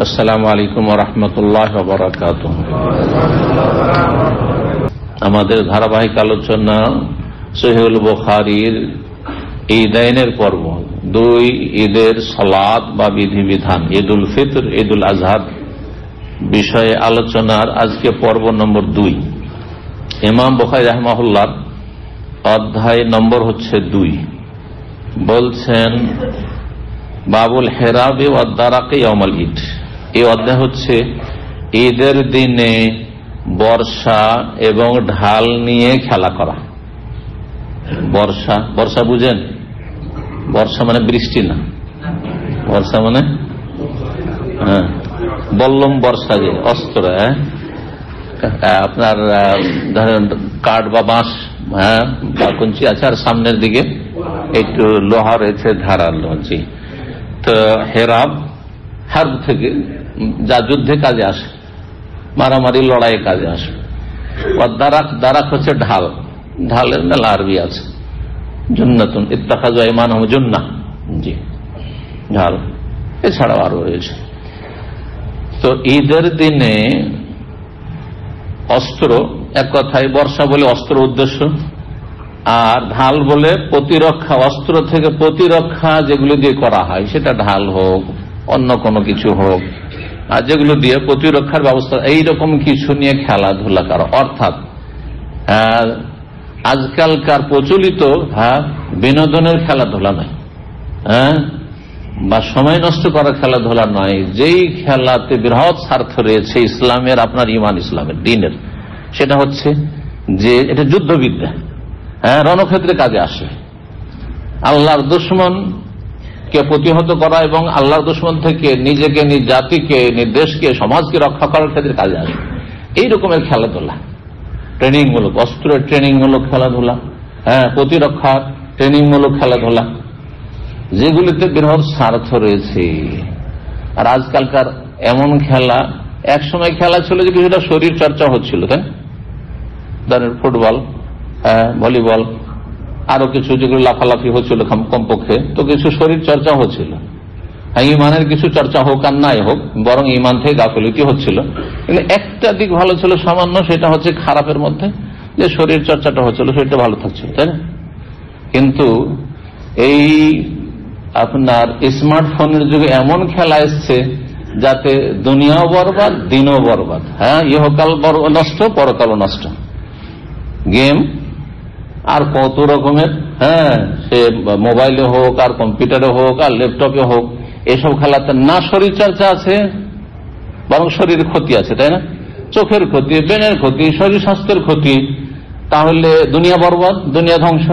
আসসালামু আলাইকুম ওয়া রাহমাতুল্লাহি ওয়া বারাকাতুহু। আমাদের ধারাবাহিক আলোচনা সহিহুল বুখারীর ঈদাইনের পর্ব, দুই ঈদের সালাত বা বিধিবিধান, ঈদুল ফিতর, ঈদুল আজহা বিষয়ে আলোচনার আজকে পর্ব নম্বর 2। ইমাম বুখারী রাহিমাহুল্লাহ অধ্যায় নম্বর হচ্ছে 2। বলছেন বাবুল হেরাবি ওয়াদ দারাকি ইয়াউমাল ঈদ। এই অধ্যায় হচ্ছে ঈদের দিনে বর্ষা এবং ঢাল নিয়ে খেলা করা। বর্ষা বুঝেন? বর্ষা মানে বৃষ্টি না, বর্ষা মানে বল্লম বর্ষা, যে অস্ত্র, আপনার ধরেন কাঠ বা বাঁশ বা কঞ্চি আছে, আর সামনের দিকে একটু লোহা রয়েছে, ধারালো। জি, তো হেরাব হার্ব থেকে যা যুদ্ধে কাজে আসে, মারামারি লড়াইয়ে কাজে আসে। দারাক হচ্ছে ঢাল, ঢালের মেলা আরবি আছে, জুন্নাতুন ইত্তাখাযু আইমানহুম জুন্নাহ। জি, ঢাল। এছাড়াও আরো রয়েছে। তো ঈদের দিনে অস্ত্র, এক কথায় বর্ষা বলে অস্ত্র উদ্দেশ্য, আর ঢাল বলে প্রতিরক্ষা, অস্ত্র থেকে প্রতিরক্ষা যেগুলো দিয়ে করা হয়, সেটা ঢাল হোক অন্য কোনো কিছু হোক, আর যেগুলো দিয়ে প্রতিরক্ষার ব্যবস্থা, এইরকম কিছু নিয়ে খেলাধুলা করা। অর্থাৎ আজকালকার প্রচলিত বিনোদনের খেলাধুলা নয়, বা সময় নষ্ট করার খেলাধুলা নয়। যেই খেলাতে বৃহৎ স্বার্থ রয়েছে ইসলামের, আপনার ইমান, ইসলামের দিনের, সেটা হচ্ছে যে এটা যুদ্ধবিদ্যা, রণক্ষেত্রে কাজে আসে। আল্লাহর দুশমন কে প্রতিহত করা এবং আল্লাহর দুশমন থেকে নিজেকে, নিজ জাতিকে, নিজ দেশকে, সমাজকে রক্ষা করার ক্ষেত্রে কাজে আসে। এই রকমের খেলাধুলা, ট্রেনিং মূলক, অস্ত্রের ট্রেনিং মূলক খেলাধুলা, প্রতিরক্ষার ট্রেনিং মূলক খেলাধুলা, যেগুলিতে বৃহৎ স্বার্থ রয়েছে। আর আজকালকার এমন খেলা, এক সময় খেলা ছিল যে কিছুটা শরীর চর্চা হচ্ছিল, তাই ধরেন ফুটবল, ভলিবল, আরো কিছু যেগুলো লাফালাফি হচ্ছিল কমপক্ষে, তো কিছু শরীর চর্চা হচ্ছিল। ইমানের কিছু চর্চা হোক আর নাই হোক, বরং ইমান থেকে গাফিলতি হচ্ছিল। কিন্তু একটা দিক ভালো ছিল সামান্য, সেটা হচ্ছে খারাপের মধ্যে, যে শরীর চর্চাটা হচ্ছিল, শরীরটা ভালো থাকছিল, তাই না? কিন্তু এই আপনার স্মার্টফোনের যুগে এমন খেলা এসছে যাতে দুনিয়াও বরবাদ, দিনও বরবাদ, ইহকাল নষ্ট, পরকালও নষ্ট। গেম আর কত রকমের, সে মোবাইলে হোক আর কম্পিউটারে হোক আর ল্যাপটপে হোক, এসব খেলাতে না শরীর চর্চা আছে, বরং শরীরের ক্ষতি আছে, তাই না? চোখের ক্ষতি, ব্রেনের ক্ষতি, শরীর স্বাস্থ্যের ক্ষতি। তাহলে দুনিয়া বরবাদ, দুনিয়া ধ্বংস,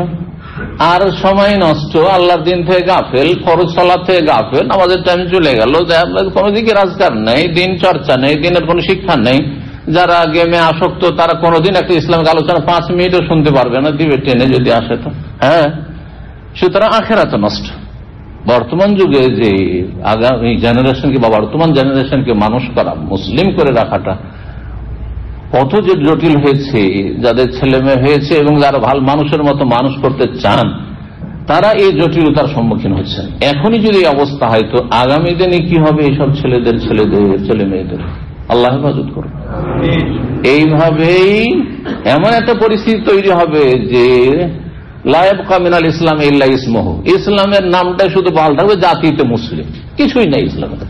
আর সময় নষ্ট, আল্লাহর দিন থেকে গাফেল, ফরজ সালাত থেকে গাফেল, আমাদের টাইম চলে গেল, কোনো দিকে রাজগার নেই, দিন চর্চা নেই, দিনের কোনো শিক্ষা নেই। যারা গেমে আসক্ত তারা কোনোদিন একটা ইসলামিক আলোচনা 5 মিনিটও শুনতে পারবে না, দিবে টেনে যদি আসে তো। সুতরাং আখেরাত নষ্ট। বর্তমান যুগে যে আগামী জেনারেশনকে বা বর্তমান জেনারেশনকে মানুষ করা, মুসলিম করে রাখাটা কত যে জটিল হয়েছে। যাদের ছেলে মেয়ে হয়েছে এবং যারা ভালো মানুষের মতো মানুষ করতে চান, তারা এই জটিলতার সম্মুখীন হচ্ছেন। এখনই যদি অবস্থা হয়, তো আগামী দিনে কি হবে এইসব ছেলেদের, ছেলে মেয়েদের? আল্লাহ হেফাজত করুন। এইভাবেই এমন একটা পরিস্থিতি তৈরি হবে যে লা ইয়াবকা মিনাল ইসলাম ইল্লা ইসমুহু, ইসলামের নামটাই শুধু বহাল থাকবে, জাতিতে মুসলিম, কিছুই নাই ইসলামের।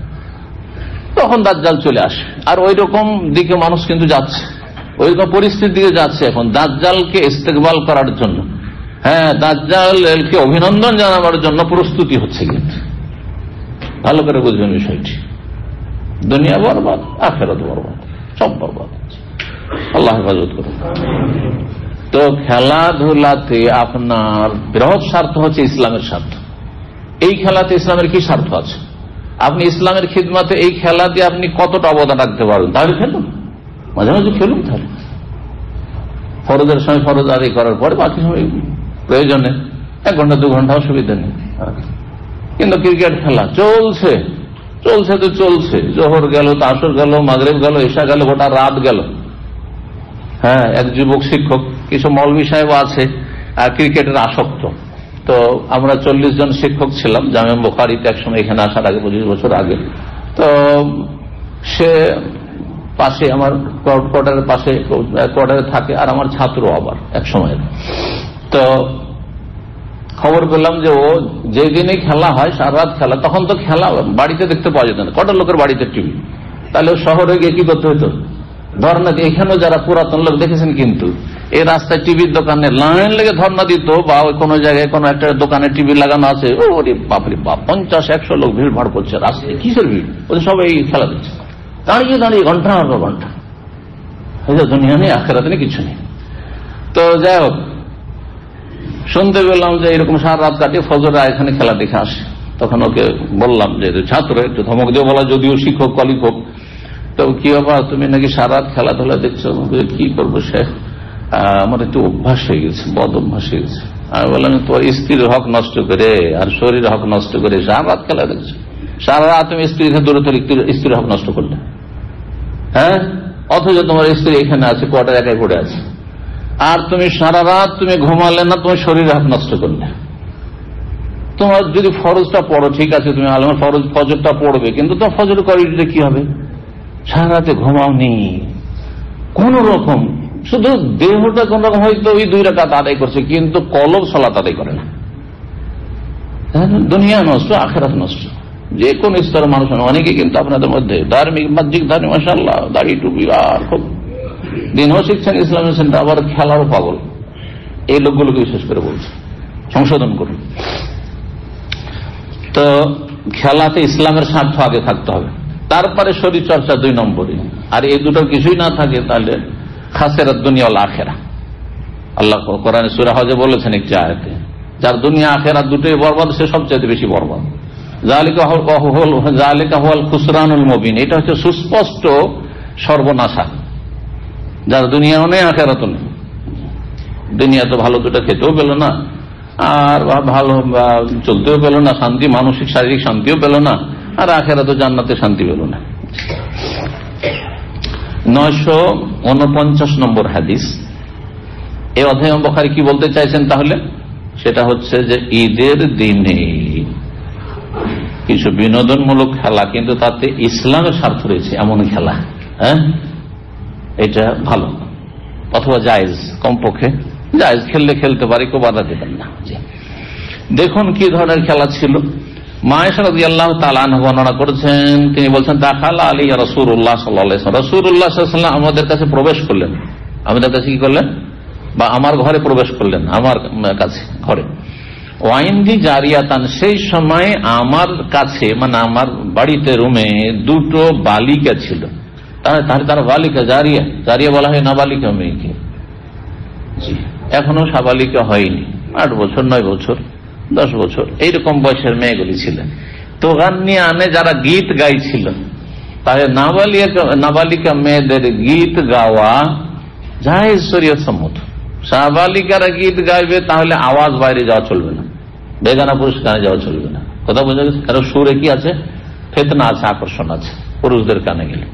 তখন দাজ্জাল চলে আসে। আর ওই রকম দিকে মানুষ কিন্তু যাচ্ছে, ওই রকম পরিস্থিতির দিকে যাচ্ছে এখন, দাজ্জালকে ইস্তেকবাল করার জন্য, দাজ্জালকে অভিনন্দন জানাবার জন্য প্রস্তুতি হচ্ছে। কিন্তু ভালো করে বুঝবেন বিষয়টি, দুনিয়া বরবাদ, আখেরাত বরবাদ, সব বরবাদ। আল্লাহ হেফাজত করুন। তো খেলাধুলাতে আপনার বৃহৎ স্বার্থ হচ্ছে ইসলামের স্বার্থ। এই খেলাতে ইসলামের কি স্বার্থ আছে? আপনি ইসলামের খিদমাতে এই খেলা দিয়ে আপনি কতটা অবদান রাখতে পারবেন, তাহলে খেলুন, মাঝে মাঝে খেলুন। তাহলে ফরজের সময় ফরজ আদায় করার পরে বাকি সময় প্রয়োজনে 1 ঘন্টা 2 ঘন্টা অসুবিধা নেই। কিন্তু ক্রিকেট খেলা চলছে, তো চলছে, জোহর গেল, আসর গেল, মাগরিব গেল, ইশা গেল, গোটা রাত গেল। এক যুবক শিক্ষক, কিছু মৌলভী সাহেব আছে ক্রিকেটের আসক্ত, তো আমরা 40 জন শিক্ষক ছিলাম জামিয়া বুখারীতে একসময়, এখানে আসার আগে 25 বছর আগে। তো সে পাশে আমার কোয়ার্টারের পাশে কোয়ার্টারে থাকে, আর আমার ছাত্র আবার এক সময়ের। তো খবর পেলাম যে ও যেদিনই খেলা হয় সারা রাত খেলা, তখন তো খেলা বাড়িতে দেখতে পাওয়া যেত না, কটা লোকের বাড়িতে টিভি, তাহলে শহরে গিয়ে কি করতে হতো, ধর্ণা দিয়ে। এখানেও যারা পুরাতন লোক দেখেছেন কিন্তু এই রাস্তায় টিভির দোকানে লাইন লেগে ধর্ণা দিত, বা কোনো জায়গায় কোনো একটা দোকানে টিভি লাগানো আছে, ওরে বাপরে বাপ 50-100 লোক ভিড় ভাড় করছে রাস্তায়, কিসের ভিড়, ওদের সবাই খেলা দিচ্ছে, দাঁড়িয়ে দাঁড়িয়ে ঘন্টা ঘন্টা। দুনিয়া নেই, আখেরাতে নেই, কিছু নেই। তো যাই হোক, শুনতে পেলাম যে এরকম সারা রাত কাটিয়ে ফজরে এখানে খেলা দেখে আসে। তখন ওকে বললাম যে ছাত্র, একটু ধমক দিয়ে বলা, যদিও শিক্ষক কলিগ হোক, তো কি ব্যাপার তুমি নাকি সারা রাত খেলাধুলা দেখছো? কি করবো শেখ, আমার একটু অভ্যাস হয়ে গেছে, বদ অভ্যাস হয়ে গেছে। আমি বললাম তোর স্ত্রীর হক নষ্ট করে আর শরীর হক নষ্ট করে সারা রাত খেলা দেখছো, সারা রাত তুমি স্ত্রী দূরে স্ত্রীর হক নষ্ট করলে, হ্যাঁ, অথচ তোমার স্ত্রী এখানে আছে, কোয়ার্টার একাই পড়ে আছে, আর তুমি সারা রাত তুমি ঘুমালে না, তোমার শরীর হক নষ্ট করলে। তোমার যদি ফরজটা পড়ো ঠিক আছে, তুমি আলমের ফজরটা পড়বে, কিন্তু তোমার ফজর কোয়ালিটিটা কি হবে? সারা রাতে ঘুমাওনি কোন রকম, শুধু দেহটা কোন রকম হয়তো ওই 2 রাকাত আদায় করছে, কিন্তু কলব সালাত আদায় করে না। দুনিয়া নষ্ট, আখেরাত নষ্ট। যে কোন স্তরের মানুষ, অনেকে কিন্তু আপনাদের মধ্যে ধার্মিক বাহ্যিক ধার্মিক, মাশাআল্লাহ, দাড়ি টুপি আর খুব দিনও শিখছেন, ইসলামের সেন্টার, আবার খেলারও পাগল। এই লোকগুলোকে বিশেষ করে বলছে, সংশোধন করুন। তো খেলাতে ইসলামের স্বার্থ আগে থাকতে হবে, তারপরে শরীর চর্চা 2 নম্বরে। আর এই দুটো কিছুই না থাকে তাহলে খাসেরাত দুনিয়া ওয়াল আখিরা। আল্লাহ কোরআনে সূরা হজে বলেছেন একটি আয়াতে, যার দুনিয়া আখিরাত দুটোই বরবাদ, সে সবচেয়ে বেশি বরবাদ। যালিকা হুয়াল খুসরানুল মুবিন, এটা হচ্ছে সুস্পষ্ট সর্বনাশা, যার দুনিয়াও নেই আখিরাতও নেই। দুনিয়া তো ভালো দুটো খেতেও পেল না, আর ভালো চলতেও পেল না, শান্তি, মানসিক শারীরিক শান্তিও পেল না, আর আখিরাতে জান্নাতে শান্তি পেল না। 949 নম্বর হাদিস। এই অধ্যায়ে বুখারী কি বলতে চাইছেন তাহলে? সেটা হচ্ছে যে ঈদের দিনে কিছু বিনোদনমূলক খেলা, কিন্তু তাতে ইসলামের স্বার্থ রয়েছে এমন খেলা, হ্যাঁ, এটা ভালো অথবা জায়েজ, কমপক্ষে জায়েজ, খেললে খেলতে পারি, কেউ বাধা দেবেন না। দেখুন কি ধরনের খেলা ছিল। মা আয়েশা রাদিয়াল্লাহু তাআলা আনহা বর্ণনা করেছেন, তিনি বলছেন দাখালা আলাইয়া রাসূলুল্লাহ সাল্লাল্লাহু আলাইহি ওয়াসাল্লাম, রাসূলুল্লাহ সাল্লাল্লাহু আলাইহি ওয়াসাল্লাম আমাদের কাছে প্রবেশ করলেন, আমাদের কাছে কি করলেন, বা আমার ঘরে প্রবেশ করলেন, আমার কাছে ঘরে। ওয়াইন্দি জারিয়াতান, সেই সময় আমার কাছে মানে আমার বাড়িতে রুমে 2টো বালিকা ছিল। তারা বালিকা, জারিয়া, জারিয়া বলা হয় নাবালিকা মেয়েকে, জি, এখনো সাবালিকা হয়নি, 8 বছর 9 বছর 10 বছর এইরকম বয়সের মেয়েগুলি ছিলেন। তো গান্নি আনে যারা গীত গাইছিল, তাহলে নাবালিকা মেয়েদের গীত গাওয়া জায়েজ শরীয়ত সম্মত। সাবালিকারা গীত গাইবে তাহলে আওয়াজ বাইরে যাওয়া চলবে না, বেগানা পুরুষ কানে যাওয়া চলবে না, কথা বোঝা গেছে? কারণ সুরে কি আছে, ফেতনা আছে, আকর্ষণ আছে পুরুষদের কানে গেলে।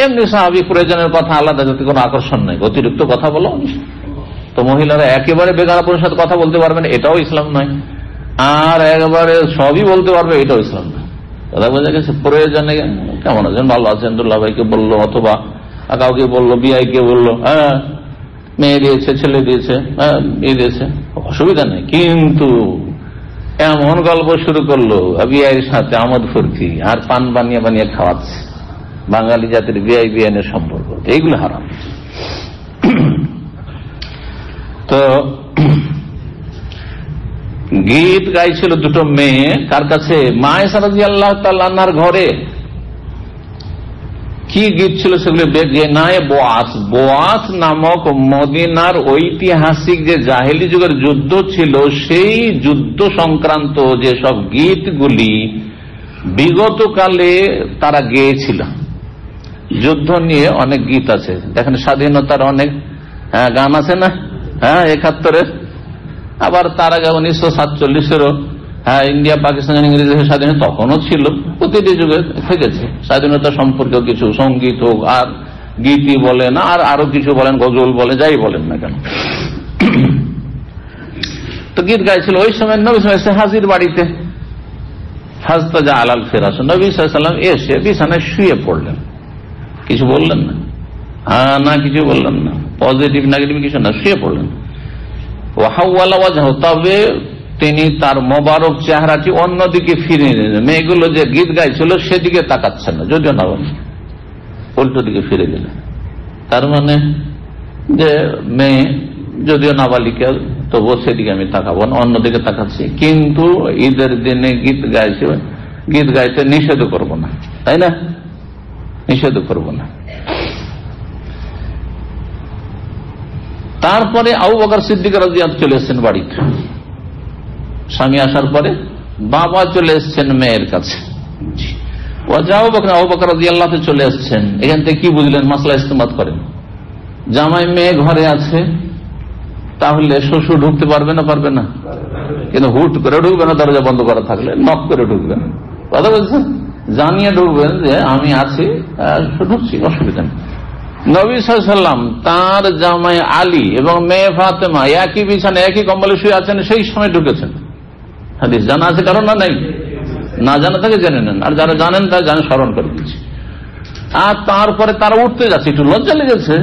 এমনি স্বাভাবিক প্রয়োজনের কথা আলাদা, যাতে কোনো আকর্ষণ নেই, অতিরিক্ত কথা বলো। তো মহিলারা একেবারে বেগানা পুরুষের সাথে কথা বলতে পারবে না, এটাও ইসলাম নয়, আর একেবারে সবই বলতে পারবে, এটাও ইসলাম নয়, কথা বোঝা গেছে? প্রয়োজনে কেমন আছেন, ভালো আছেন, দুল্লাহ ভাইকে বললো, অথবা কাউকে বললো, বিআইকে বললো, হ্যাঁ মেয়ে দিয়েছে, ছেলে দিয়েছে, হ্যাঁ বিয়ে দিয়েছে, অসুবিধা নেই। কিন্তু এমন গল্প শুরু করলো বিআইয়ের সাথে আমোদ ফুর্তি, আর পান বানিয়ে বানিয়ে খাওয়াচ্ছে, বাঙালি জাতির বিআই বিআইনের সম্পর্ক, এইগুলো হারাম। তো গীত গাইছিল 2টো মেয়ে, কার কাছে? মা আয়েশা রাদিয়াল্লাহু তাআলা আনহার ঘরে। কি গীত ছিল সেগুলো? বেগেনায়ে বোয়াস, বোয়াস নামক মদিনার ঐতিহাসিক যে জাহেলি যুগের যুদ্ধ ছিল, সেই যুদ্ধ সংক্রান্ত যে সব গীতগুলি বিগত কালে তারা গেয়েছিল। যুদ্ধ নিয়ে অনেক গীত আছে, দেখেন স্বাধীনতার অনেক গান আছে না, হ্যাঁ 71-এর, আবার তার আগে 1947-এরও, হ্যাঁ ইন্ডিয়া পাকিস্তান ইংরেজদের স্বাধীনতা তখনও ছিল, প্রতিটি যুগে থেকেছে স্বাধীনতা সম্পর্কে কিছু সঙ্গীত হোক, আর গীতি বলেন, আর আরো কিছু বলেন, গজল বলে, যাই বলেন না কেন। তো গীত গাইছিল। ওই সময় নবী এসে হাজির বাড়িতে, ফাজতাজা আলাল ফিরাশ, নবী সাল্লাল্লাহু আলাইহি ওয়াসাল্লাম এসে বিছানায় শুয়ে পড়লেন। কিছু বললেন না, হ্যাঁ না কিছু বললেন না, পজিটিভ নেগেটিভ কিছু না, শুয়ে পড়লেন। ওয়াহাওয়ালা ওয়াজহু, তবে তিনি তার মোবারক চেহারাটি অন্যদিকে ফিরিয়ে নিলেন। মেয়েগুলো যে গীত গাইছিল সেদিকে তাকাচ্ছেন না, যদিও না উল্টো দিকে ফিরে গেলেন। তার মানে যে মেয়ে যদিও নাবালিকা, তবুও সেদিকে আমি তাকাবো না, অন্যদিকে তাকাচ্ছি। কিন্তু ঈদের দিনে গীত গাইছে, গীত গাইতে নিষেধ করব না, তাই না? নিষেধ করব না। তারপরে আবু বকর সিদ্দিক রাদিয়াল্লাহু চলে এসেছেন বাড়িতে। স্বামী আসার পরে বাবা চলে এসেছেন মেয়ের কাছে। আবু বকর রাদিয়াল্লাহু চলে এসেছেন। এখান থেকে কি বুঝলেন? মাসলা ইস্তেমাত করেন। জামাই মেয়ে ঘরে আছে, তাহলে শ্বশুর ঢুকতে পারবে না? পারবে না। কিন্তু হুট করে ঢুকবে না, দরজা বন্ধ করা থাকলে নক করে ঢুকবেন, কথা বলছেন, জানিয়ে ঢুকবেন যে আমি আছি, ঢুকছি, অসুবিধা নেই। নবী সাল্লাল্লাহু আলাইহি ওয়াসাল্লাম তার জামাই আলী এবং মেয়ে ফাতেমা একই বিছানে একই কম্বলে শুয়ে আছেন, সেই সময় ঢুকেছেন। হাদিস জানা আছে কারণ না নাই? না জানা থাকে জেনে নেন, আর যারা জানেন তারা জানে, স্মরণ করে দিচ্ছি। আর তারপরে তারা উঠতে যাচ্ছে, একটু লজ্জা লেগেছে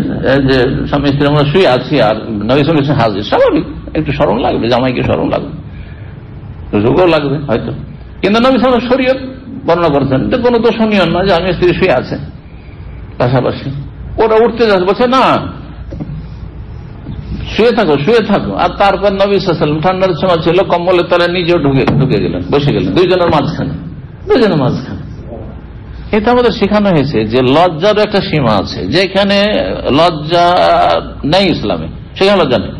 যে স্বামী স্ত্রী আমরা শুয়ে আছি আর নবী সাল্লাল্লাহু আলাইহি ওয়াসাল্লাম হাজির। স্বাভাবিক, একটু শরম লাগবে, জামাইকে শরম লাগবে, রোগও লাগবে হয়তো। কিন্তু নবী সাল্লাল্লাহু আলাইহি ওয়াসাল্লাম শরীয়ত বর্ণনা করেছেন যে কোনো দোষণীয় না যে আমি স্ত্রী শুয়ে আছে পাশাপাশি। ওরা উঠতে যাচ্ছে, বলছে না শুয়ে থাকো শুয়ে থাকো। আর তারপর নবী সাল্লাল্লাহু আলাইহি ওয়াসাল্লাম ঠান্ডার সময় ছিল, কম্বলের তলায় নিজেও ঢুকে গেলেন, বসে গেলেন দুইজনের মাঝখানে। এটা আমাদের শেখানো হয়েছে যে লজ্জারও একটা সীমা আছে। যেখানে লজ্জা নেই ইসলামে, সেখানে লজ্জা নেই।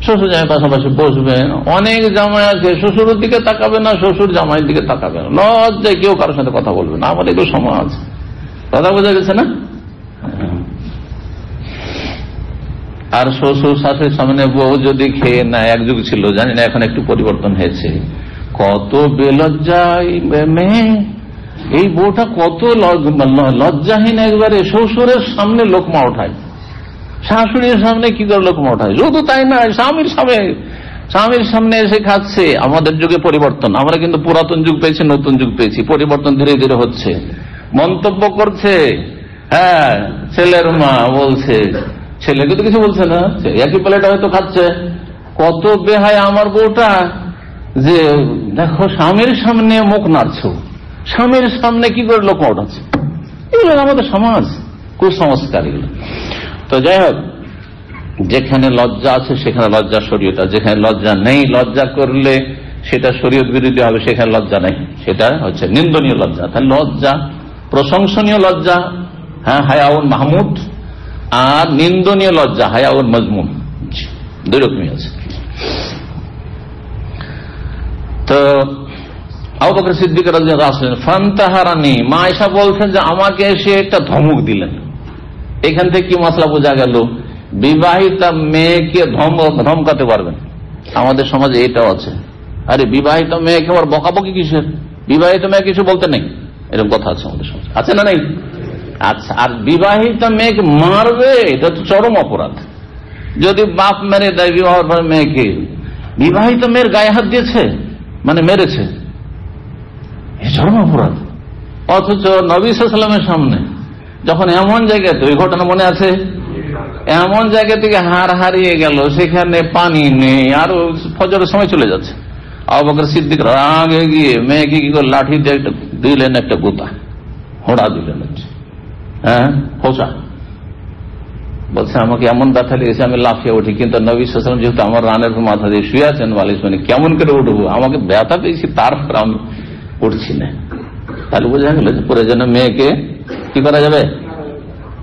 শ্বশুর জামাই পাশাপাশি বসবেন। অনেক জামাই আছে শ্বশুরের দিকে তাকাবে না, শ্বশুর জামাইয়ের দিকে তাকাবে না, লজ্জায় কেউ কারোর সাথে কথা বলবে না। আমাদের একটু সমাজ, কথা বোঝা গেছে না? আর শ্বশুর শাশুড়ির সামনে বউ যদি খেয়ে নেয়, এক যুগ ছিল জানি না, এখন একটু পরিবর্তন হয়েছে, কত বেলজ্জাই মেয়ে, এই বউটা কত লজ্জাহীন, একবারে শ্বশুরের সামনে লোকমা ওঠায়, শাশুড়ির সামনে কি করে লোকমা ওঠায়। শুধু তাই না, স্বামীর সামনে এসে খাচ্ছে। আমাদের যুগে পরিবর্তন, আমরা কিন্তু পুরাতন যুগ পেয়েছি, নতুন যুগ পেয়েছি, পরিবর্তন ধীরে ধীরে হচ্ছে। মন্তব্য করছে, হ্যাঁ ছেলের মা বলছে, ছেলেকে তো কিছু বলছে না, একই প্লেটে হয়তো খাচ্ছে। কত বেহায় আমার বউটা, যে দেখো স্বামীর সামনে মুখ নাড়ছো, স্বামীর সামনে কি করে লোক উঠাচ্ছে। এগুলো আমাদের সমাজ, কুসংস্কার এগুলো। তো যাই হোক, যেখানে লজ্জা আছে সেখানে লজ্জা শরীয়ত, যেখানে লজ্জা নেই, লজ্জা করলে সেটা শরীয়ত বিরোধী হবে, সেখানে লজ্জা নেই, সেটা হচ্ছে নিন্দনীয় লজ্জা। তাহলে লজ্জা প্রশংসনীয় লজ্জা, হ্যাঁ হায়াউন মাহমুদ, আর নিন্দনীয় লজ্জা হায়াউন মজমুম, দুই রকমই আছে। তো আবু বকর সিদ্দিক রাদিয়াল্লাহু আনহু ফান্তাহারানি, মা আয়েশা বলছেন যে আমাকে এসে একটা ধমক দিলেন। এখান থেকে কি মাসলা বোঝা গেল? বিবাহিতা মেয়েকে ধমকাতে পারবেন। আমাদের সমাজে এটাও আছে, আরে বিবাহিত মেয়েকে আবার বকাবকি কিসের, বিবাহিত মেয়ে কিছু বলতে নেই, এরকম কথা আছে আমাদের সমাজে, আছে না নেই? আচ্ছা, আর বিবাহিত মেয়েকে মারবে, এটা তো চরম অপরাধ। যদি বাপ মেরে দেয় বিবাহের পর মেয়েকে, বিবাহিত মেয়ের গায়ে হাত দিয়েছে মানে মেরেছে, চরম অপরাধ। অথচ নবী সাল্লাল্লাহু আলাইহি ওয়াসাল্লামের সামনে যখন এমন জায়গাতে, ওই ঘটনা মনে আছে, এমন জায়গা থেকে হাড় হারিয়ে গেল, সেখানে পানি নেই, আর ফজরের সময় চলে যাচ্ছে, আবু বকর সিদ্দিক রাগে গিয়ে মেয়েকে কি করে লাঠি দিয়ে দিলেন একটা গোতা, হোড়া দিলেন, হ্যাঁ খোঁচা। বলছে আমাকে এমন ব্যথা লেগেছে আমি লাফিয়ে উঠি, কিন্তু নবী সাল্লাল্লাহু আলাইহি ওয়াসাল্লাম যেহেতু আমার রানের মাথা দিয়ে শুয়ে আছেন বালিশ, মানে কেমন করে উঠবো, আমাকে ব্যথা পেয়েছি, তারপর আমি উঠছি না। তাহলে বোঝা গেল যে প্রয়োজনে মেয়েকে কি করা যাবে,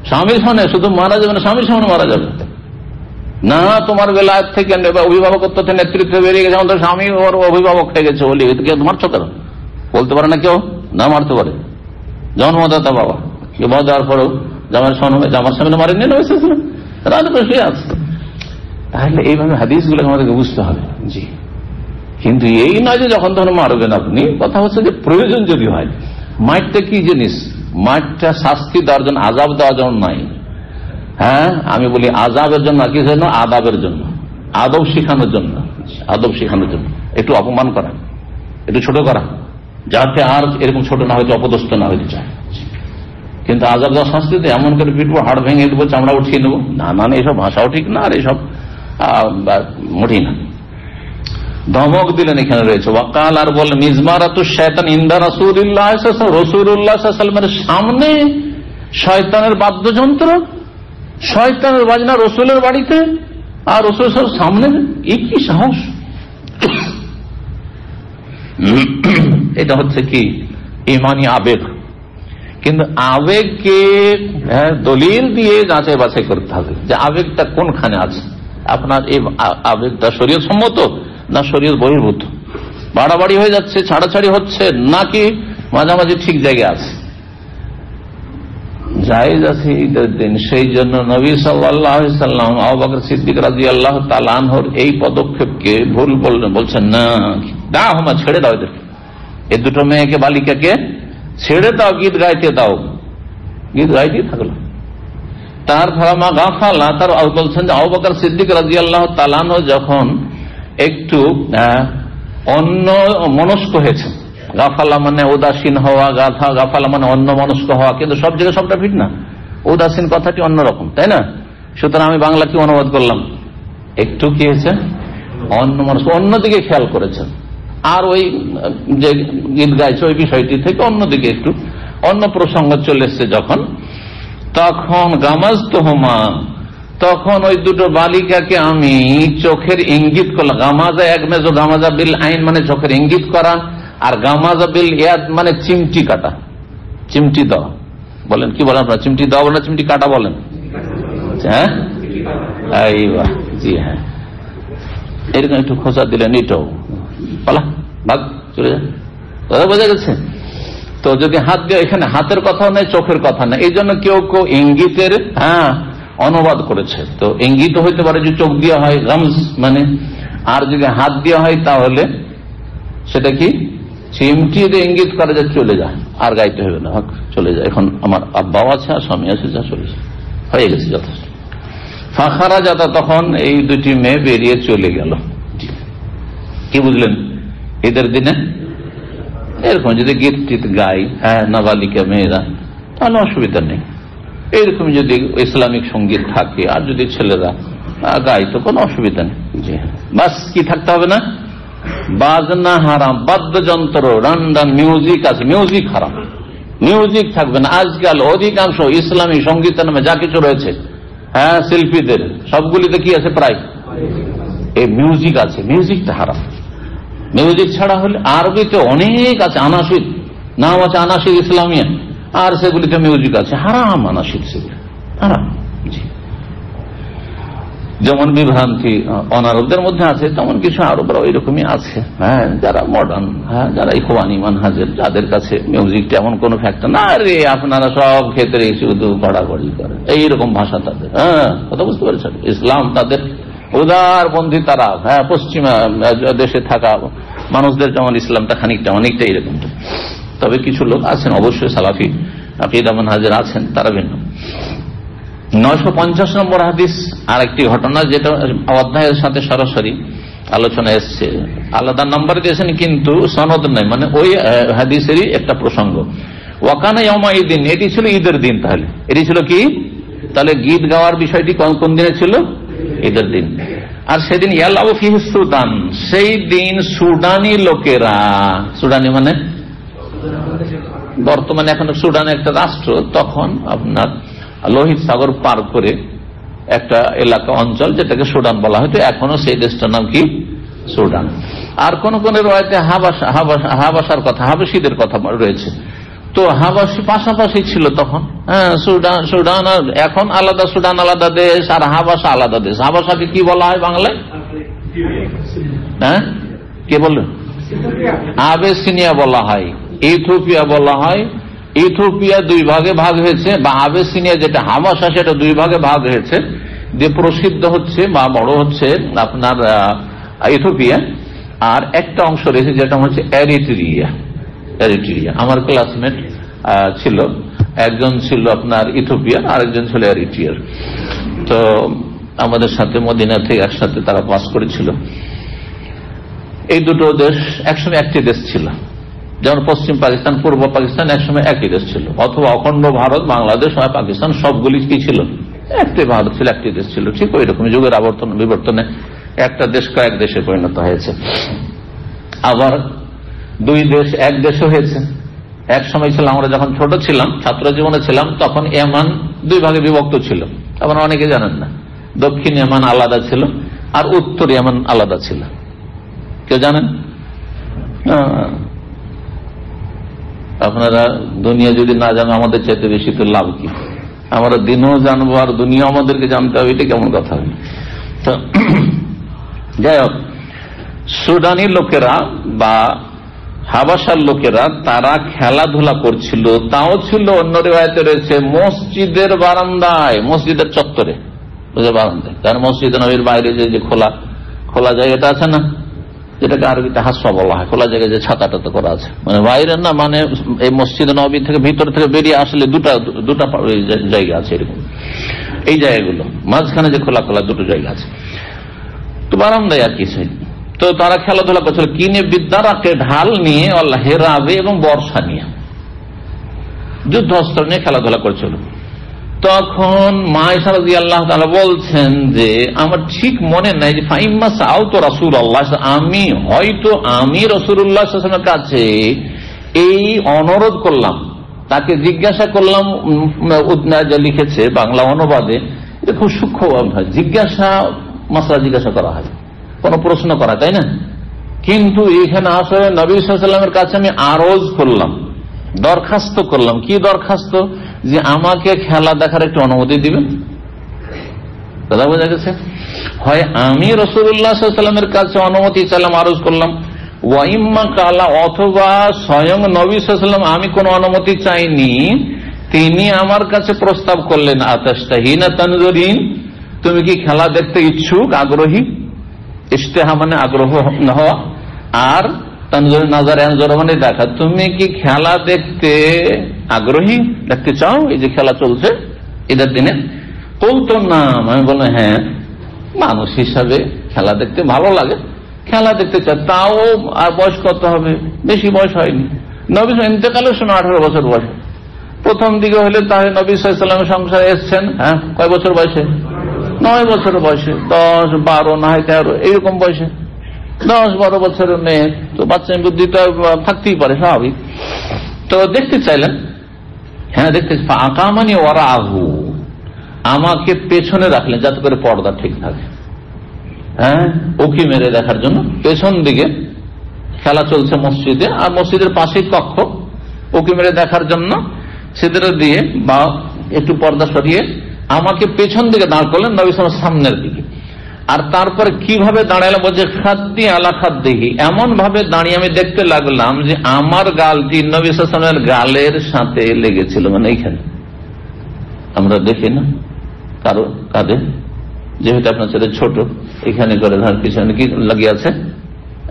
স্বামীর সামনে, শুধু মারা যাবে না, স্বামীর সামনে মারা যাবে না। তোমার বেলায় থেকে অভিভাবকত্ব থেকে নেতৃত্ব বেরিয়ে গেছে, আমাদের স্বামী ওর অভিভাবক হয়ে গেছে, বলি মারছো কেন, বলতে পারে না কেউ, না মারতে পারে, জন্মদাতা বাবা, বিবাহ দেওয়ার পরেও জামার সামনে মারেননি নবী সাল্লাল্লাহু আলাইহি ওয়াসাল্লাম, রাতে বসে আছে। তাহলে এইভাবে হাদিসগুলো আমাদেরকে বুঝতে হবে। জি, কিন্তু এই নয় যে যখন তখন মারবেন আপনি। কথা হচ্ছে যে প্রয়োজন যদি হয়, মাইটটা কি জিনিস, মাইটটা শাস্তি দেওয়ার জন্য, আযাব দেওয়ার জন্য নাই। হ্যাঁ, আমি বলি আযাবের জন্য, কি জন্য, আদাবের জন্য। আদব শিখানোর জন্য, আদব শিখানোর জন্য একটু অপমান করা, একটু ছোট করা, যাতে আর এরকম ছোট না হইতে, অপদস্থ না হইতে চায়। কিন্তু আজাব দেওয়া সংস্কৃতি এমন করে পিটবো, হাড় ভেঙে দেবো, চামড়া উঠিয়ে নেবো, না না, এসব ভাষাও ঠিক না, আর এসব মোটেই না। ধমক দিলেন এখানে রয়েছে ওয়াকাল, আর বললেন মিজমারাতু শয়তান ইনদা রাসূলিল্লাহ রাসূলুল্লাহ সাল্লাল্লাহু আলাইহি ওয়াসাল্লামের সামনে শয়তানের বাদ্যযন্ত্র, শয়তানের বাজনা রসুলের বাড়িতে, আর রসুল সামনে, কি সাহস! এটা হচ্ছে কি ইমানি আবেগ, কিন্তু আবেগকে দলিল দিয়ে যাচাই বাছাই করতে হবে যে আবেগটা কোনখানে আছে। আপনার এই আবেগটা শরীয়ত সম্মত না শরীয়ত বহির্ভূত, বাড়াবাড়ি হয়ে যাচ্ছে, ছাড়াছাড়ি হচ্ছে, নাকি মাঝামাঝি ঠিক জায়গায় আছে, জায়েজ আছে ঈদের দিন। সেই জন্য নবী সাল্লাল্লাহু আলাইহি সাল্লাম আবু বকর সিদ্দিক রাদিয়াল্লাহু তাআলা আনহুর এই পদক্ষেপকে ভুল বললেন, বলছেন না দাও, হামা ছেড়ে দাও এদেরকে, এই দুটো মেয়েকে, বালিকাকে ছেড়ে দাও, গীত গাইতে দাও, গীত গাইতে থাকলো। তার ফালামা গাফালা, তার বলছেন যে আবু বকর সিদ্দিক রাদিয়াল্লাহু তাআলা আনহু যখন একটু অন্য মনস্ক হয়েছে, গাফালা মানে উদাসীন হওয়া, গাফালা মানে অন্য মনস্ক হওয়া, কিন্তু সব জায়গায় সবটা ঠিক না, উদাসীন কথাটি অন্যরকম, তাই না? সুতরাং আমি বাংলা কি অনুবাদ করলাম, একটু কি হয়েছে অন্য মনস্ক, অন্যদিকে খেয়াল করেছেন, আর ওই যে গীত গাইছে ওই বিষয়টি থেকে অন্যদিকে একটু অন্য প্রসঙ্গ চলে এসছে যখন, তখন গামাজ তোহমা, তখন ওই দুটো বালিকাকে আমি চোখের ইঙ্গিত করলাম। গামাজা এক মেজো, গামাজা বিল আইন মানে চোখের ইঙ্গিত করা, আর গামাজা বিল ইয়াদ মানে চিমটি কাটা, চিমটি দেওয়া। বলেন কি বলেন আপনারা, চিমটি দেওয়া বলেন, চিমটি কাটা বলেন? হ্যাঁ, জি হ্যাঁ, এরকম একটু খোঁচা দিলেন, এটাও পালা ভাগ চলে যায়, কথা বোঝা গেছে? তো যদি হাত দিয়ে, এখানে হাতের কথা নেই, চোখের কথা নেই, এই জন্য কেউ কেউ ইঙ্গিতের অনুবাদ করেছে। তো ইঙ্গিত হইতে পারে যে চোখ দেওয়া হয় গামজ মানে, আর যদি হাত দেওয়া হয় তাহলে সেটা কি চিমটি দিয়ে ইঙ্গিত করা যায়, চলে যায়, আর গাইতে হবে না, চলে যায়। এখন আমার আব্বাও আছে আর স্বামী আছে, যা চলে যায়, হয়ে গেছে যথেষ্ট। ফাখারা যাতা, তখন এই দুটি মেয়ে বেরিয়ে চলে গেল। কি বুঝলেন? ঈদের দিনে এরকম যদি গীত টিত গাই, নাবালিকা মেয়েরা, তাহলে অসুবিধা নেই। এরকম যদি ইসলামিক সঙ্গীত থাকে আর যদি ছেলেরা গাই, তো কোনো অসুবিধা নেই। জি হ্যাঁ, বাস কি থাকতে হবে না, বাজনা হারাম, বাদ্যযন্ত্র, রান্ডান, মিউজিক আছে, মিউজিক হারাম, মিউজিক থাকবে না। আজকাল অধিকাংশ ইসলামী সঙ্গীতের নামে যা কিছু রয়েছে, শিল্পীদের সবগুলিতে কি আছে, প্রায় এই মিউজিক আছে, মিউজিকটা হারাম। মিউজিক ছাড়া হলে আরবিতে অনেক আছে, আনাসিদ নাম আছে, আনাসিদ ইসলামিয়া, আর সেগুলিতে মিউজিক আছে, হারাম আনাসিদ, সেগুলি হারাম। যেমন বিভ্রান্তি অনারবদের মধ্যে আছে, তেমন কিছু আরবরা ওই রকমই আছে, যারা মডার্ন, যারা ইখওয়ানি মানহাজের, যাদের কাছে মিউজিকটা এমন কোন ফ্যাক্টর না, রে আপনারা সব ক্ষেত্রে শুধু কড়াকড়ি করে, এইরকম ভাষা তাদের। কথা বুঝতে পেরেছেন? ইসলাম তাদের উদারপন্থী, তারা পশ্চিমা দেশে থাকা মানুষদের যেমন ইসলামটা খানিকটা অনেকটা এরকমটা। তবে কিছু লোক আছেন অবশ্যই সালাফি আকীদা মানহাজের আছেন, তারা ভিন্ন। 950 নম্বর হাদিস, আর একটি ঘটনা যেটা অধ্যায়ের সাথে সরাসরি আলোচনা এসছে, আলাদা নাম্বার দিয়েছেন কিন্তু সনদ নাই, মানে ওই হাদিসেরই একটা প্রসঙ্গ। ওয়াকানা ইয়াউমা ঈদিন, এটি ছিল ঈদের দিন। তাহলে এটি ছিল কি, তাহলে গীত গাওয়ার বিষয়টি কোন দিনে ছিল? ঈদের দিন। আর সেদিন ইয়ালাউ ফিহি সুদান, সেই দিন সুদানি লোকেরা, সুদানি মানে বর্তমানে এখন সুদান একটা রাষ্ট্র, তখন আপনার লোহিত সাগর পার করে একটা এলাকা অঞ্চল যেটাকে সুদান বলা হয়তো, এখনো সেই দেশটার নাম কি সুদান। আর কোন কোন রয়েছে হাবাসার কথা, হাবাসীদের কথা রয়েছে। তো হাবাসী পাশাপাশি ছিল তখন, সুদান আর এখন আলাদা, সুদান আলাদা দেশ, আর হাবাসা আলাদা দেশ। হাবাসাকে কি বলা হয় বাংলায়? কে বললেন? আবেসিনিয়া বলা হয়, ইথিওপিয়া বলা হয়। ইথিওপিয়া দুই ভাগে ভাগ হয়েছে, বা আবেসিনিয়া যেটা হাবাসা সেটা দুই ভাগে ভাগ হয়েছে। যে প্রসিদ্ধ হচ্ছে বা বড় হচ্ছে আপনার ইথিওপিয়া, আর একটা অংশ রয়েছে যেটা হচ্ছে এরিট্রিয়া। এরিট্রিয়া, আমার ক্লাসমেট ছিল, একজন ছিল আপনার ইথিওপিয়ার, আরেকজন ছিল এরিট্রিয়ার। তো আমাদের সাথে মদিনা থেকে একসাথে তারা পাস করেছিল। এই দুটো দেশ একসময় একটি দেশ ছিল, যেমন পশ্চিম পাকিস্তান, পূর্ব পাকিস্তান একসময় একই দেশ ছিল, অথবা অখণ্ড ভারত, বাংলাদেশ আর পাকিস্তান সবগুলি কি ছিল, একটি ভারত ছিল, একটি দেশ ছিল। ঠিক ওই রকম যুগের আবর্তন বিবর্তনে একটা দেশ কয়েক দেশে পরিণত হয়েছে। আবার দুই দেশ এক দেশও হয়েছে। এক সময় ছিল, আমরা যখন ছোট ছিলাম, ছাত্র জীবনে ছিলাম, তখন ইয়ামান দুই ভাগে বিভক্ত ছিল। আপনারা অনেকে জানেন না, দক্ষিণ ইয়ামান আলাদা ছিল আর উত্তর ইয়ামান আলাদা ছিল। কেউ জানেন? আপনারা দুনিয়া যদি না জানো, আমাদের চাইতে বেশি তো লাভ কি? আমরা দিনও জানবো আর দুনিয়া আমাদেরকে জানতে হবে, এটা কেমন কথা হবে? তো যাই হোক, সুদানি লোকেরা বা হাবাসার লোকেরা তারা খেলাধুলা করছিল, তাও ছিল অন্য রিওয়ায়েতে রয়েছে মসজিদের বারান্দায়, মসজিদের চত্বরে, বারান্দায়। কারণ মসজিদ নবীর বাইরে যে খোলা খোলা জায়গাটা আছে না, যেটাকে আরবিতে হাসপা বলা হয়, খোলা জায়গায় যে ছাতা টাতা করা আছে, মানে বাইরে না, মানে এই মসজিদ নবী থেকে ভিতর থেকে বেরিয়ে আসলে দুটা জায়গা আছে এরকম। এই জায়গাগুলো মাঝখানে যে খোলা খোলা দুটো জায়গা আছে, তো বারান্দায় আর কি। তো তারা খেলাধুলা করছিল কিনে বিদ্যারাকে ঢাল নিয়ে, হেরাবে এবং বর্ষা নিয়ে, যুদ্ধস্ত্র নিয়ে খেলাধুলা করছিল। তখন মা আয়েশা রাদিয়াল্লাহু তাআলা বলছেন যে আমার ঠিক মনে নাই যে ফাইম্মা সাআলতু রাসূলুল্লাহ, আমি রাসূলুল্লাহ সাল্লাল্লাহু আলাইহি ওয়াসাল্লামের কাছে এই অনুরোধ করলাম, তাকে জিজ্ঞাসা করলাম। যা লিখেছে বাংলা অনুবাদে, এটা খুব সূক্ষ্ম জিজ্ঞাসা, মাসলা জিজ্ঞাসা করা হয়, কোন প্রশ্ন করা, তাই না? কিন্তু এখানে আসলে নবী সাল্লাল্লাহু আলাইহি ওয়াসাল্লামের কাছে আমি আরজ করলাম, দরখাস্ত করলাম। কি দরখাস্ত? যে আমাকে খেলা দেখার একটু অনুমতি দিবেন। দাদা বোঝা গেছে, হয় আমি রাসূলুল্লাহ সাল্লাল্লাহু আলাইহি ওয়াসাল্লামের কাছে অনুমতি চাইলাম, আরজ করলাম, ওয়াইম্মা কালা, অথবা স্বয়ং নবী সাল্লাল্লাহু আলাইহি ওয়াসাল্লাম, আমি কোন অনুমতি চাইনি, তিনি আমার কাছে প্রস্তাব করলেন, আতাশতাহিনা তানজুরিন, তুমি কি খেলা দেখতে ইচ্ছুক, আগ্রহী? ইশতেহা মানে আগ্রহ হওয়া, আর তানজুর নাজার আনজুর মানে দেখা, তুমি কি খেলা দেখতে আগ্রহী, দেখতে চাও? এই যে খেলা চলছে ঈদের দিনে। বলতো না, আমি বললাম হ্যাঁ, মানুষ হিসাবে খেলা দেখতে ভালো লাগে, খেলা দেখতে চায়। তাও আর বয়স কত হবে? বেশি বয়স হয়নি। নবী ইন্তেকালের সময় 18 বছর বয়স। প্রথম দিকে হলে তাহলে নবী সাল্লাল্লাহু আলাইহি ওয়াসাল্লাম সংসারে এসছেন, হ্যাঁ, কয় বছর বয়সে? 9 বছর বয়সে, 10, 12 না হয় 13 এইরকম বয়সে। 10-12 বছরের মেয়ে তো বাচ্চা বুদ্ধি তো থাকতেই পারে, স্বাভাবিক। তো দেখতে চাইলেন, হ্যাঁ দেখতে। আকামানি ওরা আহু, আমাকে পেছনে রাখলেন যাতে করে পর্দা ঠিক থাকে, হ্যাঁ, উকি মেরে দেখার জন্য। পেছন দিকে খেলা চলছে মসজিদে, আর মসজিদের পাশেই কক্ষ, উকি মেরে দেখার জন্য সিদ্র দিয়ে বা একটু পর্দা সরিয়ে আমাকে পেছন দিকে দাঁড় করলেন, নবী সাল্লাল্লাহু আলাইহি ওয়াসাল্লাম সামনের দিকে। আর তারপরে কিভাবে দাঁড়ালাম, বলছে খাদ্দি আলা খাদ্দিহি, এমন ভাবে দাঁড়িয়ে আমি দেখতে লাগলাম যে আমার গালটি নবী সাল্লাল্লাহু আলাইহি ওয়াসাল্লামের গালের সাথে লেগেছিল, মানে এইখানে। আমরা দেখি না কারো কাঁধে, যেহেতু আপনার ছেলে ছোট, এখানে করে ধর পিছনে কি লাগিয়ে আছে,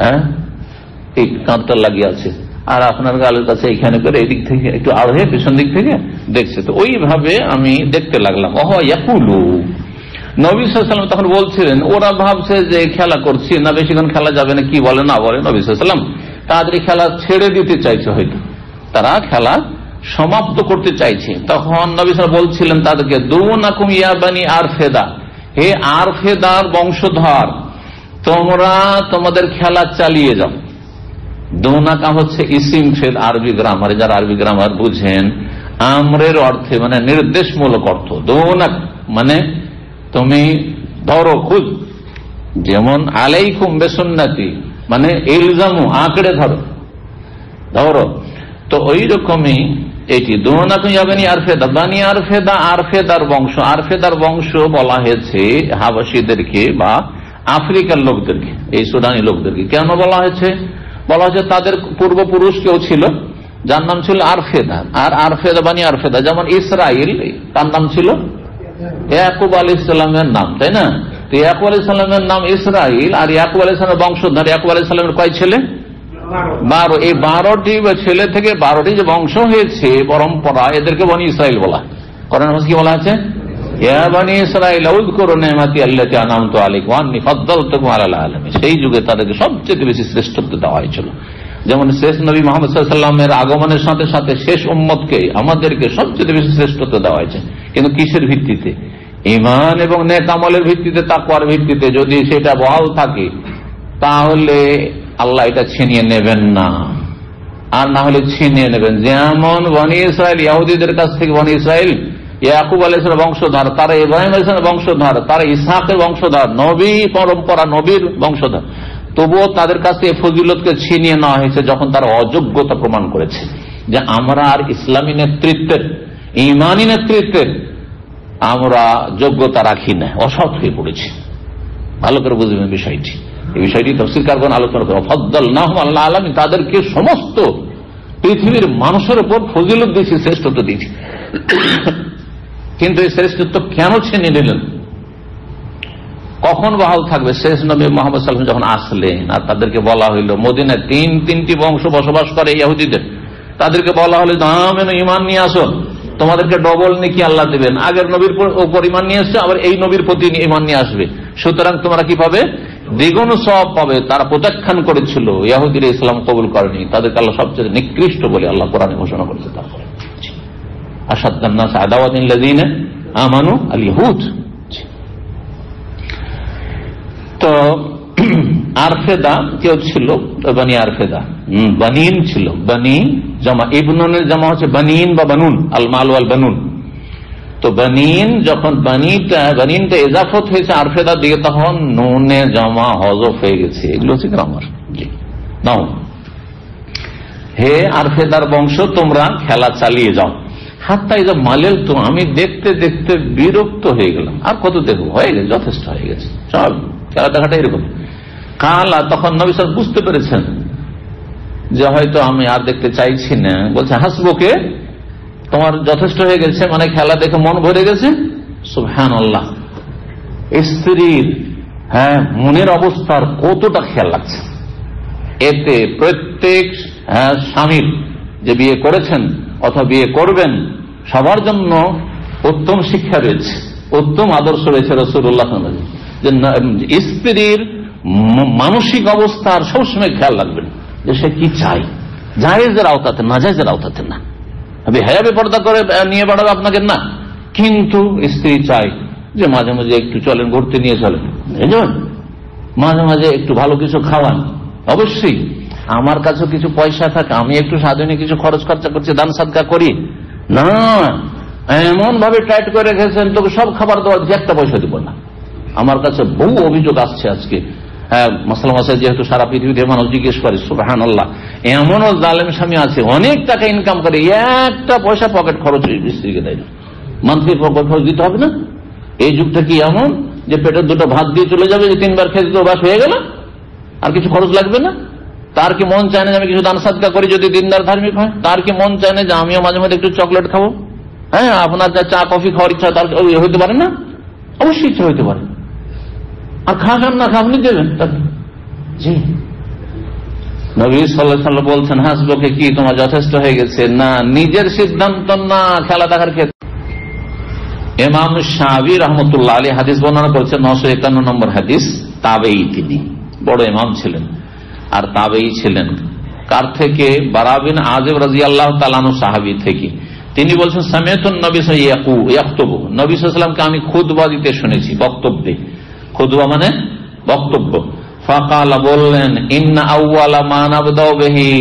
হ্যাঁ, এই কাঁধটা লাগিয়ে আছে, আর আপনার গালের কাছে এখানে করে এই দিক থেকে একটু আড়ে পিছন দিক থেকে দেখছে। তো ওইভাবে আমি দেখতে লাগলাম। ওহ ইয়াকুলু, নবী সাল্লাল্লাহু আলাইহি ওয়াসাল্লাম তখন বলছিলেন, ওরা ভাবছে যে খেলা করছি না, বেশিক্ষণ খেলা যাবে না, কি বলে না বলে। নবী সাল্লাল্লাহু আলাইহি ওয়াসাল্লাম তাদের খেলা ছেড়ে দিতে চাইছে, হয়তো তারা খেলা সমাপ্ত করতে চাইছে। তখন নবী সাল্লাল্লাহু আলাইহি ওয়াসাল্লাম বলছিলেন তাদেরকে, দুনাকুম ইয়া বানি আরফেদা, হে আরফেদার বংশধর, তোমরা তোমাদের খেলা চালিয়ে যাও। দুনাকা হচ্ছে ইসিম ফেল আরবি গ্রামারে, যারা আরবি গ্রামার বুঝেন, আমরের অর্থে মানে নির্দেশমূলক অর্থ। দুনাক মানে তুমি ধরো, খুঁজ, যেমন আলাইকুম বিসুন্নতি মানে ইলজামু, আঁকড়ে ধরো, ধরো। তো ওই রকমই এটি দুনাকুম ইয়া বানি আরফেদা, বানি আরফেদা, আরফেদার বংশ। আরফেদার বংশ বলা হয়েছে হাবাসীদেরকে বা আফ্রিকার লোকদেরকে, এই সুদানি লোকদেরকে। কেন বলা হয়েছে? বলা হচ্ছে তাদের পূর্বপুরুষ কেউ ছিল যার নাম ছিল আরফেদা, আর আরফেদা বানি আরফেদা, যেমন ইসরাইল, তার নাম ছিল ইয়াকুব আলাইহিস সালামের নাম, তাই না? তো ইয়াকুব আলাইহিস সালামের নাম ইসরাইল, আর ইয়াকুব আলাইহিস সালামের বংশধর ইয়াকুব আলাইহিস সালামের কয় ছেলে? 12। এই 12টি ছেলে থেকে 12টি যে বংশ হয়েছে পরম্পরা, এদেরকে বনি ইসরাইল বলা। কোরআন কি বলা আছে? ইয়া বনি ইসরাঈল উযকুরু নি'মাতি আল্লাতী আন'আমতু আলাইকুম ওয়া আন্নী ফাদ্দালতুকুম আলাল আলামিন। সেই যুগে তাদেরকে সবচেয়ে বেশি শ্রেষ্ঠত্ব দেওয়া হয়েছিল। যেমন শেষ নবী মুহাম্মদ সাল্লাল্লাহু আলাইহি ওয়াসাল্লামের আগমনের সাথে সাথে শেষ উম্মতকে আমাদেরকে সবচেয়ে বেশি শ্রেষ্ঠত্ব দেওয়া হয়েছে। কিন্তু কিসের ভিত্তিতে? ঈমান এবং নেক আমলের ভিত্তিতে, তাকওয়ার ভিত্তিতে। যদি সেটা বহাল থাকে তাহলে আল্লাহ এটা ছিনিয়ে নেবেন না, আর না হলে ছিনিয়ে নেবেন। যেমন বনি ইসরাইল ইহুদীদের কাছ থেকে, বনি ইসরাইল ইয়াকুব আলাইহিস সালামের বংশধর, তারা ইব্রাহিম আলাইহিস সালামের বংশধর, তারা ইসহাকের বংশধর, নবী পরম্পরা নবীর বংশধর, তবুও তাদের কাছে এই ফজিলতকে ছিনিয়ে নেওয়া হয়েছে যখন তারা অযোগ্যতা প্রমাণ করেছে যে আমরা আর ইসলামী নেতৃত্বের, ইমানি নেতৃত্বের আমরা যোগ্যতা রাখি না, অসৎ হয়ে পড়েছি। ভালো করে বুঝবেন বিষয়টি। এই বিষয়টি তাফসীরকারগণ আলোচনা করেন। ফাদ্দালনাহুম আলাল আলামিন, তাদেরকে সমস্ত পৃথিবীর মানুষের উপর ফজিলত দিয়েছি, শ্রেষ্ঠত্ব দিয়েছি। কিন্তু এই শ্রেষ্ঠত্ব কেন ছিনিয়ে নিলেন? কখন বহাল থাকবে? শেষ নবী মুহাম্মদ সাল্লাল্লাহু আলাইহি ওয়াসাল্লাম যখন আসলেন আর তাদেরকে বলা হইল, মদিনায় তিনটি বংশ বসবাস করে ইহুদিদের, তাদেরকে বলা হলো দামেন ঈমান নিয়ে আসো, তোমাদেরকে ডবল নেকি আল্লাহ দেবেন। আগের নবীর উপর ঈমান নিয়ে আসছে, আবার এই নবীর প্রতি ঈমান নিয়ে আসবে, সুতরাং তোমরা কি পাবে? দ্বিগুণ সওয়াব পাবে। তারা প্রত্যাখ্যান করেছিল, ইহুদিরা ইসলাম কবুল করেনি, তাদেরকে আল্লাহ সবচেয়ে নিকৃষ্ট বলে আল্লাহ কোরআনে ঘোষণা করেছে। তারপরে আশাদ্দান নাস আদাওয়াতান লিল্লাযিনা আমানু আল ইহুদ। তো আরফেদা কেউ ছিল, বানি আরফেদা, বানিন ছিল। বানি জামা, ইবনুনের জামা হচ্ছে বানিন বা বানুন, আল মাল ওয়াল বানুন। তো বানিন, যখন বানিনটা ইজাফত হয়েছে আরফেদা দিয়ে, তখন নুনে জামা হযফ হয়ে গেছে। এগুলো হচ্ছে গ্রামার। নাও, হে আরফেদার বংশ, তোমরা খেলা চালিয়ে যাও। হাত্তা ইজা মালেল, তো আমি দেখতে দেখতে বিরক্ত হয়ে গেলাম। আর কত দেখবো, হয়ে গেছে, যথেষ্ট হয়ে গেছে, সব খেলা দেখাটা এরকম। কালা, তখন নবী সাল্লাল্লাহু আলাইহি ওয়াসাল্লাম বুঝতে পেরেছেন যে হয়তো আমি আর দেখতে চাইছি না। বলছে হাসবুকে, তোমার যথেষ্ট হয়ে গেছে, মানে খেলা দেখে মন ভরে গেছে। সুবহানাল্লাহ, স্ত্রীর মনের অবস্থার কতটা খেয়াল লাগছে। এতে প্রত্যেক স্বামীর, যে বিয়ে করেছেন অথবা বিয়ে করবেন, সবার জন্য উত্তম শিক্ষা রয়েছে, উত্তম আদর্শ রয়েছে রাসূলুল্লাহ সাল্লাল্লাহু আলাইহি ওয়াসাল্লাম, যে স্ত্রীর মানসিক অবস্থার সবসময় খেয়াল রাখবেন যে সে কি চাই, জায়েজের আওতাতে, নাজায়েজের আওতাতে না। বেহায়াবে পর্দা করে নিয়ে বাড়াবে আপনাকে না, কিন্তু স্ত্রী চাই যে মাঝে মাঝে একটু চলেন, ঘুরতে নিয়ে চলেন, মাঝে মাঝে একটু ভালো কিছু খাওয়ান। অবশ্যই আমার কাছে কিছু পয়সা থাকে, আমি একটু সাধনে কিছু খরচ খরচা করছি, দান সাদকা করি না, এমন ভাবে টাইট করে রেখেছেন তোকে সব খাবার দেওয়া, একটা পয়সা দিব না। আমার কাছে বহু অভিযোগ আসছে আজকে, মাসলা মাসায় যেহেতু সারা পৃথিবীতে মানুষ জিজ্ঞেস করে, সুবহানাল্লাহ, এমনও জালেম স্বামী আছে, অনেক টাকা ইনকাম করে, একটা পয়সা পকেট খরচ স্ত্রীকে দেয় না। মান্থলি পকেট খরচ দিতে হবে না? এই যুগটা কি এমন যে পেটের দুটো ভাত দিয়ে চলে যাবে, যে 3 বার খেতে তো বাস হয়ে গেল, আর কিছু খরচ লাগবে না? তার কি মন চায় না যে আমি কিছু দান সাদকা করি, যদি দিনদার ধার্মিক হয়? তার কি মন চায় না যে আমিও মাঝে মাঝে একটু চকলেট খাবো? হ্যাঁ, আপনার যা চা কফি খাওয়ার ইচ্ছা তার হইতে পারে না? অবশ্যই ইচ্ছা হইতে পারে। আর খান না, আপনি দেবেন তাকে। জি, নবী সাল্লাল্লাহু আলাইহি ওয়াসাল্লাম বলছেন হাসবুকে, কি তোমার যথেষ্ট হয়ে গেছে? না, নিজের সিদ্ধান্ত না, খেলা দেখার ক্ষেত্রে। ইমাম শাফিঈ রাহমাতুল্লাহ আলাইহি হাদিস বর্ণনা করেছেন, 951 নম্বর হাদিস। তাবেঈ, তিনি বড় ইমাম ছিলেন আর তাবেঈ ছিলেন। কার থেকে? বারা বিন আযিব রাদিয়াল্লাহু তাআলা আনহু, সাহাবী থেকে। তিনি বলছেন সামিআতুন নবী সাল্লাল্লাহু ইয়াখতুবু, নবী সাল্লাল্লাহু আলাইহি ওয়াসাল্লামকে আমি খুতবা দিতে শুনেছি, বক্তব্যে। খুতবা মানে বক্তব্য। ফাকালা, বললেন, ইন্না আউওয়ালা মা নাবদাউ বিহি,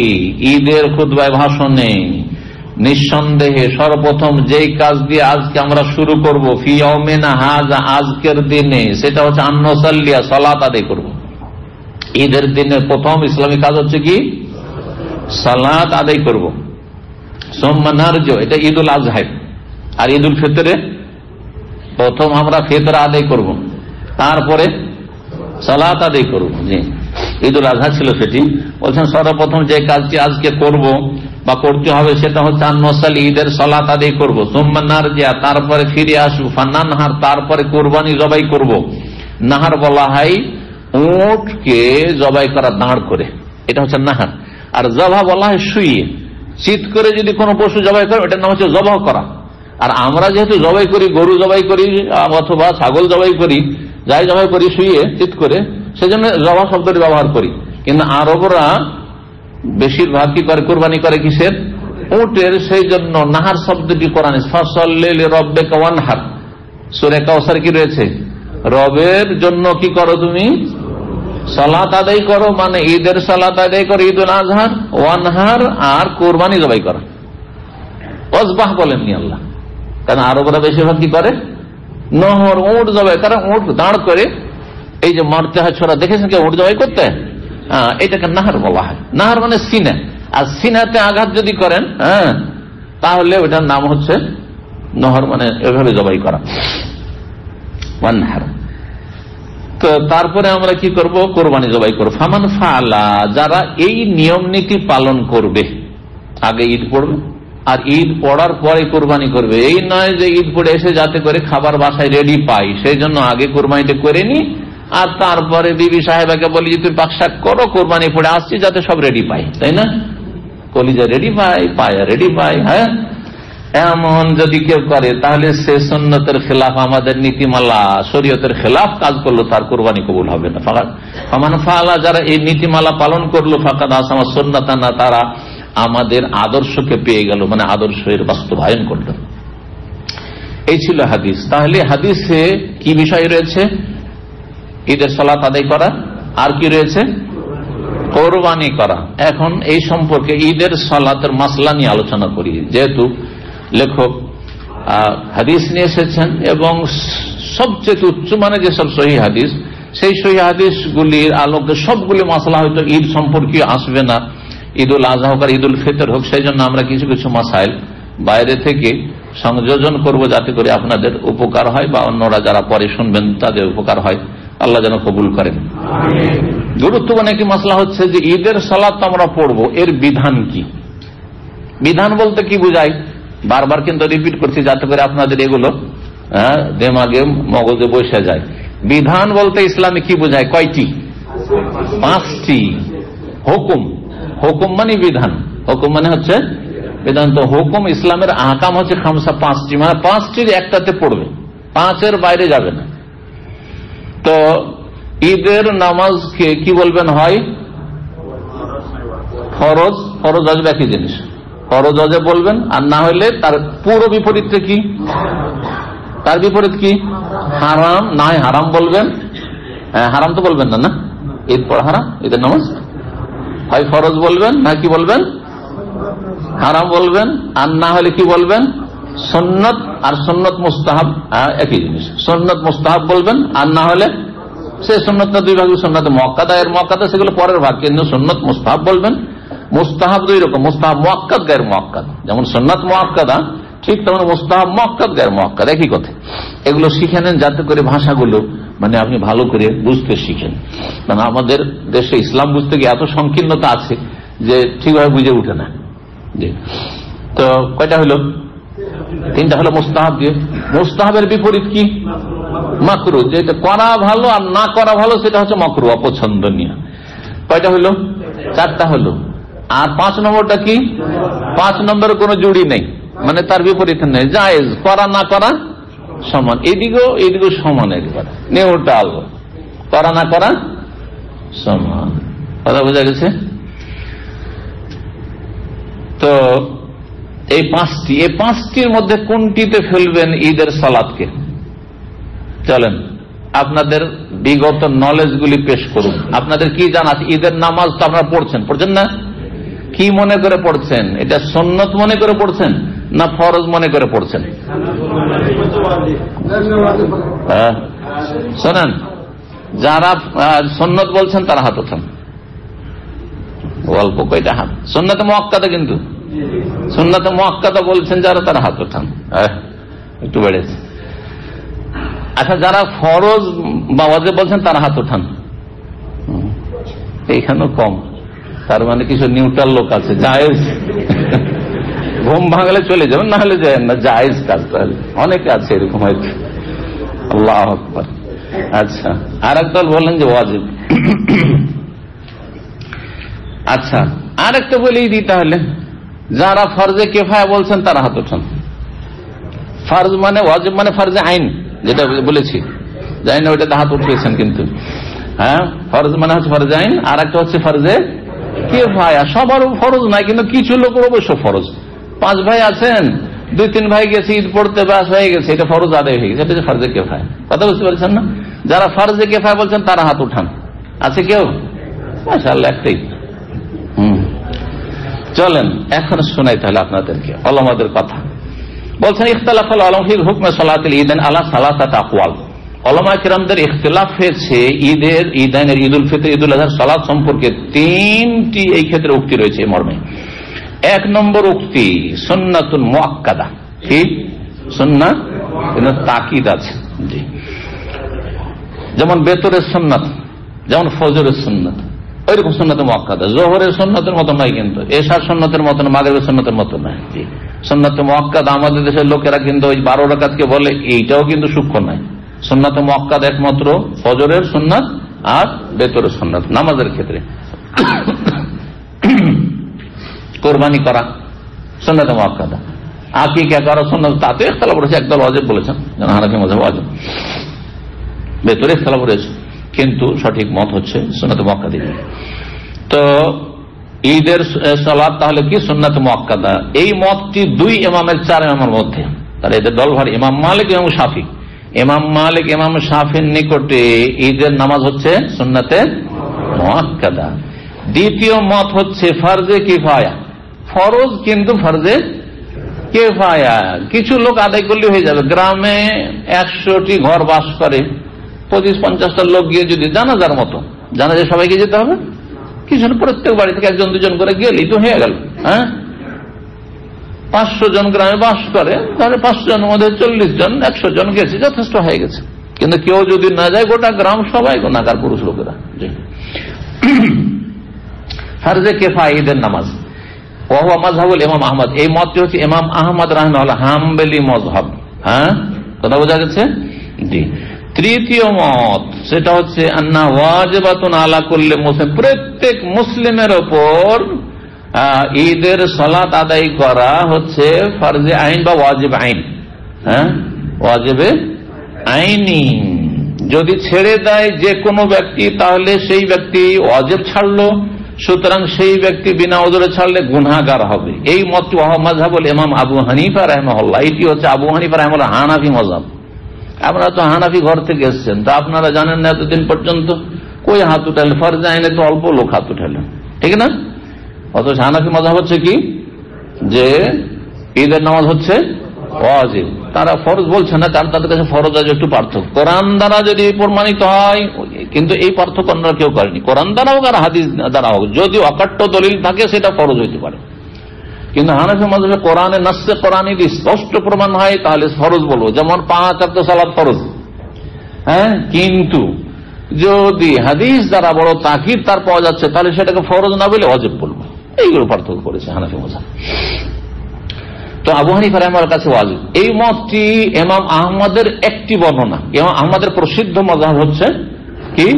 ঈদের খুতবায়, ভাষণে নিঃসন্দেহে সর্বপ্রথম যেই কাজ দিয়ে আজকে আমরা শুরু করব, ফি ইয়াউমিনা হাযা, আজকের দিনে, সেটা হচ্ছে আন্নুসাল্লিয়া, সালাত আদায় করব। ঈদের দিনের প্রথম ইসলামী কাজ হচ্ছে কি? সালাত আদায় করব। সুম্মা নারজু, এটা ঈদুল আযহা। আর ঈদুল ফিতরে প্রথম আমরা ফিতর আদায় করব, তারপরে সালাত আদায় করব। জি, ঈদুল আযহা ছিল সেটি। বলছেন সর্বপ্রথম যে কাজটি আজকে করব বা করতে হবে সেটা হচ্ছে আন্নুসাল্লি, ঈদের সালাত আদায় করব। সুম্মা নারজিয়া, তারপরে ফিরে আসবো। ফানানহার, তারপরে কুরবানি জবাই করব। নাহার বলা হয় উটকে জবাই করা দাঁড় করে, এটা হচ্ছে নাহার। আর জবাহ বলা হয় শুইয়ে, চিৎ করে যদি কোনো পশু জবাই করে, এটার নাম হচ্ছে জবাহ করা। আর আমরা যেহেতু জবাই করি, গরু জবাই করি অথবা ছাগল জবাই করি, যাই জবাই করি শুয়ে চিৎ করে, সেজন্য জবা শব্দটি ব্যবহার করি। কিন্তু আরবরা বেশিরভাগ কি করে, কোরবানি করে কিসের? উটের। সেই জন্য নাহার শব্দটি কোরআনে ফাসাল্লি লিরাব্বিকা ওয়ানহার, সূরা কাউসার কি রয়েছে? রবের জন্য কি করো তুমি? সালাত আদায় করো, মানে ঈদের সালাত আদায় করো, ঈদুল আজহার, ওয়ানহার আর কোরবানি জবাই করো। ওয়াজবাহ বলেননি আল্লাহ, কারণ আরবরা বেশিরভাগ কি করে? নহর, উট জবাই। তারা উট দাঁড় করে, এই যে মারতে হয় ছোড়া, দেখেছেন কি উট জবাই করতে? এটাকে নাহার বলা হয়। নাহার মানে সিনা, আর সিনাতে আঘাত যদি করেন তাহলে ওটার নাম হচ্ছে নহর, মানে এভাবে জবাই করা, ওয়ানহার। তো তারপরে আমরা কি করব? কোরবানি জবাই করবো। ফামান ফাআলা, যারা এই নিয়ম নীতি পালন করবে, আগে ঈদ পড়বে আর ঈদ পড়ার পরে কোরবানি করবে। এই নয় যে ঈদ পড়ে এসে যাতে করে খাবার বাসায় রেডি পাই, সেই জন্য আগে কোরবানিটা করে নি, আর তারপরে বিবি সাহেবাকে বলি যে তুমি পাকশাক করো, কোরবানি পড়ে আসছি যাতে সব রেডি পাই, তাই না? কলিজা রেডি পাই, পায়া রেডি পাই। হ্যাঁ, এমন যদি কেউ করে তাহলে সে সুন্নতের খেলাফ, আমাদের নীতিমালা শরীয়তের খেলাফ কাজ করলো, তার কোরবানি কবুল হবে না। ফামান ফাআলা, যারা এই নীতিমালা পালন করলো, ফাকাদ আসামা সুন্নাতানা, তারা আমাদের আদর্শকে পেয়ে গেল, মানে আদর্শের বাস্তবায়ন করলো। এই ছিল হাদিস। তাহলে হাদিসে কি বিষয় রয়েছে? ঈদের সালাত আদায় করা, আর কি রয়েছে? কোরবানি করা। এখন এই সম্পর্কে ঈদের সালাতের মাসলা নিয়ে আলোচনা করি, যেহেতু লেখক হাদিস নিয়ে এসেছেন এবং সবচেয়ে উচ্চ মানে যেসব সহিহ হাদিস, সেই সহিহ হাদিসগুলির আলোকে সবগুলি মাসলা হয়তো ঈদ সম্পর্কে আসবে না, ঈদুল আজহা হোক আর ঈদুল ফিতর হোক। সেই জন্য আমরা কিছু কিছু মাসাইল বাইরে থেকে সংযোজন করব, যাতে করে আপনাদের উপকার হয় বা অন্যরা যারা পরে শুনবেন তাদের উপকার হয়। আল্লাহ যেন কবুল করেন। গুরুত্বপূর্ণ একটি মাসলা হচ্ছে যে ঈদের সালাত আমরা পড়বো, এর বিধান কি? বিধান বলতে কি বুঝায় বারবার কিন্তু রিপিট করছি, যাতে করে আপনাদের এগুলো দেমাগে মগজে বসে যায়। বিধান বলতে ইসলামে কি বোঝায়? কয়টি? 5টি। হুকুম, হুকুম মানে বিধান, হুকুম মানে হচ্ছে বিধান। তো হুকুম ইসলামের আহকাম হচ্ছে খামসা, 5টি, মানে 5টির একটাতে পড়বে, 5-এর বাইরে যাবে না। তো ঈদের নামাজকে কি বলবেন? হয় ফরজ, ফরজ আসবে একই জিনিস, ফরজ আজে বলবেন, আর না হলে তার পুরো বিপরীতটা কি? তার বিপরীত কি? হারাম। না হয় হারাম বলবেন, হারাম তো বলবেন না, না ঈদ পড়া হারাম, ঈদের নামাজ। হয় ফরজ বলবেন, না কি বলবেন? হারাম বলবেন, আর না হলে কি বলবেন? সুন্নত। আর সুন্নত মুস্তাহাব একই জিনিস, সুন্নত মুস্তাহাব বলবেন, আর না হলে সে সুন্নতটা দুই ভাগ, সুন্নত মুআক্কাদা, এর মুআক্কাদা সেগুলো পরের ভাগ, কিন্তু সুন্নত মুস্তাহাব বলবেন। মুস্তাহাব দুই রকম, মুস্তাহাব মুআক্কাদ, গায়র মুআক্কাদ। যেমন সুন্নাত মুআক্কাদা, ঠিক তেমন মুস্তাহাব মুআক্কাদ, গায়র মুআক্কাদ, একই কথা। এগুলো শিখে নেন, যাতে করে ভাষাগুলো মানে আপনি ভালো করে বুঝতে শিখেন। মানে আমাদের দেশে ইসলাম বুঝতে গিয়ে এত সংকীর্ণতা আছে যে ঠিকভাবে বুঝে উঠে না। তো কয়টা হলো? 3টা হলো মুস্তাহাব দিয়ে। মুস্তাহাবের বিপরীত কি? মাকরুহ। যেটা করা ভালো আর না করা ভালো সেটা হচ্ছে মাকরুহ, অপছন্দনীয়। কয়টা হলো? 4টা হলো। আর 5 নম্বরটা কি? 5 নম্বরের কোনো জুড়ি নেই, মানে তার বিপরীত নেই, জায়েজ, করা না করা সমান। এদিকেও এদিকেও সমান, একবার নিউট্রাল, করা না করা সমান। কথা বোঝা গেছে? তো এই 5টি, এই 5টির মধ্যে কোনটিতে ফেলবেন ঈদের সালাতকে? চলেন আপনাদের বিগত নলেজ গুলি পেশ করুন। আপনাদের কি জানা আছে? ঈদের নামাজ তো আপনারা পড়ছেন না? কি মনে করে পড়ছেন? এটা সুন্নত মনে করে পড়ছেন না ফরজ মনে করে পড়ছেন? শোনেন, যারা সুন্নত বলছেন তারা হাত ওঠান। অল্প কয়টা হাত। সুন্নতে মুআক্কাদা, কিন্তু সুন্নতে মুআক্কাদা বলছেন যারা, তারা হাত ওঠান। একটু বেড়েছে। আচ্ছা, যারা ফরজ বা ওয়াজিব বলছেন তারা হাত ওঠান। এইখানেও কম, তার মানে কিছু নিউট্রাল লোক আছে। জায়েজ, ঘুম ভাঙলে চলে যাবেন, না হলে যায় না, জায়েজ কাজ। অনেকে আছে এরকম হয়তো। আল্লাহু আকবার। আচ্ছা, আর একদল বললেন যে ওয়াজিব। আচ্ছা, আর একটা বলেই দিই তাহলে, যারা ফরজে কিফায়া বলছেন তারা হাত ওঠান। ফার্জ মানে ওয়াজিব মানে ফার্জে আইন, যেটা বলেছি, জানি না ওইটাতে হাত উঠিয়েছেন কিন্তু। হ্যাঁ, ফরজ মানে হচ্ছে ফার্জে আইন, আর একটা হচ্ছে ফার্জে কিফায়া। সবারও ফরজ নাই, কিন্তু কিছু লোকের অবশ্য ফরজ। 5 ভাই আছেন, 2-3 ভাই গেছে ঈদ পড়তে, ব্যাস হয়ে গেছে, এটা ফরজ আদায় হয়ে গেছে, এটা ফার্জে কিফায়া। কথা বুঝতে পারছেন না? যারা ফার্জে কিফায়া বলছেন তারা হাত উঠান। আছে কেউ? মাশাআল্লাহ, একটাই। চলেন এখন শোনাই তাহলে আপনাদেরকে উলামাদের কথা। বলছেন ইখতিলাফুল উলামা ফি হুকমে সালাতুল ঈদাইন আলা সালাসাত আকওয়াল। উলামা কিরামদের ইখতিলাফ হয়েছে ঈদাইনের, ঈদুল ফিতর, ঈদুল আযহা সালাত সম্পর্কে 3টি এই ক্ষেত্রে উক্তি রয়েছে এই মর্মে। 1 নম্বর উক্তি সুন্নাতুন মুআক্কাদা। কি সুন্নাত? এর তাকিদ আছে। জি, যেমন বেতরের সুন্নাত, যেমন ফজরের সুন্নাত, ওইরকম সুন্নাতে মুআক্কাদা। যোহরের সুন্নাতের মতো নয়, কিন্তু এশার সুন্নাতের মতো না, মাগরিবের সুন্নাতের মতো নয়। জি, সুন্নাতে মুআক্কাদা আমাদের দেশের লোকেরা কিন্তু ওই 12 রাকাতকে বলে, এইটাও কিন্তু সূক্ষ্ম নয়। সুন্নাতে মুআক্কাদা একমাত্র ফজরের সুন্নাত আর বেতরের সুন্নাত নামাজের ক্ষেত্রে। কোরবানি করা সুন্নাতে মুআক্কাদা, আকিকা করা সুন্নাত, তাতে ইখতিলাফ রয়েছে। একদল ওয়াজিব বলেছেন, হানাফি মাযহাব ওয়াজিব, বেতরে ইখতিলাফ রয়েছে, কিন্তু সঠিক মত হচ্ছে সুন্নাতে মুআক্কাদা। তো ঈদের সালাত তাহলে কি সুন্নাতে মুআক্কাদা? এই মতটি 2 ইমামের 4 ইমামের মধ্যে, তাহলে এদের দল ভারী। ইমাম মালিক, ইমাম শাফি। ইমাম মালিক, ইমাম শাফির নিকটে ঈদের নামাজ হচ্ছে সুন্নাতে মুআক্কাদা। দ্বিতীয় মত হচ্ছে ফারজে কিফায়া, ফরজ কিন্তু ফারজে কিফায়া, কিছু লোক আদায় করলে হয়ে যাবে। গ্রামে 100টি ঘর বাস করে, 25-50টা লোক গিয়ে যদি জানাজার মতো, জানাজায় সবাইকে যেতে হবে, কিছু প্রত্যেক বাড়ি থেকে 1-2 করে গেলেই তো হয়ে গেল। হ্যাঁ, 500 জন গ্রামে বাস করে, তাহলে 500 জনের মধ্যে 40 জন, 100 জন গেছে, যথেষ্ট হয়ে গেছে। কিন্তু কেউ যদি না যায়, গোটা গ্রাম সবাই গুনাহগার পুরুষ লোকেরা। ফারজে কিফায়া ঈদের নামাজ, ওয়া মাযহাবুল ইমাম আহমদ। এই মতটি হচ্ছে ইমাম আহমদ রাহিমাহুল্লাহ হাম্বলি মাযহাব। হ্যাঁ, কথা বোঝা গেছে? জি। তৃতীয় মত সেটা হচ্ছে আন্না ওয়াজিবাতুন আলা কুল্লি মুসলিম, প্রত্যেক মুসলিমের ওপর ঈদের সালাত আদায় করা হচ্ছে ফরজে আইন বা ওয়াজিব আইন। হ্যাঁ, ওয়াজিবে আইনি। যদি ছেড়ে দেয় যে কোনো ব্যক্তি, তাহলে সেই ব্যক্তি ওয়াজিব ছাড়লো, সুতরাং সেই ব্যক্তি বিনা ওযরে ছাড়লে গুনাহগার হবে। এই মতটি মাযহাবুল ইমাম আবু হানিফা রাহিমাহুল্লাহ। এটি হচ্ছে আবু হানিফা রাহিমাহুল্লাহ হানাফি মাযহাব। আপনারা তো হানাফি ঘর থেকে এসছেন, তা আপনারা জানেন না এতদিন পর্যন্ত কই হাত উঠালেন? ফরজে আইনে তো অল্প লোক হাত উঠালেন, ঠিক না? অথচ হানাফি মাযহাব হচ্ছে কি, যে ঈদের নামাজ হচ্ছে ওয়াজিব। তারা ফরজ বলছে না, কারণ তাদের কাছে ফরজ আছে একটু পার্থক্য। কোরআন দ্বারা যদি প্রমাণিত হয়, কিন্তু এই পার্থক্য অন্যরা কেউ করেনি। কোরআন দ্বারা হোক আর হাদিস দ্বারা হোক, যদি অকাট্য দলিল থাকে সেটা ফরজ হইতে পারে। কিন্তু হানাফি মাযহাবে কোরআনে নাসে কোরআনে যদি স্পষ্ট প্রমাণ হয় তাহলে ফরজ বলবো, যেমন 5 ওয়াক্ত সালাত ফরজ। হ্যাঁ, কিন্তু যদি হাদিস দ্বারা বড় তাকিদ তার পাওয়া যাচ্ছে, তাহলে সেটাকে ফরজ না বলে ওয়াজিব বলবো। এইগুলো পার্থক্য করেছে হানাফি মাযহাব। তো আবু হানিফা রাহিমাহুল্লাহর কাছে ওয়াজিব। এই মতটি ইমাম আহমদের একটি বর্ণনা। ইমাম আহমদের প্রসিদ্ধ মাযহাব হচ্ছে কি,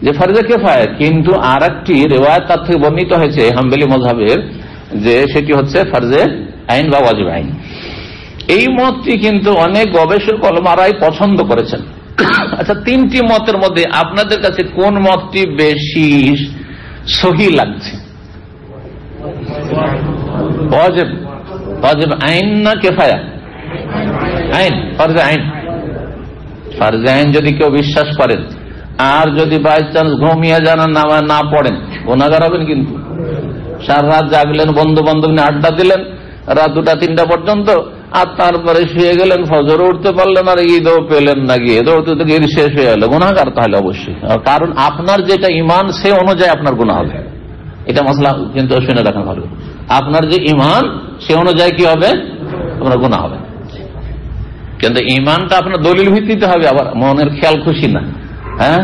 যে ফরজে কিফায়া, কিন্তু আরেকটি রিওয়ায়াত তার থেকে বর্ণিত হয়েছে হাম্বলি মাযহাবের, যে সেটি হচ্ছে ফরজে আইন বা ওয়াজিব আইন। এই মতটি কিন্তু অনেক গবেষক ওলামারাই পছন্দ করেছেন। আচ্ছা, 3টি মতের মধ্যে আপনাদের কাছে কোন মতটি বেশি সহি লাগছে? ওয়াজিব, ওয়াজিব আইন না কিফায়া? আইন, ফরজে আইন। ফরজে আইন যদি কেউ বিশ্বাস করেন, আর যদি বাই চান্স ঘুমিয়ে যান না পড়েন, গুনাহগার হবেন। কিন্তু সারা রাত জাগলেন, বন্ধু বান্ধব নিয়ে আড্ডা দিলেন রাত 2-3টা পর্যন্ত, আর তারপরে শুয়ে গেলেন, ফজর উঠতে পারলেন আর ঈদও পেলেন না, গিয়ে দৌড়তে ঈদ শেষ হয়ে গেল, গুনাহগার তাহলে অবশ্যই। কারণ আপনার যেটা ইমান সে অনুযায়ী আপনার গুনাহ হবে। এটা মশলা কিন্তু শুনে রাখা ভালো। আপনার যে ইমান সে অনুযায়ী কি হবে? আপনার গুনাহ হবে। কিন্তু ইমানটা আপনার দলিল ভিত্তিতে হবে, আবার মনের খেয়াল খুশি না। হ্যাঁ,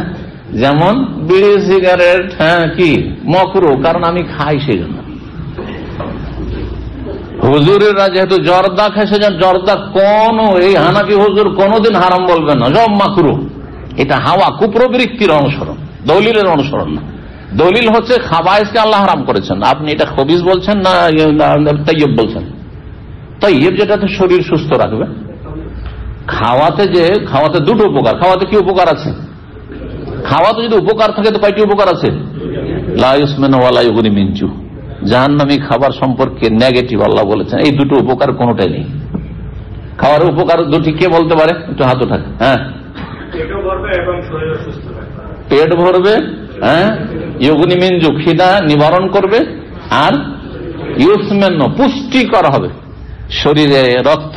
যেমন বিড়ি সিগারেট, হ্যাঁ কি মাকরুহ, কারণ আমি খাই সেই জন্য। হুজুরেরা যেহেতু জর্দা খায়, সেজন্য জর্দা কোন এই হানাফি হুজুর কোনদিন হারাম বলবেন না, সব মাকরুহ। এটা হাওয়া কুপ্রবৃত্তির অনুসরণ, দলিলের অনুসরণ না। দলিল হচ্ছে খাবাইসকে আল্লাহ হারাম করেছেন, আপনি এটা খবিস বলছেন না তাইয়্যিব বলছেন? তাইয়্যিব যেটাতে শরীর সুস্থ রাখবে, খাওয়াতে দুটো উপকার। খাওয়াতে কি উপকার আছে? খাওয়াতে যদি উপকার থাকে তো কয়টি উপকার আছে? লা ইউসমিনু ওয়া লা ইউগনি মিন জু। জাহান্নামী খাবার সম্পর্কে নেগেটিভ আল্লাহ বলেছেন এই দুটো উপকার কোনটাই নেই। খাওয়ার উপকার দুটি কে বলতে পারে? একটু হাত উঠাক। হ্যাঁ, পেট ভরবে, হ্যাঁ, ইউগনি মিন জু খিদা নিবারণ করবে, আর ইউসমিনু পুষ্টিকর হবে। শরীরে রক্ত,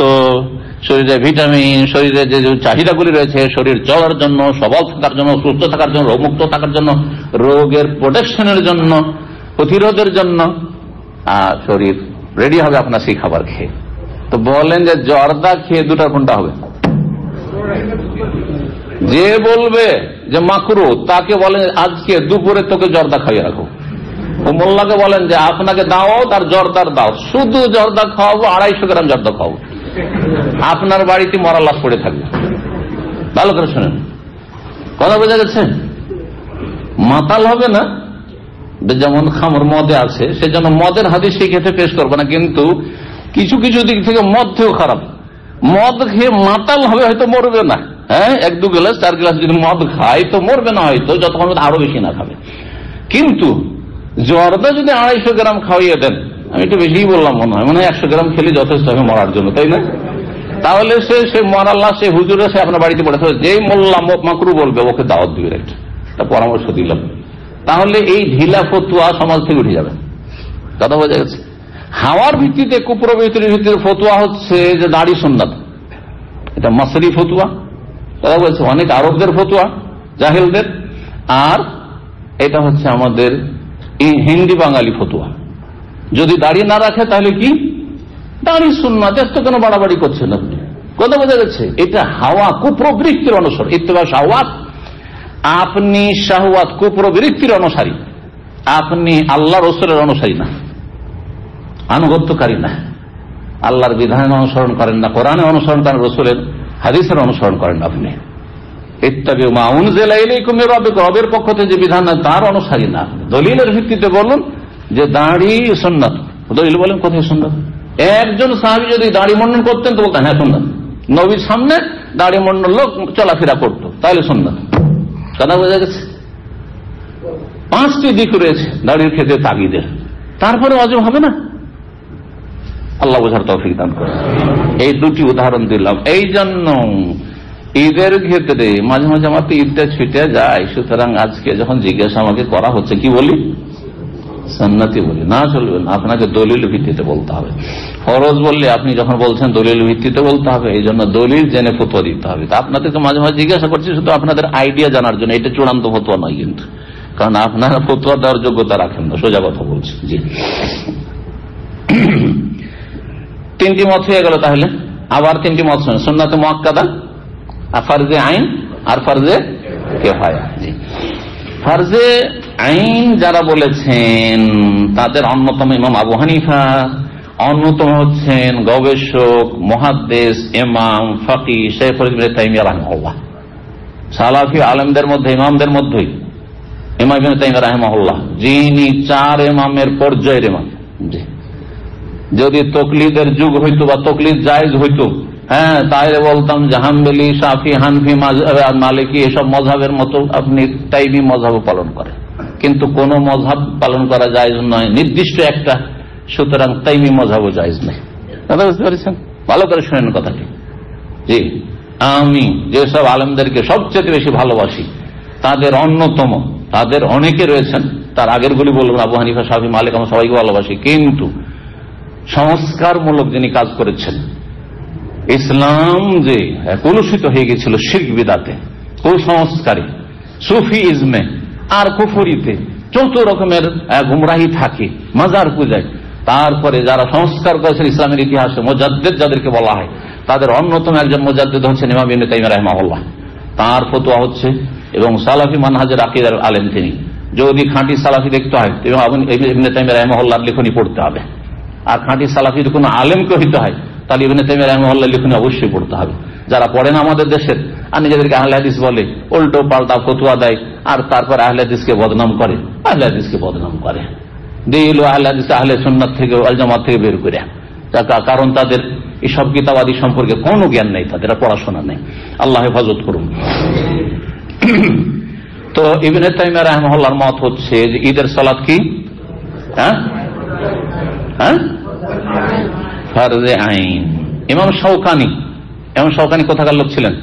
শরীরে ভিটামিন, শরীরে যে চাহিদাগুলি রয়েছে শরীর চলার জন্য, সবল থাকার জন্য, সুস্থ থাকার জন্য, রোগমুক্ত থাকার জন্য, রোগের প্রোটেকশনের জন্য, প্রতিরোধের জন্য শরীর রেডি হবে আপনার সেই খাবার খেয়ে। তো বলেন যে জর্দা খেয়ে দুটার কোনটা হবে? যে বলবে যে মাকরু তাকে বলেন আজকে দুপুরে তোকে জর্দা খাইয়ে রাখো। ও মোল্লাকে বলেন যে আপনাকে দাও তার জর্দার দাও, শুধু জর্দা খাওয়াবো, 250 গ্রাম জর্দা খাওয়াবো, আপনার বাড়িতে মরা লাশ পড়ে থাকবে। ভালো করে শোনেন, কথা বোঝা গেছে? মাতাল হবে না, যেমন খামর মদে আছে, সেজন্য মদের হাদিস সেই ক্ষেত্রে পেশ করবো না, কিন্তু কিছু কিছু দিক থেকে মদ থেকেও খারাপ। মদ খেয়ে মাতাল হবে, হয়তো মরবে না। হ্যাঁ, 1-2 গ্লাস 4 গ্লাস যদি মদ খায় তো মরবে না, হয়তো যতক্ষণ আরো বেশি না খাবে। কিন্তু জর্দা যদি 250 গ্রাম খাওয়িয়ে দেন, আমি একটু বেশি বললাম, মনে হয় 100 গ্রাম খেলে যথেষ্ট হবে মরার জন্য, তাই না? তাহলে সে মরার লাশ, সে হুজুরে সে আপনার বাড়িতে পড়ে থাকবে, যেই মোল্লা মাকরু বলবে ওকে দাওয়াত দিবে, একটা পরামর্শ দিলাম। তাহলে এই ঢিলা ফতুয়া সমাজ থেকে উঠে যাবে। কথা বোঝা গেছে? হাওয়ার ভিত্তিতে, কুপ্রবৃত্তির ভিত্তিতে ফতুয়া হচ্ছে যে দাড়ি সুন্নাত, এটা মাসরি ফতুয়া। কথা বলছে অনেক আরবদের ফতুয়া, জাহেলদের। আর এটা হচ্ছে আমাদের হিন্দি বাঙালি ফতুয়া। যদি দাড়ি না রাখে তাহলে কি দাড়ি সুন্নাত, এত কেন বাড়াবাড়ি করছেন আপনি? কথা বোঝা যাচ্ছে? এটা হাওয়া, কুপ্রবৃত্তির অনুসরণ, ইত্তেবা শাহওয়াত। আপনি শাহওয়াত, কুপ্রবৃত্তির অনুসারী, আপনি আল্লাহ রসুলের অনুসারী না, আনুগত্যকারী না। আল্লাহর বিধান অনুসরণ করেন না, কোরআনে অনুসরণ করেন, রসুলের হাদিসের অনুসরণ করেন। আপনি ইত্তাবিউ মা উনজিলা ইলাইকুম মির রাব্বিকুম, রবের পক্ষ থেকে যে বিধান তার অনুসারী না। দলিলের ভিত্তিতে বলুন যে দাড়ি সুন্নাত, দলিল বলেন কোথায় সুন্নাত? একজন সাহাবী যদি দাড়ি মুন্ডন করতেন তো বলতেন হ্যাঁ সুন্নাত, নবীর সামনে দাড়ি মুন্ডন লোক চলাফেরা করতো, তাহলে সুন্নাত। কথা বোঝা গেছে? 5টি দিক রয়েছে দাড়ির ক্ষেত্রে তাগিদের, তারপরে ওয়াজিব হবে না। আল্লাহ বোঝার তৌফিক দান করে। এই 2টি উদাহরণ দিলাম। এই জন্য ঈদের ক্ষেত্রে মাঝে মাঝে আমার তো ঈদটা ছুটে যায়, সুতরাং আজকে যখন জিজ্ঞাসা আমাকে করা হচ্ছে কি বলি, সুন্নতি বলি না, চলবে না, আপনাকে দলিল ভিত্তিতে বলতে হবে। ফরজ বললে আপনি যখন বলছেন দলিল ভিত্তিতে বলতে হবে, এই জন্য দলিল জেনে ফতোয়া দিতে হবে। তা আপনাদেরকে মাঝে মাঝে জিজ্ঞাসা করছি শুধু আপনাদের আইডিয়া জানার জন্য, এটা চূড়ান্ত ফতোয়া নয় কিন্তু, কারণ আপনারা ফতোয়া দেওয়ার যোগ্যতা রাখেন না, সোজা কথা বলছি। জি, 3টি মত হয়ে গেল। তাহলে আবার 3টি মত শুনে, সুন্নাতে মুআক্কাদা, ফারজে আইন আর ফারজে কিফায়া। জি, ফারজে আইন যারা বলেছেন তাদের অন্যতম ইমাম আবু হানিফা, অন্যতম হচ্ছেন গবেষক, মুহাদ্দিস, ইমাম, ফাকিহ শাইখুল ইসলাম ইবনে তাইমিয়া রাহিমাহুল্লাহ। সালাফি আলেমদের মধ্যে, ইমামদের মধ্যেই ইমাম ইবনে তাইমিয়া রাহিমাহুল্লাহ, যিনি 4 ইমামের পর্যায়ের ইমাম। জি, যদি তকলিদের যুগ হইতো বা তকলিদ জায়েজ হইতো, হ্যাঁ, তাহলে বলতাম যে হাম্বলি, শাফি, হানফি, মালিকি এসব মযহাবের মতো আপনি তাইমি মযহাব পালন করেন, কিন্তু কোন মযহাব পালন করা জায়েজ নয় নির্দিষ্ট একটা, সুতরাং তাইমি মযহাবও জায়েজ নেই। কথা বুঝতে পারছেন? ভালো করে শুনেন কথাটি। জি, আমি যেসব আলেমদেরকে সবচেয়ে বেশি ভালোবাসি তাদের অন্যতম, তাদের অনেকে রয়েছেন, তার আগের গুলি বলবেন আবু হানিফা, শাফি, মালিক, আমরা সবাইকে ভালোবাসি, কিন্তু সংস্কারমূলক যিনি কাজ করেছেন, ইসলাম যে কলুষিত হয়ে গেছিল শিরক বিদআতে, কুসংস্কারে, সুফি ইজমে আর কুফরিতে, 4 রকমের গুমরাহি থাকে, মাজার পূজায়, তারপরে যারা সংস্কার করেছেন ইসলামের ইতিহাসে, মুজাদ্দিদ যাদেরকে বলা হয়, তাদের অন্যতম একজন মুজাদ্দিদ হচ্ছেন ইমাম ইবনে তাইমিয়া রাহিমাহুল্লাহ। তার ফতোয়া হচ্ছে, এবং সালাফি মানহাজের আকীদার আলেম তিনি। যদি খাঁটি সালাফি দেখতে হয় ইবনে তাইমিয়া রাহিমাহুল্লাহর লেখনী পড়তে হবে, আর খাঁটি সালাফির কোন আলেমকে হইতে হয় তাহলে ইবনে তাইমিয়া রাহিমাহুল্লাহর লেখনী অবশ্যই পড়তে হবে। যারা পড়েন আমাদের দেশের আর নিজেদেরকে আহলে হাদিস বলে, উল্টো পাল্টা ফতোয়া দেয়, আর তারপর আহলে হাদিসকে বদনাম করে, আহলে হাদিসকে বদনাম করে, দিল আহলে হাদিস আহলে সুন্নাত থেকে ওয়াল জামাত থেকে বের করে, কারণ তাদের এসব কিতাবাদি সম্পর্কে কোনো জ্ঞান নেই, তাদের পড়াশোনা নেই। আল্লাহ হেফাজত করুন। তো ইবনে তাইমিয়া রাহিমাহুল্লাহর মত হচ্ছে যে ঈদের সালাত কি ফরজে আইন। ইমাম শাওকানি কোথাকার লোক ছিলেন?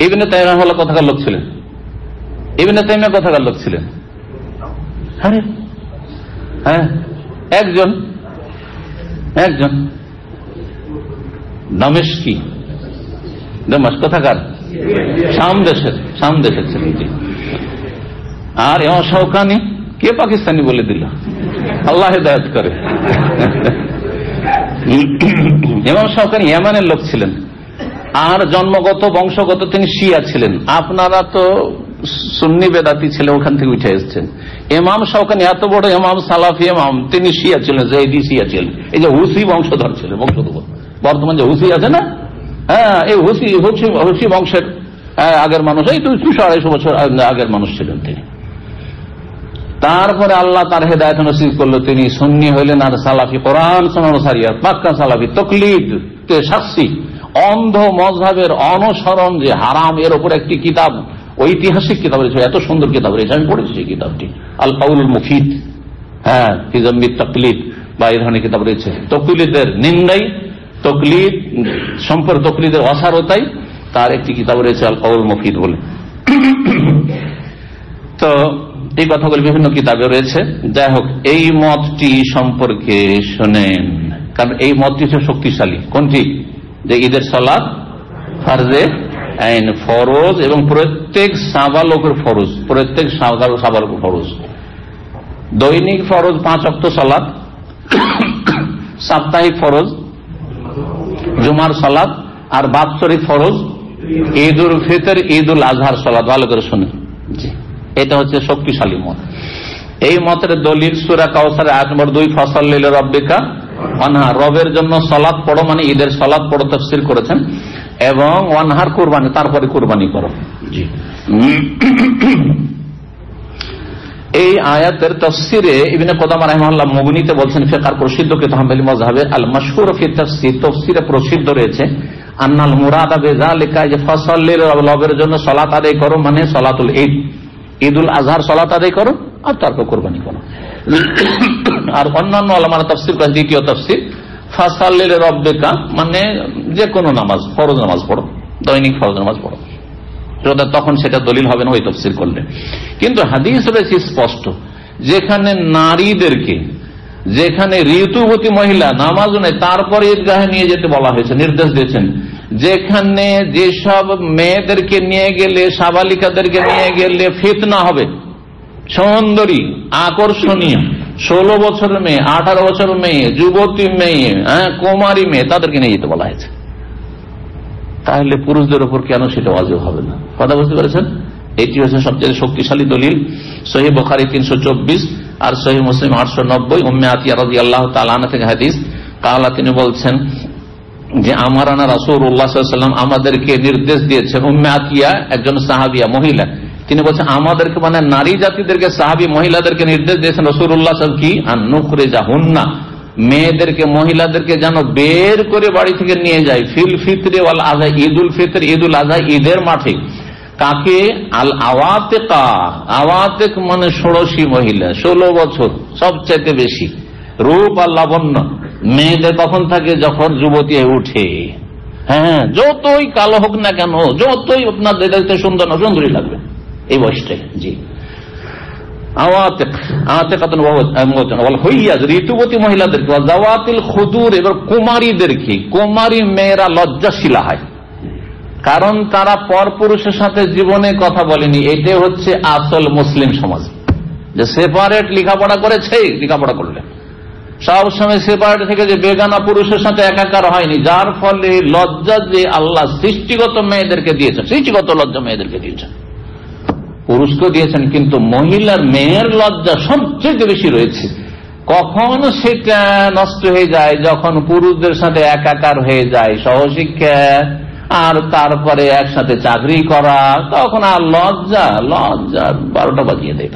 ইবনে তাইমিয়া রাহিমাহুল্লাহ কোথাকার লোক ছিলেন? ইবনে তাইমিয়া কোথাকার লোক ছিলেন? হ্যাঁ, একজন দামেশকি, দামেস্ক কোথাকার? শাম দেশের ছিলেন। আর ইমাম শাওকানি কে পাকিস্তানি বলে দিল, আল্লাহ হেদায়েত করে। ইমাম শাওকানি ইয়ামানের লোক ছিলেন, আর জন্মগত বংশগত তিনি শিয়া ছিলেন। আপনারা তো সুন্নি বেদাতি ছিলেন, ওখান থেকে উঠে এসেছেন। ইমাম শাওকানি এত বড় ইমাম, সালাফি ইমাম, তিনি শিয়া ছিলেন, জৈদি শিয়া ছিলেন। এই যে হুসি বংশধর ছিলেন, বংশধর বর্তমান যে হুসি আছে না, হ্যাঁ, এই হুসি বংশের আগের মানুষ, এই 200-250 বছর আগের মানুষ ছিলেন তিনি। তারপরে আল্লাহ তার হেদায়েত নসিব করলো, তিনি সুন্নি হইলেন আর সালাফি, কোরআন সুন্নাহ শরিয়াত পাক্কা সালাফি। তাকলিদ শাখসি, অন্ধ মযহাবের অনুসরণ যে হারাম, এর উপর একটি কিতাব, ঐতিহাসিক কিতাব রয়েছে, এত সুন্দর কিতাব রয়েছে, আমি পড়েছি এই কিতাবটি, আল কাউলুল মুফিদ, হ্যাঁ, ফি যাম্মি তাকলিদ, বা এই ধরনের কিতাব রয়েছে। তাকলিদের নিন্দাই, তাকলিদ সম্পর্কে, তাকলিদের অসারতাই, তার একটি কিতাব রয়েছে আল কাউলুল মুফিদ বলে। তো এই কথাগুলো বিভিন্ন কিতাবে রয়েছে। যাই হোক, এই মতটি সম্পর্কে শোনেন, কারণ এই মতটি হচ্ছে শক্তিশালী। কোনটি? যে ঈদের সালাত ফরজে আইন, ফরজ, এবং প্রত্যেক সাবালকের ফরজ, প্রত্যেক সাবালকের ফরজ। দৈনিক ফরজ 5 ওয়াক্ত সালাত, সাপ্তাহিক ফরজ জুমার সালাত, আর বাৎসরিক ফরজ ঈদ উল ফিতর, ঈদ উল আজহার সালাত। ভালো করে শুনে, জি, এটা হচ্ছে শক্তিশালী মত। এই মতের দলিল সূরা কাউসারের আয়াত নম্বর 2, ফাসাল্লি লিরাব্বিকা ওয়ানহার, রবের জন্য সালাত পড়ো, মানে ঈদের সালাত পড়ো, তাফসীর করেছেন। এবং ওয়ানহার কুরবানি, তারপরে কুরবানি করো। জি, এই আয়াতের তাফসীরে ইবনে কুদামা রাহিমাহুল্লাহ মুগনিতে বলছেন, ফিকহার প্রসিদ্ধ কিতাব হাম্বলি মাযহাবের আল মাশহুর ফি তাফসীর, তাফসীরে প্রসিদ্ধ রয়েছে, আন্নাল মুরাদা বিযালিকা, যে ফাসাল্লি রবের জন্য সালাত আদায় করো, মানে সালাতুল ঈদ, ঈদুল আজহার সালাত আদায় করো, আর তারপর কুরবানি করো। আর অন্যান্য উলামারা তাফসীর করেন, দ্বিতীয় তাফসীর, ফাসাল্লি লিরাব্বিকা, মানে যে কোনো নামাজ, ফরজ নামাজ পড়ো, দৈনিক ফরজ নামাজ পড়ো। তখন সেটা দলিল হবে না ওই তাফসীর করলে। কিন্তু হাদিস রয়েছে স্পষ্ট, যেখানে নারীদেরকে, যেখানে ঋতুবতী মহিলা নামাজ নেই, তারপরে ঈদগাহে নিয়ে যেতে বলা হয়েছে, নির্দেশ দিয়েছেন। যেখানে যেসব মেয়েদেরকে নিয়ে গেলে, সাবালিকাদেরকে নিয়ে গেলে ফিতনা হবে, সুন্দরী আকর্ষণীয় 16 বছরের মেয়ে, 18 বছরের মেয়ে, যুবতী মেয়ে, কুমারী মেয়ে, তাদেরকে নিয়ে যেতে বলা হয়েছে। তাহলে পুরুষদের উপর কেন সেটা ওয়াজিব হবে না? কথা বুঝতে পেরেছেন? এটি হচ্ছে সবচেয়ে শক্তিশালী দলিল। সহিহ বুখারী 324 আর সহিহ মুসলিম 890, উম্মে আতিয়া রাদিয়াল্লাহু তাআলা আনহা থেকে হাদিস, কালা, তিনি বলছেন যে আমারানা রাসূলুল্লাহ সাল্লাল্লাহু আলাইহি ওয়াসাল্লাম আমাদেরকে নির্দেশ দিয়েছেন। উম্মে আতিয়া একজন সাহাবিয়া, মহিলা, তিনি বলছেন আমাদেরকে, মানে নারী জাতিদেরকে, সাহাবী মহিলাদেরকে নির্দেশ দিয়েছেন রাসূলুল্লাহ সাল্লাল্লাহু আলাইহি ওয়াসাল্লাম কি, আন নুখরিজাহুন্না, মেয়েদেরকে, মহিলাদেরকে যেন বের করে বাড়ি থেকে নিয়ে যায়, ফিল ফিতরে ওয়াল আযহা, ঈদুল ফিতর, ঈদুল আযহা, ঈদের মাঠে। কাকে? আল আওয়াতিকা, আওয়াতিক মানে ষোড়শী মহিলা, 16 বছর, সবচাইতে বেশি রূপ আর লাবণ্য মেয়েদের তখন থাকে যখন যুবতী হয়ে উঠে। হ্যাঁ, যতই কালো হোক না কেন, যতই আপনাদের দেখতে সুন্দর না, সুন্দরী লাগবে এই বয়সটাই। জি, ঋতুবতী মহিলাদেরকে, জাওয়াতিল খুদুর, এবার কুমারীদেরকে, কুমারী মেয়েরা লজ্জাশীলা হয়, কারণ তারা পরপুরুষের সাথে জীবনে কথা বলেনি। এটাই হচ্ছে আসল মুসলিম সমাজ, যে সেপারেট লেখাপড়া করেছে, লেখাপড়া করলে সবসময় সেপারেট থেকে, যে বেগানা পুরুষের সাথে একাকার হয়নি, যার ফলে লজ্জা যে আল্লাহ সৃষ্টিগত মেয়েদেরকে দিয়েছেন, সৃষ্টিগত লজ্জা মেয়েদেরকে দিয়েছেন, পুরুষকে দিয়েছেন, কিন্তু মহিলার, মেয়ের লজ্জা সবচেয়ে বেশি রয়েছে। কখন সেটা নষ্ট হয়ে যায়? যখন পুরুষদের সাথে একাকার হয়ে যায়, সহশিক্ষা, আর তারপরে একসাথে চাকরি করা, তখন আর লজ্জা 12টা বাজিয়ে দেয়।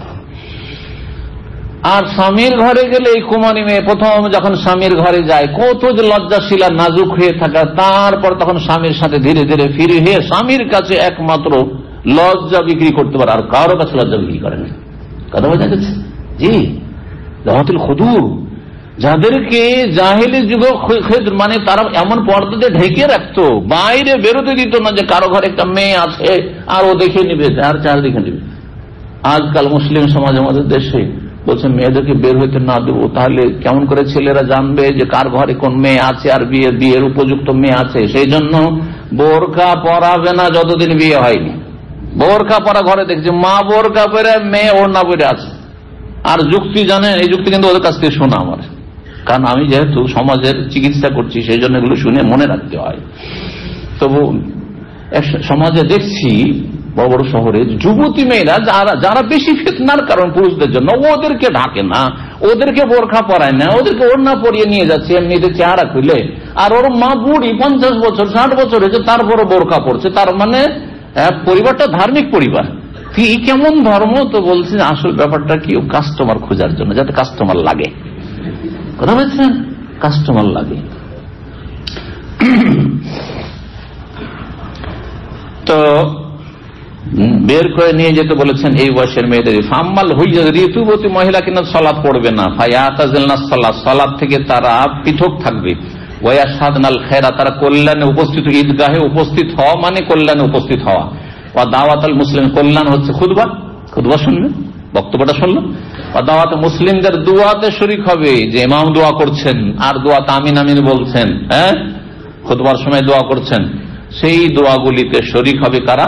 আর স্বামীর ঘরে গেলে এই কুমারী মেয়ে প্রথম যখন স্বামীর ঘরে যায় কত যে লজ্জাশীল আর নাজুক হয়ে থাকা, তারপর তখন স্বামীর সাথে ধীরে ধীরে ফিরে হয়ে স্বামীর কাছে একমাত্র লজ্জা বিক্রি করতে পারে, আর কারো কাছে লজ্জা বিক্রি করে না। কথা বোঝা গেছে? জি, দাওয়াতুল খুদুর, যাদেরকে জাহেলি যুগ মানে তারা এমন পর্দাতে ঢেকে রাখতো, বাইরে বেরোতে দিত না যে কারো ঘরে একটা মেয়ে আছে আর ও দেখে নিবে আর চার দেখে নিবে। আজকাল মুসলিম সমাজ আমাদের দেশে বলছে মেয়েদেরকে বের হইতে না দেবো, তাহলে কেমন করে ছেলেরা জানবে যে কার ঘরে কোন মেয়ে আছে আর বিয়ের উপযুক্ত মেয়ে আছে। সেই জন্য বোরকা পরাবে না যতদিন বিয়ে হয়নি। বোরকা পরা ঘরে দেখছে মা বোরকা পরে মেয়ে ওড়না পরে আছে। আর যুক্তি জানেন, এই যুক্তি কিন্তু ওদের কাছ থেকে শোনা আমার, কারণ আমি যেহেতু সমাজের চিকিৎসা করছি সেই জন্য এগুলো শুনে মনে রাখতে হয়। তবু সমাজে দেখছি বড় বড় শহরে যুবতী মেয়েরা যারা বেশি ফিতনার কারণ পুরুষদের জন্য, ওদেরকে ঢাকে না, ওদেরকে বোরখা পরায় না, ওদেরকে ওড়না পরিয়ে নিয়ে যাচ্ছে এমনিতে চেহারা খুলে। আর ওর মা বুড়ি 50 বছর 60 বছর হয়েছে, তারপরও বোরখা পড়ছে। তার মানে পরিবারটা ধার্মিক পরিবার। কি কেমন ধর্ম? তো বলছে আসল ব্যাপারটা কি, কাস্টমার খোঁজার জন্য, যাতে কাস্টমার লাগে। কথা বলছেন, কাস্টমার লাগে। তো বের করে নিয়ে যেতে বলেছেন এই বয়সের মেয়েদের। ফাম্মাল হইয়া ঋতুবতী মহিলা কিনা সালাত পড়বে না, ফায়াতাজিলনা সালাত, সালাত থেকে তারা পৃথক থাকবে। ওয়ায়াশহাদনাল খায়রা, তারা কল্যাণে উপস্থিত, ঈদগাহে উপস্থিত হওয়া মানে কল্যাণে উপস্থিত হওয়া। ওয়া দাওয়াতুল মুসলিম, কল্যাণ হচ্ছে খুতবা, খুতবা শুনবে, বক্তব্যটা শুনলো। ওয়া দাওয়াত মুসলিমদের দোয়াতে শরীক হবে, যে ইমাম দোয়া করছেন আর দোয়াতে আমিন আমিন বলছেন, হ্যাঁ খুতবার সময় দোয়া করছেন, সেই দোয়াগুলিতে শরীক হবে কারা?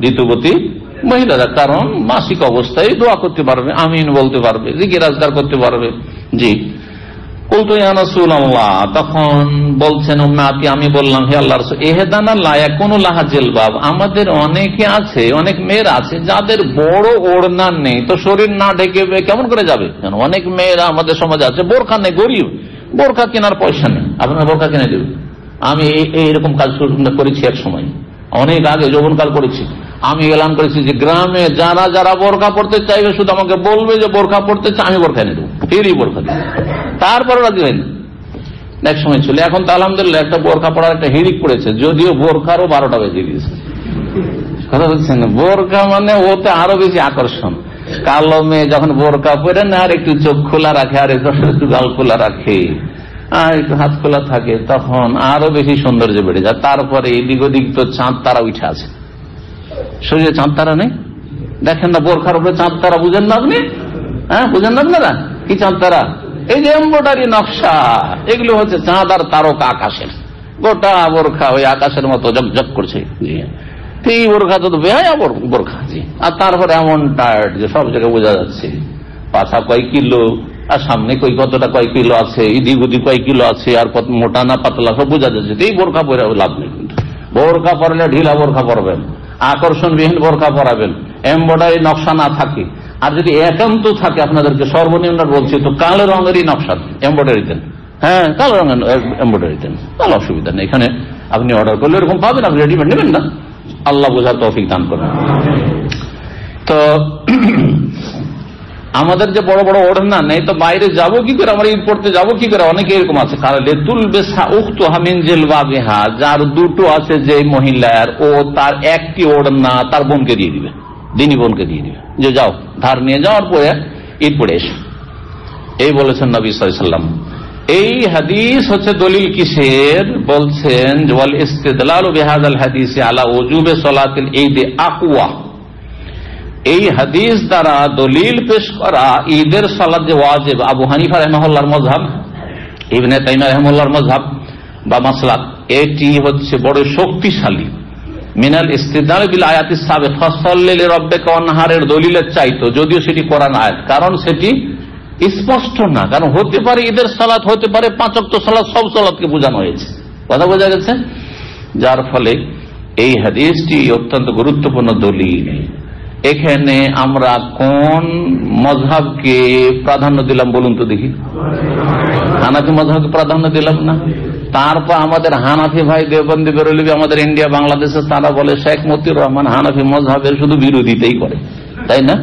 ঋতুবতী মহিলারা। কারণ মাসিক অবস্থায় দোয়া করতে পারবে, আমিন বলতে পারবে, জিকির আজকার করতে পারবে। জি, কুলতু ইয়া রাসূলুল্লাহ, তখন বলছেন উম্মতি, আমি বললাম হে আল্লাহর রাসূল, ইহদানা লা ইয়াকুনু লাহা জিলবাব, আমাদের অনেকে আছে, অনেক মেয়েরা আছে যাদের বড় ওড়না নেই, তো শরীর না ঢেকে কেমন করে যাবে? অনেক মেয়েরা আমাদের সমাজে আছে বোরখা নেই, গরিব, বোরখা কেনার পয়সা নেই, আপনার বোরখা কিনে দেবে। আমি এইরকম কাজ করেছি এক সময়, অনেক আগে যৌবনকাল করেছি। আমি এলান করেছি যে গ্রামে যারা যারা বোরখা পড়তে চাইবে শুধু আমাকে বলবে যে বোরখা পড়তে চাই, আমি বোরখা এনে দেবো, ফেরি বোরখা দেবো। তারপরে রাজি হয়নি, এক সময় ছিল। এখন তো আলহামদুলিল্লাহ একটা বোরখা পড়ার একটা হিড়িক পড়েছে, যদিও বোরখারও 12টা বেজে গিয়েছে। কথা বলছেন, বোরখা মানে ওতে আরো বেশি আকর্ষণ। কালো মেয়ে যখন বোরখা পরে না আর একটু চোখ খোলা রাখে, আর একটু গাল খোলা রাখে, আর একটু হাত খোলা থাকে, তখন আরো বেশি সৌন্দর্য বেড়ে যায়। তারপরে এদিক ওদিক তো চাঁদ তারা উঠে আছে, শরীরে চাঁদ তারা নেই, দেখেন না বোরখার উপরে চাঁদ তারা, বুঝেন না আপনি? হ্যাঁ, বুঝেন না আপনারা কি চাঁদ তারা? এই যে এমব্রয়ডারি নকশা, এগুলো হচ্ছে চাঁদ আর তারকা আকাশের। গোটা বোরখা ওই আকাশের মতো জকজক করছে। এই বোরখা তো বেহায়া বোরখা। জি, আর তারপরে এমন টায়ার্ড যে সব জায়গায় বোঝা যাচ্ছে, পাছা কয় কিলো আর সামনে কতটা কয় কিলো আছে, ইদিক উদিক কয় কিলো আছে, আর কত মোটা না পাতলা সব বোঝা যাচ্ছে। এই বোরখা পরে লাভ নেই। কিন্তু বোরখা পরলে ঢিলা বোরখা পরবেন, আকর্ষণবিহীন বোরখা পরাবেন, এমব্রয়ডারি নকশা না থাকে। আর যদি একান্ত থাকে, আপনাদেরকে সর্বনিম্ন বলছি, তো কালো রঙেরই নকশা এমব্রয়ডারি দেন। হ্যাঁ, কালো রঙের এমব্রয়ডারি দেন, তাহলে অসুবিধা নেই। এখানে আপনি অর্ডার করলে এরকম পাবেন, আপনি রেডিমেড নেবেন না। আল্লাহ বোঝার তৌফিক দান করেন। তো আমাদের যে বড় বড় ওড়না নেই, তো বাইরে যাবো কি করে, আমরা ঈদ পড়তে যাবো কি করে? অনেকে এরকম আছে, যার দুটো আছে, যে মহিলার ও তার একটি ওড়না তার বোনকে দিয়ে দিবে, দিনী বোনকে দিয়ে দিবে, যে যাও ধার নিয়ে যাওয়ার পরে ঈদ পড়ে এসো। এই বলেছেন নবী সাল্লাল্লাহু আলাইহি ওয়াসাল্লাম। এই হাদিস হচ্ছে দলিল কিসের? বলছেন ওয়াল ইসতিদলালু বিহাযাল হাদিসি আলা ওজুবে সালাতিল ঈদ আকওয়া, এই হাদিস দ্বারা দলিল পেশ করা ঈদের সালাত যে ওয়াজিব, আবু হানিফা রাহিমাহুল্লাহর মাযহাব, ইবনে তাইমিয়া রাহিমাহুল্লাহর মাযহাব বা মাসলাক, এটি হচ্ছে বড় শক্তিশালী। মিনাল ইস্তিদলাল বিল আয়াতিস সাবিক ফাসাল্লি লিরাব্বিকা ওয়ানহারের দলিলের চাইতো, যদিও সেটি কোরআন আয়াত, কারণ সেটি স্পষ্ট না। কারণ হতে পারে ঈদের সালাত, হতে পারে 5 ওয়াক্ত সালাত, সব সালাতকে বোঝানো হয়েছে। কথা বোঝা গেছে? যার ফলে এই হাদিসটি অত্যন্ত গুরুত্বপূর্ণ দলিল। এখানে আমরা কোন মযহাবকে প্রাধান্য দিলাম বলুন তো দেখি? হানাফি মযহাবকে প্রাধান্য দিলাম না? তারপর আমাদের হানাফি ভাই দেওবন্দি বেরলভী আমাদের ইন্ডিয়া বাংলাদেশে, তারা বলে শেখ মতিউর রহমান হানাফি মযহাবের শুধু বিরোধিতাই করে, তাই না?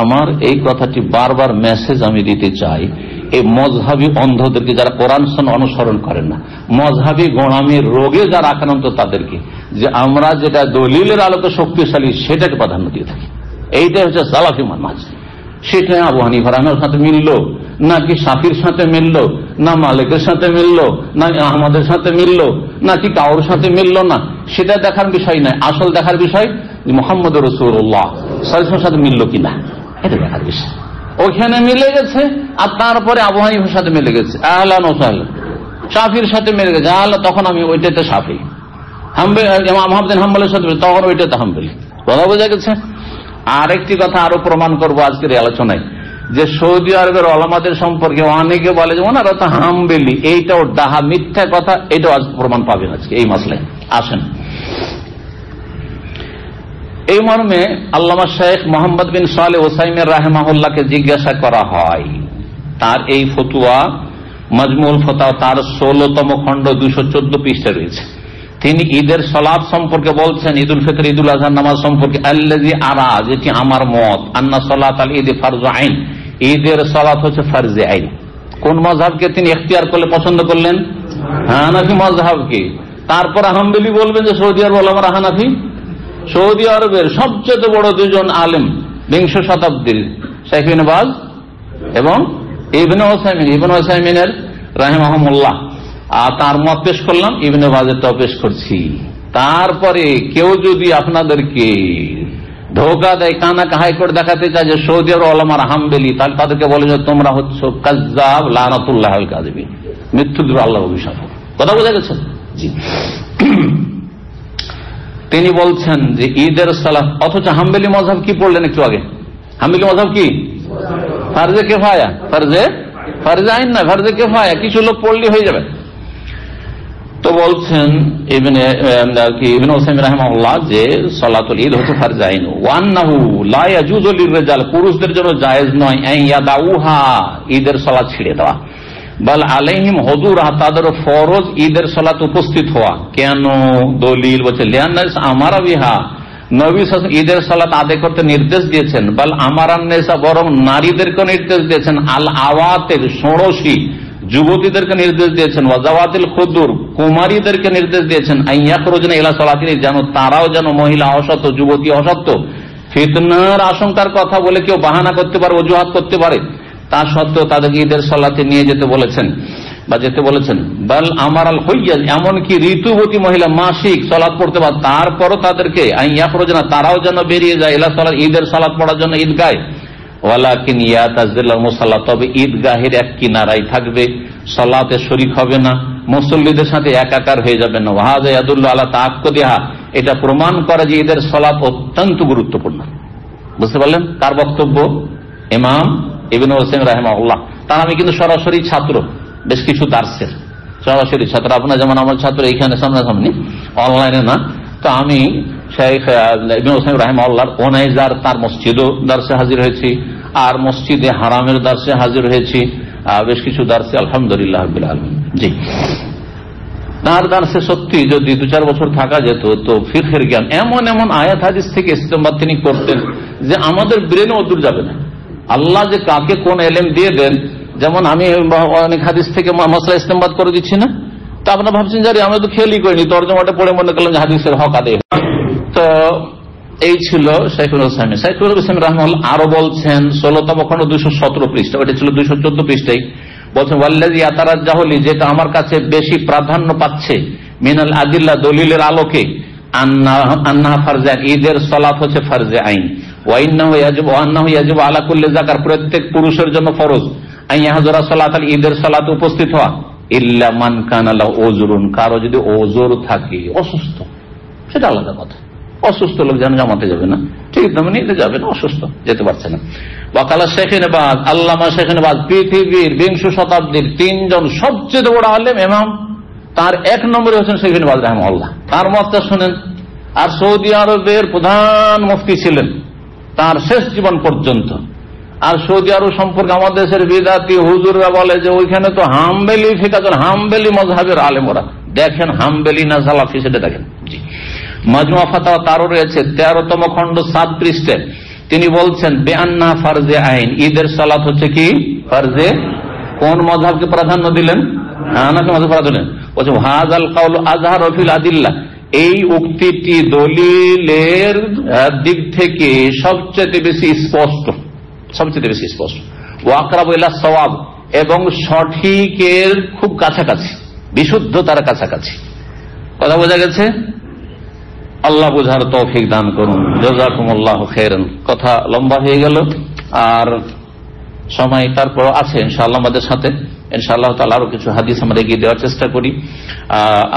আমার এই কথাটি বারবার মেসেজ আমি দিতে চাই এই মজহাবি অন্ধদেরকে, যারা কোরআন সুন্নাহ অনুসরণ করেন না, মজহাবি গোঁড়ামির রোগে যারা আক্রান্ত তাদেরকে, যে আমরা যেটা দলিলের আলোকে শক্তিশালী সেটাকে প্রাধান্য দিয়ে থাকি। এইটাই হচ্ছে সালাফি মানহাজ। সেটা আবু হানিফা রাহমাতুল্লাহর সাথে মিললো নাকি শাফির সাথে মিললো, না মালিকের সাথে মিললো, না আহমদের সাথে মিললো, নাকি কারোর সাথে মিললো না, সেটা দেখার বিষয় নয়। আসল দেখার বিষয় যে মুহাম্মদ রাসূলুল্লাহ সাল্লাল্লাহু আলাইহি ওয়াসাল্লামের সাথে মিললো কিনা, এটা দেখার বিষয়। ওখানে মিলে গেছে আর তারপরে আবু হানিফার সাথে মিলে গেছে, আহলান ওয়া সাহলান। শাফির সাথে মিলে গেছে, আহলা, তখন আমি ওইটাতে শাফি। ইমাম হাম্বলের সাথে তখন ওইটাতে হাম্বলি। কথা বোঝা গেছে? আরেকটি কথা আরো প্রমাণ করবো আজকের এই আলোচনায়, যে সৌদি আরবের ওলামাদের সম্পর্কে অনেকে বলে যে ওনারা তো হাম্বলি, এইটাও ডাহা মিথ্যা কথা। এটাও আজ প্রমাণ পাবেন আজকে এই মাসলায়। আসেন, এই মর্মে আল্লামা শেখ মোহাম্মদ বিন সালেহ ওসাইমিন রাহিমাহুল্লাহকে জিজ্ঞাসা করা হয়, তার এই ফতুয়া মাজমুল ফতোয়া তার 16তম খণ্ড 214 পৃষ্ঠা রয়েছে। তিনি ঈদের সালাত সম্পর্কে বলছেন, ঈদুল ফিতর, ঈদুল আজহার নামাজ সম্পর্কে, আল্লাযী আরা, যেটি আমার মত, আন্না সালাতাল ঈদ ফারজু আইন, ঈদের সালাত হচ্ছে ফরজে আইন। কোন মাযহাবকে তিনি ইখতিয়ার করলে পছন্দ করলেন? হানাফি মাযহাবকে। তারপর হাম্বলি বলবেন যে সৌদি আরব ওলামারা হানাফি। সৌদি আরবের সবচেয়ে বড় দুজন আলেম বিংশ শতাব্দীর, শেখ ইবনে বাজ এবং ইবনে উসাইমিনের রাহিমাহুমুল্লাহ, আর তার মত পেশ করলাম, ইবনে বাজেরটাও পেশ করছি। তারপরে কেউ যদি আপনাদেরকে ধোকা দেয়, কানাকা হাইকোর্ট দেখাতে চায় যে সৌদি আরব ওলামারা হাম্বলি, তাহলে তাদেরকে বলে যে তোমরা হচ্ছে কাযযাব, লানাতুল্লাহ আল কাযিবিন, মিথ্যুক আল্লাহ অভিশাপ। কথা বোঝা গেছে? জি। তিনি বলছেন যে ঈদের সালাত, অথচ হাম্বলি মাযহাব কি পড়লেন একটু আগে? হাম্বলি মাযহাব কি? ফরজে কিফায়া, ফরজে আইন না, ফরজে কিফায়া, কিছু লোক পড়লে হয়ে যাবে। তো বলছেন ইবনে উসাইমিন রাহিমাহুল্লাহ যে সালাতুল ঈদ হচ্ছে ফরজে আইন, ওয়া আন্নাহু লা ইয়াজুজু লিররিজাল, পুরুষদের জন্য জায়েজ নয় আন ইয়াদাউহা, ঈদের সালাত ছেড়ে দেওয়া, বাল আলাইহিম হুজুরহা, তাদের ফরজ ঈদের সালাত উপস্থিত হওয়া। কেন? দলিল বলছে লিআন্নাস আমারা বিহা, নবী সাল্লাল্লাহু আলাইহি ওয়াসাল্লাম ঈদের সালাত আদায় করতে নির্দেশ দিয়েছেন, বাল আমারান নিসা, বরং নারীদেরকে নির্দেশ দিয়েছেন, আল আওয়াতির, ষোড়শী যুবতীদেরকে নির্দেশ দিয়েছেন, ওয়াজাওয়াতিল খুদুর, কুমারীদেরকে নির্দেশ দিয়েছেন, আইয়াখরুজনা ইলা সালাতিন, যেন তারাও যেন মহিলা অসত্য, যুবতী অসত্য, ফিতনার আশঙ্কার কথা বলে কেউ বাহানা করতে পারে, অজুহাত করতে পারে, তা সত্ত্বেও তাদেরকে ঈদের সালাতে নিয়ে যেতে বলেছেন বা যেতে বলেছেন। বাল আমারাল হইয়াজ, এমনকি ঋতুবতী মহিলা মাসিক সালাত পড়তে পারে, তারপরও তাদেরকে আইয়াখরুজনা, তারাও যেন বেরিয়ে যায়, ইলা সালাত, ঈদের সালাত পড়ার জন্য ঈদগাহে। ওয়ালাকিন ইয়াতাজিল্লাল মুসাল্লা, তবে ঈদগাহের এক কিনারায় থাকবে, সালাতে শরীক হবে না, মুসল্লিদের সাথে একাকার হয়ে যাবে না। ওয়াহাযা ইয়াদুল্লু আলা তাআক্কুদিহা, এটা প্রমাণ করে যে ঈদের সালাত অত্যন্ত গুরুত্বপূর্ণ। বুঝতে পারলেন কার বক্তব্য? ইমাম ইবনে উসাইমিন রাহিমাহুল্লাহ। তার আমি কিন্তু সরাসরি ছাত্র, বেশ কিছু দার্সের সরাসরি ছাত্র, আপনার যেমন আমার ছাত্র এইখানে সামনাসামনি, অনলাইনে না। তো আমি শেখ ইবনে উসাইমিন রাহিমাহুল্লাহর ওনাইজার তার মসজিদও দার্সে হাজির হয়েছি, আর মসজিদে হারামের দার্সে হাজির হয়েছি, বেশ কিছু দার্সে, আলহামদুলিল্লাহ রাব্বিল আলামিন। জি, তার দার্সে সত্যি যদি 2-4 বছর থাকা যেত তো ফিকহের জ্ঞান, এমন এমন আয়াত হাদিস থেকে ইস্তেমবাদ তিনি করতেন যে আমাদের ব্রেনে অদূর যাবে না। আল্লাহ যে কাকে কোন এলেম দিয়ে দেন, যেমন আমি অনেক হাদিস থেকে মাসলা ইস্তেমবাদ করে দিচ্ছি না, তো আপনারা ভাবছেন যে আমরা তো খেয়ালই করিনি, তরজমাটা পড়ে মনে করলাম যে হাদিসের হক আদায়। তো এই ছিল শাইখুল উসাইমিন। শাইখুল উসাইমিন রাহিমাহুল্লাহ আরো বলছেন 16তম খণ্ড 217 পৃষ্ঠা, ওটা ছিল 214 পৃষ্ঠায়, বলছেন ওয়াল্লাযী ইয়াতারাজ্জাহু লি, যেটা আমার কাছে বেশি প্রাধান্য পাচ্ছে, মিনাল আদিল্লাহ, দলিলের আলোকে, আন্নাহা ফরজে আইন, ঈদের সালাত হচ্ছে ফরজে আইন, ওয়া ইন্নাহু ইয়াজিবু আলা কুল্লি যাকার, প্রত্যেক পুরুষের জন্য ফরজ, আন ইয়াহযুরা সালাতাল, ঈদের সালাত উপস্থিত হওয়া, ইল্লা মান কানা লাহু উযরুন, কারো যদি ওযর থাকে, অসুস্থ, সেটা আলাদা কথা। অসুস্থ লোক যেন জামাতে যাবে না, ঠিক তেমন নিতে যাবে না, অসুস্থ যেতে পারছে না। ওয়াকালা শেখ ইবনে বাজ, আল্লামা শেখ ইবনে বাজ পৃথিবীর 20 শতাব্দীর 3জন সবচেয়ে বড় আলেম ইমাম, তার 1 নম্বরে হচ্ছেন শেখ ইবনে বাজ রাহিমাহুল্লাহ। তার মতটা শুনেন। আর সৌদি আরবের প্রধান মুফতি ছিলেন তার শেষ জীবন পর্যন্ত। আর সৌদি আরব সম্পর্কে আমাদের দেশের বিদাতি হুজুররা বলে যে ওইখানে তো হাম্বলি ফিকাতুল, হাম্বলি মাযহাবের আলেম ওরা। দেখেন হাম্বলি না সালাফি সেটা দেখেন। জি, মাজমুয়া ফাতাওয়া তারও রয়েছে 13তম খণ্ড 7 পৃষ্ঠায়, তিনি বলছেন বেআন্না ফারজে আইন, ঈদের সালাত হচ্ছে কি ফারজে। কোন মাযহাবকে প্রাধান্য দিলেন? হানাফি মাযহাব প্রাধান্য দিলেন। বলছে হাযাল কাউল আযহার ফিল আদিল্লাহ, এই উক্তিটি দলিলের দিক থেকে সবচেয়ে বেশি স্পষ্ট, সবচেয়ে বেশি স্পষ্ট। ওয়া আকরাবু ইলা সাওয়াব, এবং সঠিকের খুব কাছাকাছি, বিশুদ্ধতার কাছাকাছি। কথা বোঝা গেছে? আল্লাহ বুঝার তৌফিক দান করুন। জাযাকুমুল্লাহু খাইরান। কথা লম্বা হয়ে গেল, আর সময় তারপর আছে ইনশাআল্লাহ আমাদের সাথে। ইনশাআল্লাহ তাআলা আরো কিছু হাদিস আমরা এগিয়ে দেওয়ার চেষ্টা করি।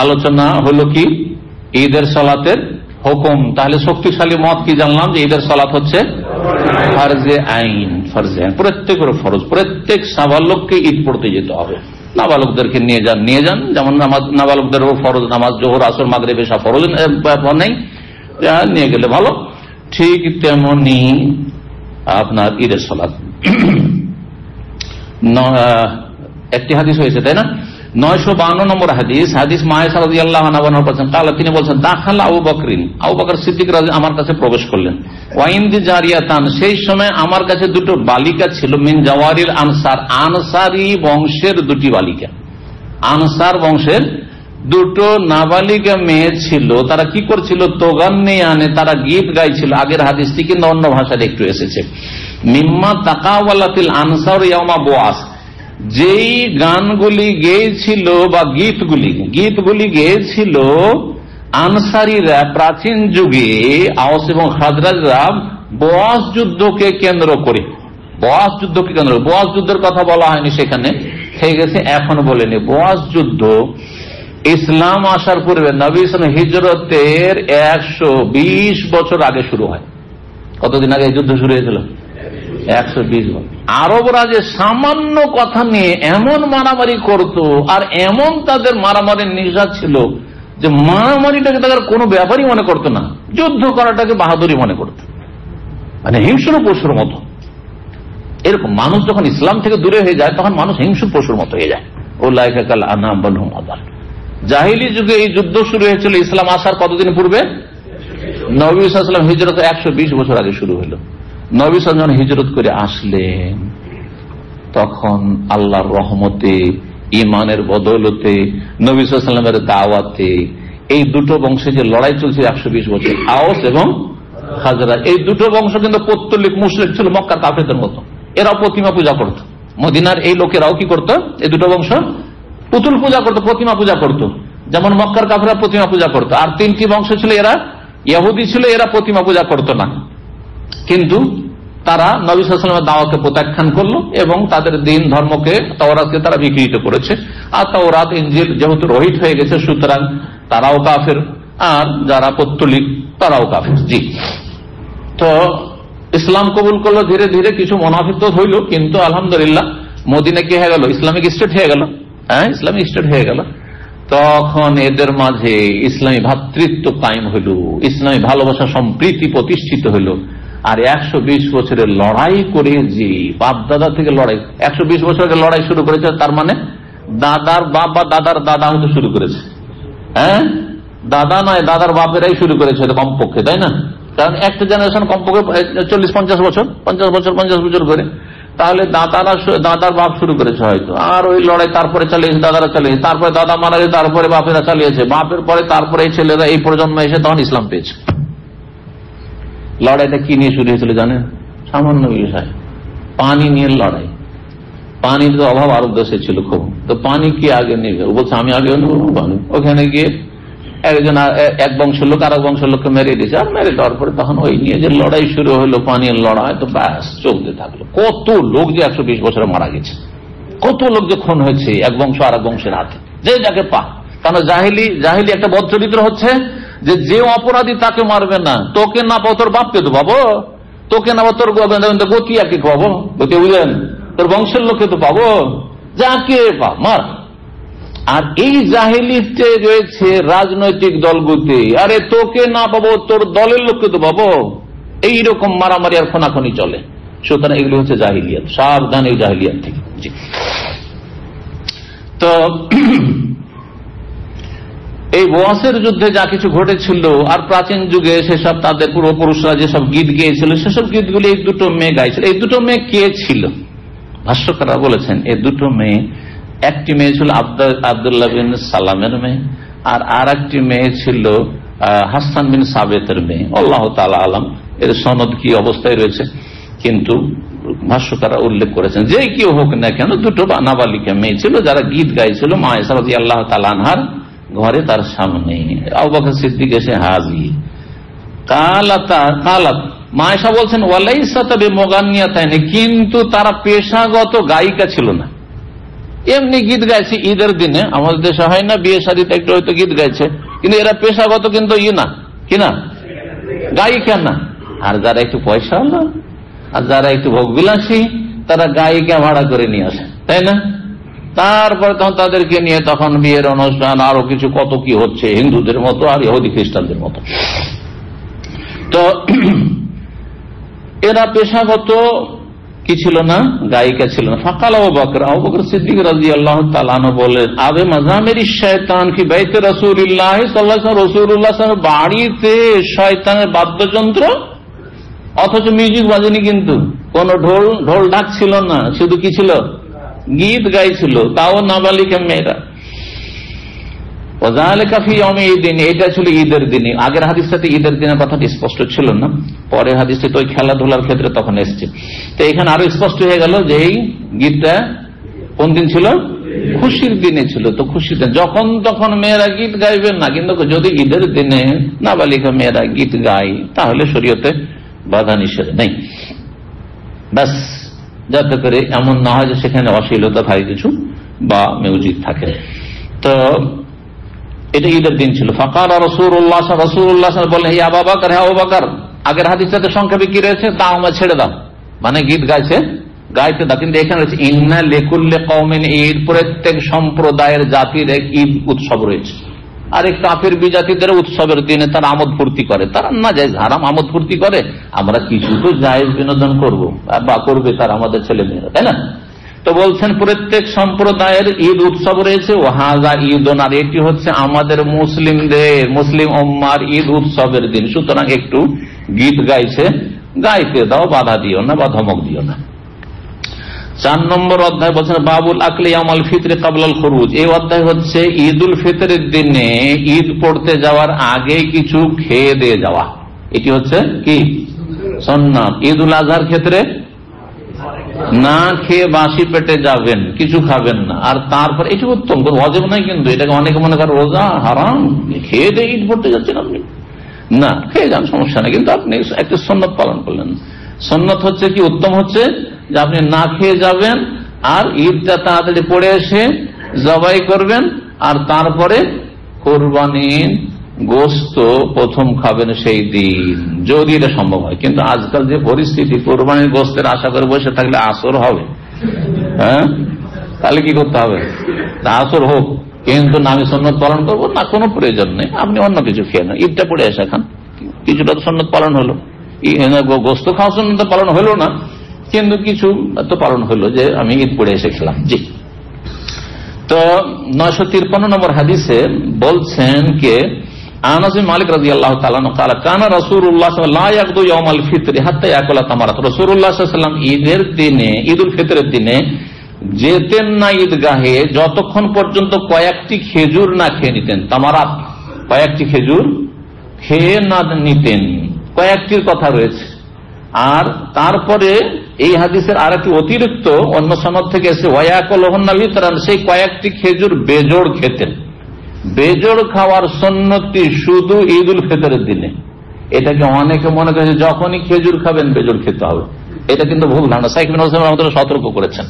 আলোচনা হলো কি ঈদের সালাতের হুকুম। তাহলে শক্তিশালী মত কি জানলাম যে ঈদের সালাত হচ্ছে ফারজে আইন, ফারজে আইন, প্রত্যেকের ফরজ। প্রত্যেক সাবালককে ঈদ পড়তে যেতে হবে। নাবালকদেরকে নিয়ে যান, যেমন নাবালকদেরও ফরজ নামাজ, জোহর, আসর, মাগরিব, এশা ফরজ নেই, নিয়ে গেলে ভালো। ঠিক তেমনি আপনার ঈদের সালাত। একটি হাদিস হয়েছে, তাই না? 952 নম্বর হাদিস, হাদিস মায়েশা রাদিয়াল্লাহু আনহা বর্ণনা করেছেন, তিনি বলছেন দাখালা আবু বকরিন, আবু বকর সিদ্দিক রাদিয়াল্লাহু আমার কাছে প্রবেশ করলেন। ওয়াইন্দি জারিয়াতান, সেই সময় আমার কাছে দুটো বালিকা ছিল, মিন জাওয়ারিল আনসার, আনসারি বংশের দুটি বালিকা। আনসার বংশের দুটো নাবালিকা মেয়ে ছিল। তারা কি করছিল? তোগান্নিয়ানে, তারা গীত গাইছিল। আগের হাদিসটি কিন্তু অন্য ভাষায় একটু এসেছে। মিম্মা তাকাওয়ালাতিল আনসার ইয়াউমা বুআস, যেই গানগুলি গেয়েছিল বা গীতগুলি গেয়েছিল আনসারীরা প্রাচীন যুগে, আওস এবং খাজরাজরা বওয়াজ যুদ্ধকে কেন্দ্র করে। বওয়াজ যুদ্ধের কথা বলা হয়নি সেখানে, থেকে গেছে, এখন বলেনি। বওয়াজ যুদ্ধ ইসলাম আসার পূর্বে, নবী সাল্লাল্লাহু আলাইহি ওয়াসাল্লাম হিজরতের 120 বছর আগে শুরু হয়। কতদিন আগে যুদ্ধ শুরু হয়েছিল? 120 বছর। আরবরা যে সামান্য কথা নিয়ে এমন মারামারি করত, আর এমন তাদের মারামারির নিশা ছিল যে মারামারিটাকে তাদের কোনো ব্যাপারই মনে করতো না, যুদ্ধ করাটাকে বাহাদুরি মনে করত, মানে হিংস্র পশুর মতো। এরকম মানুষ যখন ইসলাম থেকে দূরে হয়ে যায়, তখন মানুষ হিংস্র পশুর মতো হয়ে যায়। উলাইকা কাল আনাম বাল হুম আদাল। জাহিলি যুগে এই যুদ্ধ শুরু হয়েছিল ইসলাম আসার কতদিন পূর্বে? নবী সাল্লাল্লাহু আলাইহি ওয়াসাল্লাম হিজরত 120 বছর আগে শুরু হলো। নবী সাল্লাল্লাহু আলাইহি ওয়াসাল্লাম হিজরত করে আসলেন, তখন আল্লাহর রহমতে, ইমানের বদৌলতে, নবী সাল্লাল্লাহু আলাইহি ওয়াসাল্লামের দাওয়াতে এই দুটো বংশে যে লড়াই চলছে 120 বছর, আওস এবং খাজরাজ, এই দুটো বংশ কিন্তু পৌত্তলিক মুশরিক ছিল, মক্কার কাফেরদের মতো। এরাও প্রতিমা পূজা করত। মদিনার এই লোকেরাও কি করত? এই দুটো বংশ পুতুল পূজা করত, প্রতিমা পূজা করত, যেমন মক্কার কাফেররা প্রতিমা পূজা করত। আর 3টি বংশ ছিল, এরা ইহুদি ছিল, এরা প্রতিমা পূজা করত না। কিন্তু তারা নবী সাল্লাল্লাহু আলাইহি ওয়াসাল্লামের দাওয়াতকে প্রত্যাখ্যান করলো এবং তাদের দিন ধর্মকে, তাওরাতকে তারা বিকৃত করেছে। আর তাওরাত ইনজিল যেহেতু রহিত হয়ে গেছে, সুতরাং তারাও কাফের, আর যারা পৌত্তলিক তারাও কাফের। জি, তো ইসলাম কবুল করলো ধীরে ধীরে, কিছু মুনাফিক তো হইল, কিন্তু আলহামদুলিল্লাহ মদিনা কি হয়ে গেল? ইসলামিক স্টেট হয়ে গেল। ইসলামিক স্টেট হয়ে গেল। তখন এদের মাঝে ইসলামী ভ্রাতৃত্ব কায়েম হইল, ইসলামী ভালোবাসা সম্প্রীতি প্রতিষ্ঠিত হইল। আর 120 বছরের লড়াই করে, যে বাপ দাদা থেকে লড়াই, 120 বছর আগে লড়াই শুরু করেছে, তার মানে দাদার বাপ বা দাদার দাদা হয়তো শুরু করেছে। দাদা নয়, দাদার বাপেরাই শুরু করেছে কমপক্ষে, তাই না? কারণ একটা জেনারেশন কমপক্ষে 40-50 বছর, 50 বছর করে, তাহলে দাদার বাপ শুরু করেছে হয়তো। আর ওই লড়াই তারপরে চালিয়েছে দাদারা, চালিয়েছে, তারপরে দাদা মারা গেছে, তারপরে বাপেরা চালিয়েছে, বাপের পরে তারপরে এই ছেলেরা, এই প্রজন্ম এসে তখন ইসলাম পেয়েছে। লড়াইটা কি নিয়ে শুরু হয়েছিল জানেন? সামান্য বিষয়, পানি নিয়ে লড়াই। পানির তো অভাব আরব দেশে ছিল খুব, তো পানি কি আগে নেবে? ও বলছে আমি আগে নেবো পানি। ওখানে গিয়ে একজন এক বংশের লোক আর এক বংশের লোককে মেরে দিয়েছে, আর মেরে দেওয়ার পরে তখন ওই নিয়ে যে লড়াই শুরু হলো, পানির লড়াই, তো ব্যাস চলতে থাকলো। কত লোক যে 120 বছরে মারা গেছে, কত লোক যে খুন হয়েছে এক বংশ আর এক বংশের হাতে, যে যাকে পা। কারণ জাহিলি একটা বদ চরিত্র হচ্ছে যে অপরাধী তাকে মারবে না, তোকে না পাবো তোর বাপকে তো পাবো, তোকে না পাবো তোর গতিয়াকে পাবো, গতিয়া বুঝলেন, তোর বংশের লোককে তো পাবো, যাকে পা মার। আর এই জাহিলিতে রয়েছে রাজনৈতিক দলগুলোতে, আরে তোকে না পাবো তোর দলের লোককে তো পাবো, এইরকম মারামারি আর খোনাখনি চলে। সুতরাং এগুলো হচ্ছে জাহিলিয়াত, সাবধান এই জাহিলিয়াত থেকে। জি, তো এই বোয়াসের যুদ্ধে যা কিছু ঘটেছিল আর প্রাচীন যুগে সেসব তাদের পূর্বপুরুষরা যেসব গীত গেয়েছিল সেসব গীতগুলি এই দুটো মেয়ে গাইছিল। এই দুটো মেয়ে কে ছিল? ভাষ্যকাররা বলেছেন এই দুটো মেয়ে, একটি মেয়ে ছিল আব্দুল্লাহ বিন সালামের মেয়ে, আর একটি মেয়ে ছিল হাসান বিন সাবেতের মেয়ে। আল্লাহ তাআলা আলাম এর সনদ কি অবস্থায় রয়েছে, কিন্তু ভাষ্যকাররা উল্লেখ করেছেন যে কেউ হোক না কেন দুটো নাবালিকা মেয়ে ছিল যারা গীত গাইছিল মা আয়েশা রাদিয়াল্লাহু তাআলা আনহার ঘরে, তার সামনে আবু বকর সিদ্দিক এসে হাজির। কালাত মা আয়েশা বলছেন ওয়ালাইসা তবে মুগান্নিয়াতাইন, কিন্তু তারা পেশাগত গায়িকা ছিল না, এমনি গীত গাইছে ঈদের দিনে। আমাদের দেশে হয় না বিয়ে শাদীতে একটু হয়তো গীত গাইছে, কিন্তু এরা পেশাগত কিন্তু না কিনা গায়িকা না। আর যারা একটু পয়সা হলো আর যারা একটু ভোগবিলাসী তারা গায়িকা ভাড়া করে নিয়ে আসে, তাই না? তারপরে তখন তাদেরকে নিয়ে তখন বিয়ের অনুষ্ঠান আরো কিছু কত কি হচ্ছে হিন্দুদের মতো আর ইহুদি খ্রিস্টানদের মতো। তো এরা পেশাগত কি ছিল না, গায়িকা ছিল না। ফাকাল আবু বকর সিদ্দিক রাদিয়াল্লাহু তাআলা আনহু বলেন আবে মাযামিরি শয়তান কি বাইতে রাসূলুল্লাহ সাল্লাল্লাহু আলাইহি ওয়াসাল্লাম, রাসূলুল্লাহ সাল্লাল্লাহু আলাইহি ওয়াসাল্লাম বাড়িতে শয়তানের বাদ্যযন্ত্র, অথচ মিউজিক বাজেনি, কিন্তু কোন ঢোল ঢাক ছিল না, শুধু কি ছিল গীত গাইছিল, তাও নাবালিকা মেয়েরা। এটা ছিল ঈদের দিনে। আগের হাদিসটাতে ঈদের দিনের কথাটি স্পষ্ট ছিল না, পরে হাদিসটা তো খেলাধুলার ক্ষেত্রে তখন এসছে। তো এখানে আরো স্পষ্ট হয়ে গেল যে এই গীতটা কোন দিন ছিল, খুশির দিনে ছিল। তো খুশির দিন যখন তখন মেয়েরা গীত গাইবেন না, কিন্তু যদি ঈদের দিনে নাবালিকা মেয়েরা গীত গায় তাহলে শরীয়তে বাধা নিষেধ নেই। ব্যাস, যাতে করে এমন না হয় যে সেখানে অশ্লীলতা থাকে কিছু বা মিউজিক থাকে। তো এটা ঈদের দিন ছিল। ফাকাল রাসূলুল্লাহ বললেন ইয়া আবু বকর, হ্যাঁ আবু বকর, আগের হাদিসটাতে সংক্ষেপে কি রয়েছে, দাও আমার ছেড়ে দাও, মানে গীত গাইতে দাও। কিন্তু এখানে রয়েছে ইন্না লিকুল্লি কওমিন ঈদ, প্রত্যেক সম্প্রদায়ের জাতির এক ঈদ উৎসব রয়েছে। আর এই কাফের বিজাতিদের উৎসবের দিনে তারা আমোদ ফুর্তি করে, তারা না জায়েজ হারাম আমোদ ফুর্তি করে, আমরা কিছু তো জায়েজ বিনোদন করবো বা করবে তারা আমাদের ছেলে মেয়েরা, তাই না? তো বলছেন প্রত্যেক সম্প্রদায়ের ঈদ উৎসব রয়েছে, ওয়াহাযা ঈদুন, আর এটি হচ্ছে আমাদের মুসলিম উম্মার ঈদ উৎসবের দিন, সুতরাং একটু গীত গাইতে দাও, বাধা দিও না বা ধমক দিও না। 4 নম্বর অধ্যায় বলছেন বাবুল আকলি ইয়াউমুল ফিতর ক্বাবলাল খুরুজ। এই অধ্যায় হচ্ছে ঈদুল ফিতরের দিনে ঈদ পড়তে যাওয়ার আগে কিছু খেয়ে দিয়ে যাওয়া, এটি হচ্ছে কি সুন্নাত। ঈদুল আজহার ক্ষেত্রে না খেয়ে বাসি পেটে যাবেন, কিছু খাবেন না, আর তারপর এটি উত্তম, কোনো ওয়াজিব নাই, কিন্তু এটাকে অনেকে মনে করে রোজা হারাম, খেয়ে দিয়ে ঈদ পড়তে যাচ্ছেন আপনি, না খেয়ে যান সমস্যা নেই, কিন্তু আপনি একটা সুন্নাত পালন করলেন। সুন্নাত হচ্ছে কি, উত্তম হচ্ছে যে আপনি না খেয়ে যাবেন আর ঈদটা তাড়াতাড়ি পড়ে এসে জবাই করবেন, আর তারপরে কোরবানির গোস্ত প্রথম খাবেন সেই দিন, যদি এটা সম্ভব হয়। কিন্তু আজকাল যে পরিস্থিতি, কোরবানির গোস্তের আশা করে বসে থাকলে আসর হবে, হ্যাঁ, তাহলে কি করতে হবে, আসর হোক, কিন্তু আমি সুন্নত পালন করবো না, কোনো প্রয়োজন নেই, আপনি অন্য কিছু খেয়ে নেন, ঈদটা পড়ে এসে খান, কিছুটা তো সুন্নত পালন হলো। গোস্ত খাওয়া সুন্নত পালন হলো না, কিন্তু কিছু তো পালন হলো যে আমি ঈদ পড়ে এসে খেলাম। জি। তো 953 নম্বর হাদিসে বলছেন কে আনাস বিন মালিক রাদিয়াল্লাহু তাআলা قال كان رسول الله صلى الله عليه وسلم لا يغدو يوم الفطر حتى ياكل تمرات। রাসূলুল্লাহ সাল্লাল্লাহু আলাইহি ওয়াসাল্লাম ঈদের দিনে, ঈদুল ফিতরের দিনে যেতেন না ঈদগাহে যতক্ষণ পর্যন্ত কয়েকটি খেজুর না খেয়ে নিতেন। তামারাত, কয়েকটি খেজুর খেয়ে না নিতেন, কয়েকটির কথা রয়েছে। আর তারপরে এই হাদিসের আর একটি অতিরিক্ত অন্য সনদ থেকে এসে ওয়ায়াকুলুহুন্না বিতরান, সেই কয়েকটি খেজুর বেজোড় খেতেন। বেজোড় খাওয়ার সুন্নতি শুধু ঈদুল ফিতরের দিনে। এটাকে অনেকে মনে করে যখনই খেজুর খাবেন বেজোড় খেতে হবে, এটা কিন্তু ভুল ধারণা। শাইখ ইবনে উসাইমিন রাহমাতুল্লাহ সতর্ক করেছেন,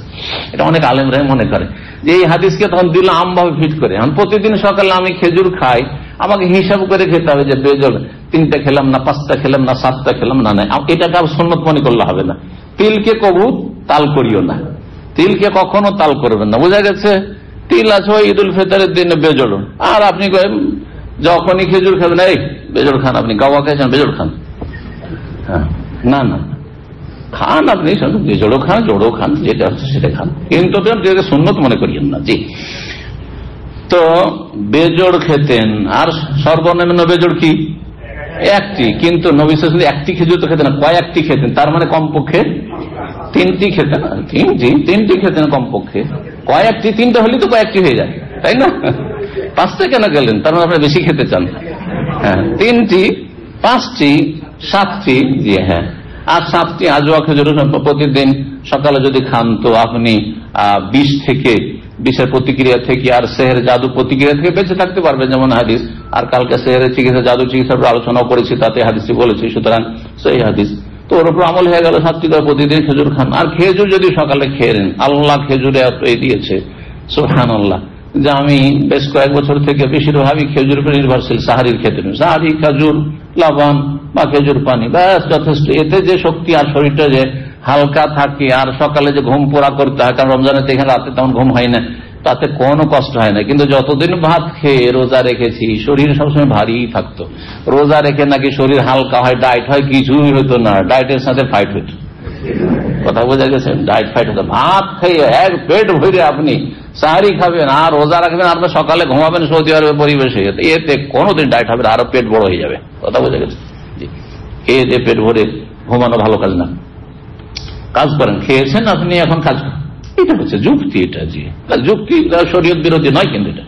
এটা অনেক আলেমরা মনে করে যে এই হাদিসকে তখন দিল আমভাবে ফিট করে। এখন প্রতিদিন সকালে আমি খেজুর খাই, আমাকে হিসাব করে খেতে হবে যে বেজোড় 3টা খেলাম না, 5টা খেলাম না, 7টা খেলাম না, না, এটাকে আর সুন্নত মনে করলে হবে না। তিলকে কবু তাল করিও না, তিলকে কখনো তাল করবেন না, বোঝা গেছে? তিল আছে ওই ঈদুল ফিতরের দিনে বেজোড়, আর আপনি যখনই খেজুর খাবেন এই বেজোড় খান, আপনি গাওয়া খাইছেন বেজোড় খান, হ্যাঁ, না না খান, আপনি বেজোড়ও খান, জোড়ও খান, যেটা হচ্ছে সেটা খান, কিন্তু সুন্নত মনে করিয়েন না। জি। তো বেজোড় খেতেন, আর সর্বনিম্ন বেজোড় কি? একটি। কিন্তু নবী সাল্লাল্লাহু আলাইহি ওয়াসাল্লাম একটি খেজুর তো খেতেন না, কয়েকটি খেতেন। তার মানে কমপক্ষে তিনটি খেতেন, তিনটি খেতেন কমপক্ষে। কয়েকটি, তিনটা হলে তো কয়েকটি হয়ে যায়, তাই না? পাঁচটা কেন গেলেন? তার মানে আপনি বেশি খেতে চান। হ্যাঁ, তিনটি, পাঁচটি, সাতটি, জি হ্যাঁ। আর সাতটি আজওয়া খেজুর প্রতিদিন সকালে যদি খান তো আপনি 20 থেকে 20-এর প্রতিক্রিয়া থেকে আর সেহের জাদু প্রতিক্রিয়া থেকে বেঁচে থাকতে পারবেন, যেমন হাদিস। আর কালকে সেহের চিকিৎসা, জাদু চিকিৎসার আলোচনা করেছি, তাতে হাদিসটি বলেছি, সুতরাং সেই হাদিস তো ওর উপর আমল হয়ে গেল। 7টি করে প্রতিদিন খেজুর খান। আর খেজুর যদি সকালে খেয়ে নেন, আল্লাহ খেজুরে এত দিয়েছে, সুবহানাল্লাহ, যে আমি বেশ কয়েক বছর থেকে বেশিরভাগই খেজুর উপর নির্ভরশীল। সাহারির ক্ষেত্রে সাহারি, খেজুর, লবণ বা খেজুর পানি, ব্যাস যথেষ্ট। এতে যে শক্তি আর শরীরটা যে হালকা থাকে, আর সকালে যে ঘুম পোড়া করতে হয়, কারণ রমজানের থেকে রাতে তেমন ঘুম হয় না, তাতে কোনো কষ্ট হয় না। কিন্তু যতদিন ভাত খেয়ে রোজা রেখেছি, শরীর সবসময় ভারী থাকতো। রোজা রেখে নাকি শরীর হালকা হয়, ডায়েট হয়, কিছুই হতো না, ডায়েটের সাথে ফাইট হতো। কথা বোঝা গেছে? ডায়েট ফাইট হতো। ভাত খেয়ে এক পেট ভরে আপনি সাহারি খাবেন আর রোজা রাখবেন, আর সকালে ঘুমাবেন সৌদি আরবের পরিবেশে, এতে কোনোদিন ডায়েট হবে না, আরো পেট বড় হয়ে যাবে। কথা বোঝা গেছে? খেয়ে দিয়ে পেট ভরে ঘুমানো ভালো কাজ না। কাজ করেন, খেয়েছেন আপনি, এখন কাজ করেন। এটা হচ্ছে যুক্তি, এটা জি যুক্তি, শরীয়ত বিরোধী নয় কিন্তু এটা।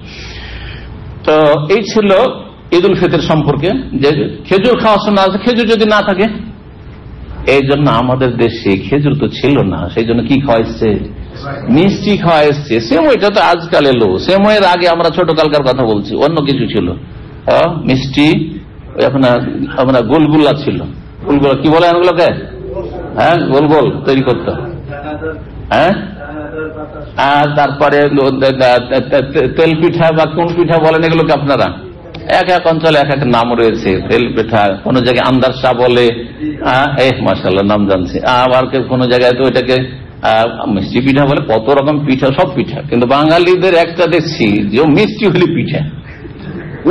তো এই ছিল ঈদ উল ফিতর সম্পর্কে, যে খেজুর খাওয়া শোনা আছে। খেজুর যদি না থাকে, এই জন্য আমাদের দেশে খেজুর তো ছিল না, সেই জন্য কি খাওয়া এসছে? মিষ্টি খাওয়া এসছে। সেমইটা তো আজকাল এলো, সেমইয়ের আগে আমরা ছোট কালকার কথা বলছি, অন্য কিছু ছিল। মিষ্টি, আপনার গোলগুলা ছিল। গোলগুলা কি বলে এগুলোকে? হ্যাঁ, গোল গোল তৈরি করতো। হ্যাঁ, আর তারপরে তেল পিঠা বা কোন পিঠা বলেন এগুলোকে আপনারা? এক এক অঞ্চলে এক এক নাম রয়েছে। তেল পিঠা, কোন জায়গায় আন্দারসা বলে, মাশাআল্লাহ নাম জানছে। আবার কোন জায়গায় তো এটাকে মিষ্টি পিঠা বলে। কত রকম পিঠা, সব পিঠা। কিন্তু বাঙালিদের একটা দেখছি যে মিষ্টি হলে পিঠা,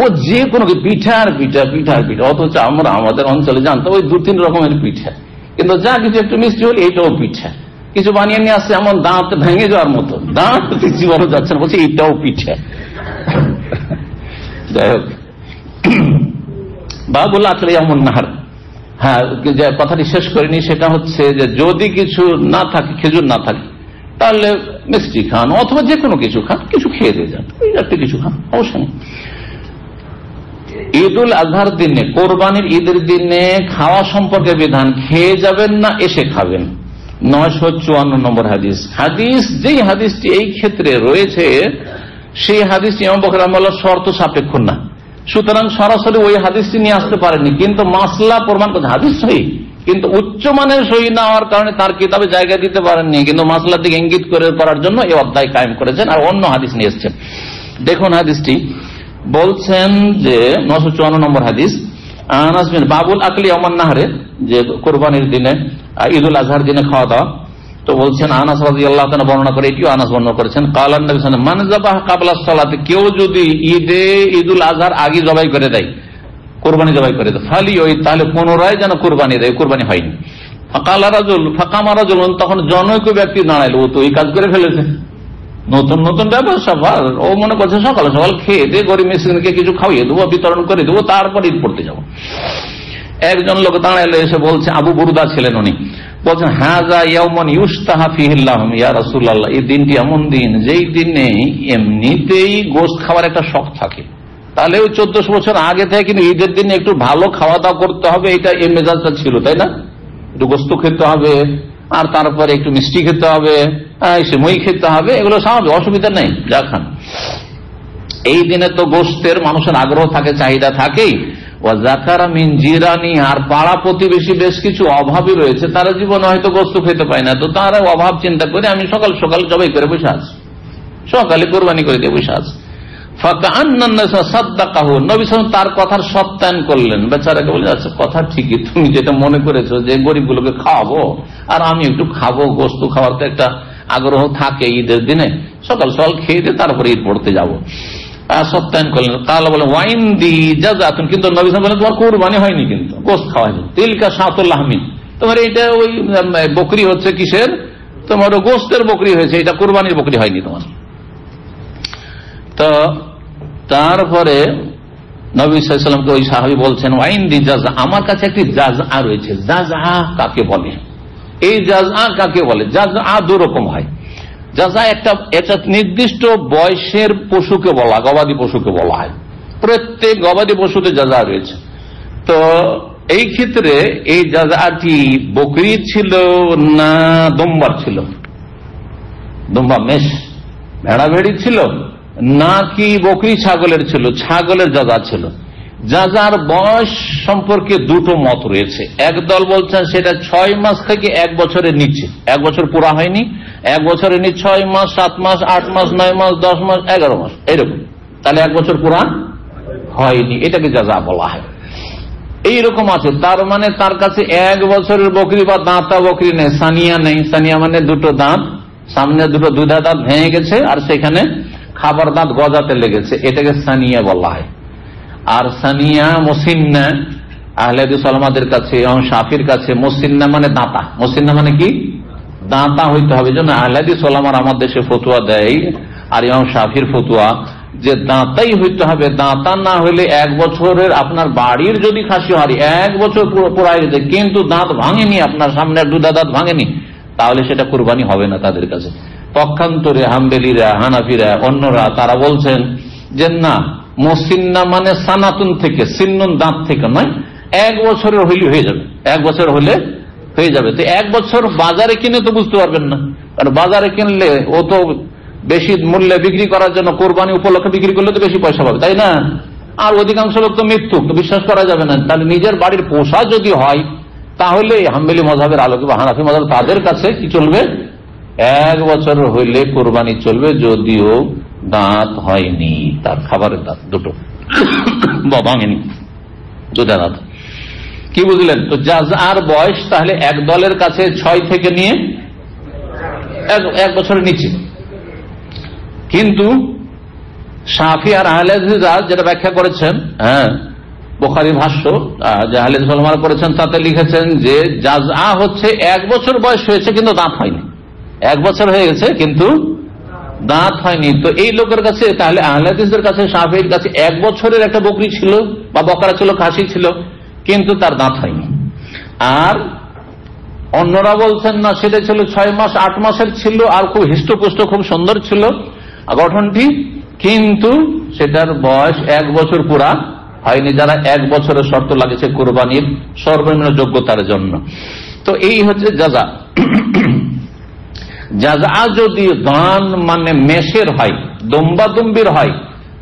ও যে কোনো পিঠা আর পিঠা, পিঠা আর পিঠা। অথচ আমরা আমাদের অঞ্চলে জানতাম ওই 2-3 রকমের পিঠা, কিন্তু যা কিছু একটু মিষ্টি হলে এইটাও পিঠা। কিছু বানিয়ে নিয়ে আসছে এমন দাঁত ভেঙে যাওয়ার মতো, দাঁত কিছু বড় যাচ্ছে না, বলছে এইটাও পিঠা। যাই হোক, বাবুল আকলি এমন নাহার। হ্যাঁ, যে কথাটি শেষ করিনি, সেটা হচ্ছে যে যদি কিছু না থাকে, খেজুর না থাকে, তাহলে মিষ্টি খান অথবা যে কোনো কিছু খান, কিছু খেয়ে দিয়ে যান, একটা কিছু খান, অবশ্যই। ঈদ উল আজহার দিনে, কোরবানির ঈদের দিনে খাওয়া সম্পর্কে বিধান, খেয়ে যাবেন না এসে খাবেন। 954 নম্বর হাদিস। হাদিস, যেই হাদিসটি এই ক্ষেত্রে রয়েছে, সেই হাদিসটি ইমাম বুখারী রাহিমাহুল্লাহ শর্ত সাপেক্ষ না, সুতরাং সরাসরি ওই হাদিসটি নিয়ে আসতে পারেননি। কিন্তু মাসলা প্রমাণ করছে হাদিস সহিহ, কিন্তু উচ্চমানের সহিহ না হওয়ার কারণে তার কিতাবে জায়গা দিতে পারেননি, কিন্তু মাসলার দিকে ইঙ্গিত করার জন্য এই অধ্যায় কায়েম করেছেন আর অন্য হাদিস নিয়ে এসেছেন। দেখুন হাদিসটি বলছেন যে 954 নম্বর হাদিস, আনাস বিন বাবুল আকলি ইয়াউমান নাহরে, যে কুরবানির দিনে, ঈদ উল আজহার দিনে খাওয়া দাওয়া। তো বলছেন আনাস রাদিয়াল্লাহু তাআলা বর্ণনা করে, এটিও আনাস বর্ণনা করেছেন, কালান নবী সাল্লাল্লাহু আলাইহি ওয়াসাল্লাম মান যাবাহ ক্বাবলা সালাতি, কেউ যদি ঈদ উল আজহার আগে জবাই করে দেয়, কুরবানি জবাই করে দেয়, ফালি ওই, তাহলে পুনরায় যেন কুরবানি দেয়, কুরবানি হয়নি। ফাকালা রাজুল, ফাকামা রাজুলুন, তখন জনৈক ব্যক্তি দাঁড়াইল, ও তো এই কাজ করে ফেলেছে, নতুন নতুন ব্যবসা, ও মনে করছে সকাল সকাল খেয়ে দিয়ে গরিব মিসকিনকে কিছু খাওয়িয়ে দেবো, বিতরণ করে দেবো, তারপর ঈদ পড়তে যাবো। একজন লোক দাঁড়াইলে এসে বলছে, আবু বুরদা ছিলেন উনি, বলছেন হাযা ইয়াউমুন ইউশতাহা ফীহিল লাহম ইয়া রাসূলুল্লাহ, এই দিনটি এমন দিন যেই দিনে এমনিতেই গোশত খাওয়ার একটা শখ থাকে, তাহলে ওই 1400 বছর আগে থেকে কিন্তু ঈদের দিনে একটু ভালো খাওয়া দাওয়া করতে হবে, এটা এই মেজাজটা ছিল, তাই না? একটু গোশত খেতে হবে, আর তারপরে একটু মিষ্টি খেতে হবে, সেমই খেতে হবে, এগুলো স্বাভাবিক, অসুবিধা নেই, যা খান। এই দিনে তো গোশতের মানুষের আগ্রহ থাকে, চাহিদা থাকেই। ওয়াজাকারা মিন জিরানি, আর পাড়া প্রতিবেশী বেশ কিছু অভাবী রয়েছে, তারা জীবনে হয়তো গোশত খেতে পায় না, তো তারা অভাব চিন্তা করে আমি সকাল সকাল জবাই করে বসে আছি, সকালে কোরবানি করে দিয়ে বসে আছি। নবী সাল্লাল্লাহু তার কথার সত্যায়ন করলেন, বেচারাকে বলে, আচ্ছা কথা ঠিকই, তুমি যেটা মনে করেছো যে গরিবগুলোকে খাওয়াবো আর আমি একটু খাবো, গোশত খাওয়ার তো একটা আগ্রহ থাকে ঈদের দিনে, সকাল সকাল খেয়ে দিয়ে তারপরে ঈদ পড়তে যাবো, সত্যায়ন করলেন। কাল বলে ওয়াইন দি জাযাতুন, কিন্তু নবী সাল্লাল্লাহু বলেন তোমার কুরবানি হয়নি, কিন্তু গোশত খাওয়া হয়নি। তিলকা শাতুল লাহমিন, তোমার এটা ওই বকরি হচ্ছে কিসের, তোমার গোশতের বকরি হয়েছে, এটা কুরবানির বকরি হয়নি তোমার। তো তারপরে নবী সাল্লাল্লাহু আলাইহি ওয়াসাল্লামকে ওই সাহাবী বলছেন, ওয়াইন্দি জাযা, আমার কাছে একটি জাযা রয়েছে। জাযা কাকে বলে? এই জাযা কাকে বলে? জাযা দু রকম হয়। জাযা একটা নির্দিষ্ট বয়সের পশুকে বলা, গবাদি পশুকে বলা হয়। প্রত্যেক গবাদি পশুতে জাযা রয়েছে। তো এই ক্ষেত্রে এই জাযাটি বকরি ছিল না দম্বার ছিল? দম্বা মেষ ভেড়া ভেড়ি ছিল নাকি বকরি ছাগলের ছিল? ছাগলের জাযা ছিল। জাযার বয়স সম্পর্কে দুটো মত রয়েছে। একদল বলছেন সেটা 6 মাস থেকে 1 বছরের নিচে, 1 বছর পুরা হয়নি, 1 বছরের নিচে 6 মাস, 7 মাস, 8 মাস, 9 মাস, 10 মাস, 11 মাস, এরকম, তাহলে 1 বছর পুরা হয়নি, এটাকে জাযা বলা হয়। এইরকম আছে, তার মানে তার কাছে 1 বছরের বকরি বা দাঁতা বকরি নেই, সানিয়া নেই। সানিয়া মানে দুটো দাঁত, সামনে দুটো দুধা দাঁত ভেঙে গেছে আর সেখানে খাবার দাঁত গজাতে লেগেছে, এটাকে সানিয়া বলা হয়। আর সানিয়া মুসিন্না আহলে হাদিস ওলামাদের কাছে এবং শাফির কাছে মুসিন্না মানে দাঁতা। মুসিন্না মানে কি? দাঁতা হইতে হবে। জন্য আহলে হাদিস ওলামারা আমার দেশে ফতোয়া দেয় আর ইমাম শাফির ফতোয়া যে দাঁতাই হইতে হবে। দাঁতা না হলে 1 বছরের আপনার বাড়ির যদি খাসি হয় 1 বছর পুরাই গেছে কিন্তু দাঁত ভাঙেনি, আপনার সামনে দুধা দাঁত ভাঙেনি, তাহলে সেটা কুরবানি হবে না তাদের কাছে। পক্ষান্তরে হাম্বেলিরা, হানাফিরা, অন্যরা তারা বলছেন যে না, মুসিন্না মানে সানাতুন থেকে, সিন্নুন দাঁত থেকে নয়, 1 বছরের হইলে হয়ে যাবে, 1 বছর হলে হয়ে যাবে। তো 1 বছর বাজারে কিনে তো বুঝতে পারবেন না, কারণ বাজারে কিনলে ও তো বেশি মূল্যে বিক্রি করার জন্য, কোরবানি উপলক্ষে বিক্রি করলে তো বেশি পয়সা পাবে, তাই না? আর অধিকাংশ লোক তো মৃত্যু, তো বিশ্বাস করা যাবে না। তাহলে নিজের বাড়ির পোষা যদি হয় তাহলে হাম্বলি মাযহাবের আলোকে বা হানাফি মাযহাব তাদের কাছে কি চলবে? 1 বছর হইলে কোরবানি চলবে, যদিও দাঁত হয়নি, তার খাবারের দাঁত দুটো বা ভাঙেনি, দুটা দাঁত। কি বুঝলেন? তো জাযার বয়স তাহলে এক দলের কাছে 6 থেকে নিয়ে 1 বছরের নিচে। কিন্তু শাফি আর আহলে হাদিসরা যেটা ব্যাখ্যা করেছেন, বুখারী ভাষ্য যে আহলে হাদিস ওলামারা করেছেন, তাতে লিখেছেন যে জাযা হচ্ছে 1 বছর বয়স হয়েছে কিন্তু দাঁত হয়নি, 1 বছর হয়ে গেছে কিন্তু দাঁত হয়নি। তো এই লোকের কাছে তাহলে আহলে হাদিসদের কাছে, শাফির কাছে 1 বছরের একটা বকরি ছিল বা বকরা ছিল, খাসি ছিল, কিন্তু তার দাঁত হয়নি। আর অন্যরা বলছেন না, সেটা ছিল 6 মাস 8 মাসের ছিল আর খুব হৃষ্টপুষ্ট, খুব সুন্দর ছিল গঠনটি, কিন্তু সেটার বয়স 1 বছর পুরা হয়নি, যারা 1 বছরের শর্ত লাগেছে কোরবানির সর্বনিম্ন যোগ্যতার জন্য। তো এই হচ্ছে জাযা। জাযা যদি দান মানে মেষের হয়, দম্বা দম্বির হয়,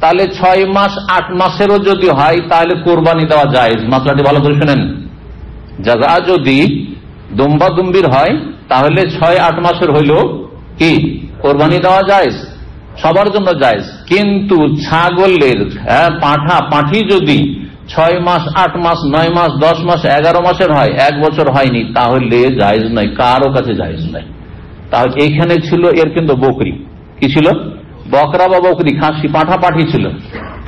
তাহলে 6 মাস 8 মাসেরও যদি হয় তাহলে কোরবানি দেওয়া যায়। মাসলাটি ভালো করে শুনেন, জাযা যদি দম্বা দম্বির হয় তাহলে 6-8 মাসের হইলেও কি কোরবানি দেওয়া যায়, সবার জন্য যায়। কিন্তু ছাগলের পাঠা পাঠি যদি 6 মাস 8 মাস 9 মাস 10 মাস 11 মাসের হয়, 1 বছর হয়নি, তাহলে জায়েজ নয়, কারো কাছে জায়েজ নয়। তাহলে এইখানে ছিল এর কিন্তু বকরি, কি ছিল? বকরা বা বকরি, খাসি, পাঠা পাঠি ছিল।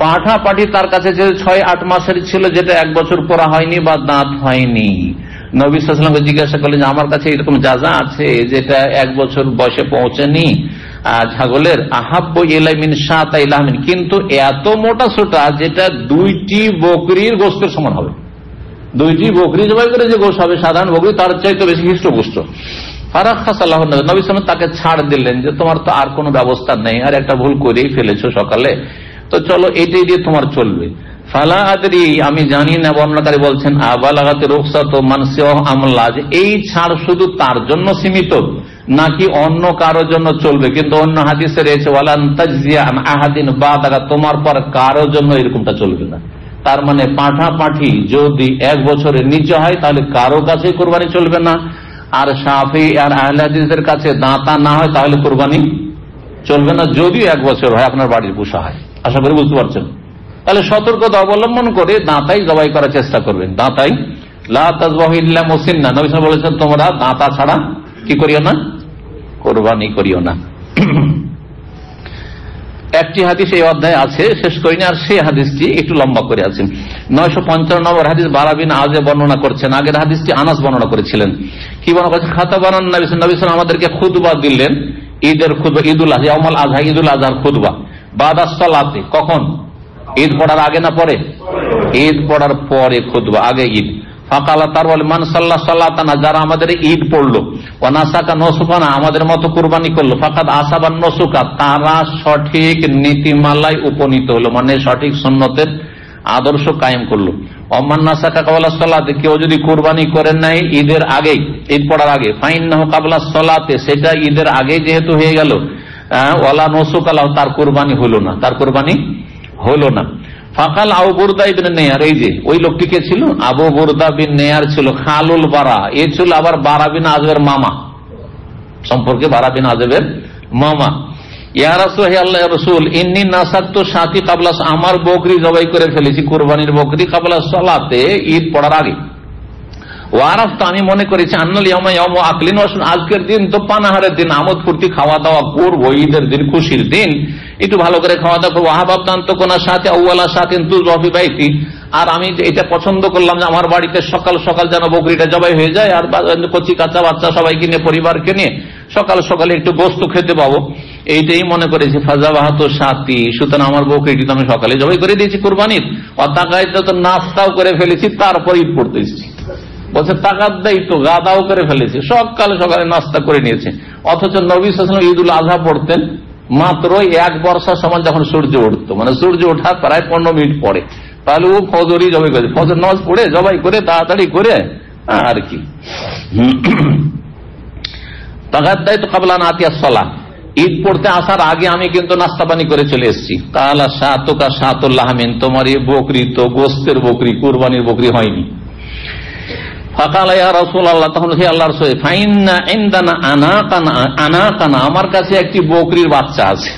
পাঠা পাঠি তার কাছে যে 6-8 মাসের ছিল, যেটা 1 বছর পরা হয়নি বা দাঁত হয়নি। নবী সাল্লাল্লাহু আলাইহি ওয়াসাল্লামকে জিজ্ঞাসা করলেন যে আমার কাছে এরকম জাযা আছে যেটা 1 বছর বয়সে পৌঁছেনি ছাগলের, আহাব্বু ইলাই মিন শাতাই লাহমিন, কিন্তু এত মোটা সোটা যেটা 2টি বকরির গোশতের সমান হবে। 2টি বকরি জবাই করে যে গোশত হবে সাধারণ বকরি, তার চাইতে বেশি হৃষ্টপুষ্ট। ফারাখাসাল্লাহু নবী সাল্লাল্লাহু আলাইহি ওয়াসাল্লাম তাকে ছাড় দিলেন যে তোমার তো আর কোনো ব্যবস্থা নেই, আর একটা ভুল করেই ফেলেছো সকালে, তো চলো এটাই দিয়ে তোমার চলবে। ফালা আদরি, আমি জানি না, বর্ণনাকারী বলছেন আবালাগাতে রুখসাত মানসিহ আমলা, যে এই ছাড় শুধু তার জন্য সীমিত নাকি অন্য কারোর জন্য চলবে। কিন্তু অন্য হাদিসে রয়েছে ওয়ালান তাজজিয়া আন আহাদিন বাদাগা, তোমার পর কারোর জন্য এরকমটা চলবে না। তার মানে পাঠা পাঠি যদি 1 বছরের নিচে হয় তাহলে কারো কাছে কোরবানি চলবে না। আর শাফি আর আহলে হাদিসের কাছে দাঁতা না হয় তাহলে কোরবানি চলবে না, যদিও 1 বছর হয়, আপনার বাড়ির পোষা হয়। আশা করি বুঝতে পারছেন। তাহলে সতর্কতা অবলম্বন করে দাঁতাই জবাই করার চেষ্টা করবেন। দাঁতাই লা তাযবাহু ইল্লা মুসিন্না, নবী সাল্লাল্লাহু আলাইহি ওয়াসাল্লাম বলেছেন তোমরা দাঁতা ছাড়া কি করিও না, কোরবানি করিও না। একটি হাদিস এই অধ্যায়ে আছে, শেষ করিনি, আর সেই হাদিসটি একটু লম্বা করে আছে। 955 নম্বর হাদিস বারা বিন আযিব বর্ণনা করছেন। আগের হাদিসটি আনাস বর্ণনা করেছিলেন। কি বর্ণনা করেছেন? খাতাবানান নবী সাল্লাল্লাহু আলাইহি ওয়াসাল্লাম আমাদেরকে খুতবা দিলেন, ঈদের খুতবা, ঈদুল আযহা, ইয়াউমুল আযহা, ঈদুল আযহার খুতবা, বাদা সালাতে, কখন? ঈদ পড়ার আগে না পরে? ঈদ পড়ার পরে খুতবা, আগে ঈদ। ফাকালা, তার বলে মান সাল্লাহ সাল্লাতানা, যারা আমাদের ঈদ পড়লো, ও নাসাকা নসুকানা, আমাদের মতো কুরবানি করলো, ফাকাদ আসাবান নসুকা, তারা সঠিক নীতিমালায় উপনীত হলো, মানে সঠিক সুন্নতের আদর্শ কায়েম করলো। অমান নাসাকা কাবলা সালাতে, কেউ যদি কুরবানি করেন নাই ঈদের আগেই, ঈদ পড়ার আগে, ফাইন্নাহু কাবলা সালাতে, সেটা ঈদের আগে যেহেতু হয়ে গেল, ওয়ালা নসুকালাহ, তার কুরবানি হলো না, তার কুরবানি হলো না। ফাকাল আবু বুরদা ইবনে নেয়ার, এই যে ওই লোকটি কে ছিল? আবু বুরদা বিন নেয়ার ছিল খালুল বারা, এ ছিল আবার বারা বিন আজবের মামা, সম্পর্কে বারা বিন আজবের মামা। ইয়া রাসূল, হে আল্লাহর রাসূল, ইন্নী নাসাকতু শাতি ক্বাবলা, আমার বকরি জবাই করে ফেলেছি, কুরবানির বকরি, ক্বাবলা সালাতে, ঈদ পড়ার আগে। ওয়ারাফতু, আমি মনে করেছি, আন্নাল ইয়াউমা ইয়াউমু আকলিন ওয়া শুরব, আজকের দিন তো পানাহারের দিন, আমোদ ফুর্তি খাওয়া দাওয়া করবো, ঈদের দিন, খুশির দিন, একটু ভালো করে খাওয়া দাওয়া করবো। আহাবাবতান্ত কোনা সাথে আউয়ালা সাথে তুযফি বাইতি, আর আমি এটা পছন্দ করলাম যে আমার বাড়িতে সকাল সকাল যেন বকরিটা জবাই হয়ে যায়, আর কচি কাঁচা বাচ্চা সবাইকে নিয়ে, পরিবারকে নিয়ে সকাল সকালে একটু গোস্ত খেতে পাবো, এইটাই মনে করেছি। ফাজাবাহাত সাথী, সুতরাং আমার বকরিটি তো আমি সকালে জবাই করে দিয়েছি কুরবানির, অতাকায়িত, তো নাস্তাও করে ফেলেছি, তারপর ঈদ পড়তে এসেছি। বলছে তাকাত দেয় তো গাদাও করে ফেলেছে, সকালে সকালে নাস্তা করে নিয়েছে। অথচ নবী সাল্লাল্লাহু আলাইহি ওয়াসাল্লাম ঈদুল আযহা পড়তেন মাত্র এক বর্ষা সমান, যখন সূর্য উঠতো, মানে সূর্য ওঠার প্রায় 15 মিনিট পরে, তাহলে ও ফজরই জবাই করে, ফজর নামাজ পড়ে জবাই করে তাড়াতাড়ি করে আর কি। তাকাত দেয় তো কাবলা নাতিয়াস সালাহ, ঈদ পড়তে আসার আগে আমি কিন্তু নাস্তা পানি করে চলে এসেছি। কালা শাতুকা শাতুল লাহমিন, তোমার এই বকরি তো গোস্তের বকরি, কুরবানির বকরি হয়নি। ফাকালা ইয়া রাসূলুল্লাহ, তখন হে আল্লাহর রাসূল, ফাইন্না ইনদানা আনাকানা, আমার কাছে একটি বকরির বাচ্চা আছে,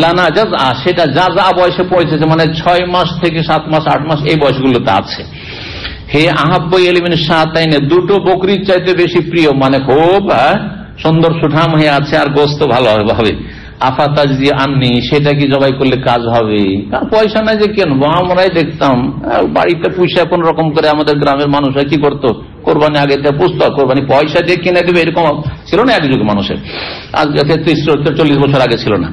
লানা জাযা, সেটা জাযা বয়সে পৌঁছেছে, মানে 6 মাস থেকে 7 মাস 8 মাস এই বয়সগুলোতে আছে। হে আহাব্বু ইলাইমিন শাতাইনে, দুটো বকরির চাইতে বেশি প্রিয়, মানে খুব সুন্দর সুঠাম হয়ে আছে, আর গোস্ত ভালো হবে। আফাতাজি আননি, সেটা কি জবাই করলে কাজ হবে? কার পয়সা নাই যে কেন, আমরাই দেখতাম বাড়িতে পুষে কোন রকম করে, আমাদের গ্রামের মানুষরা কি করতো, কোরবানি আগে পুষতো, কোরবানি পয়সা দিয়ে কিনে দেবে, এরকম ছিল না এক যুগে মানুষের, আজকে 30-40 বছর আগে ছিল না।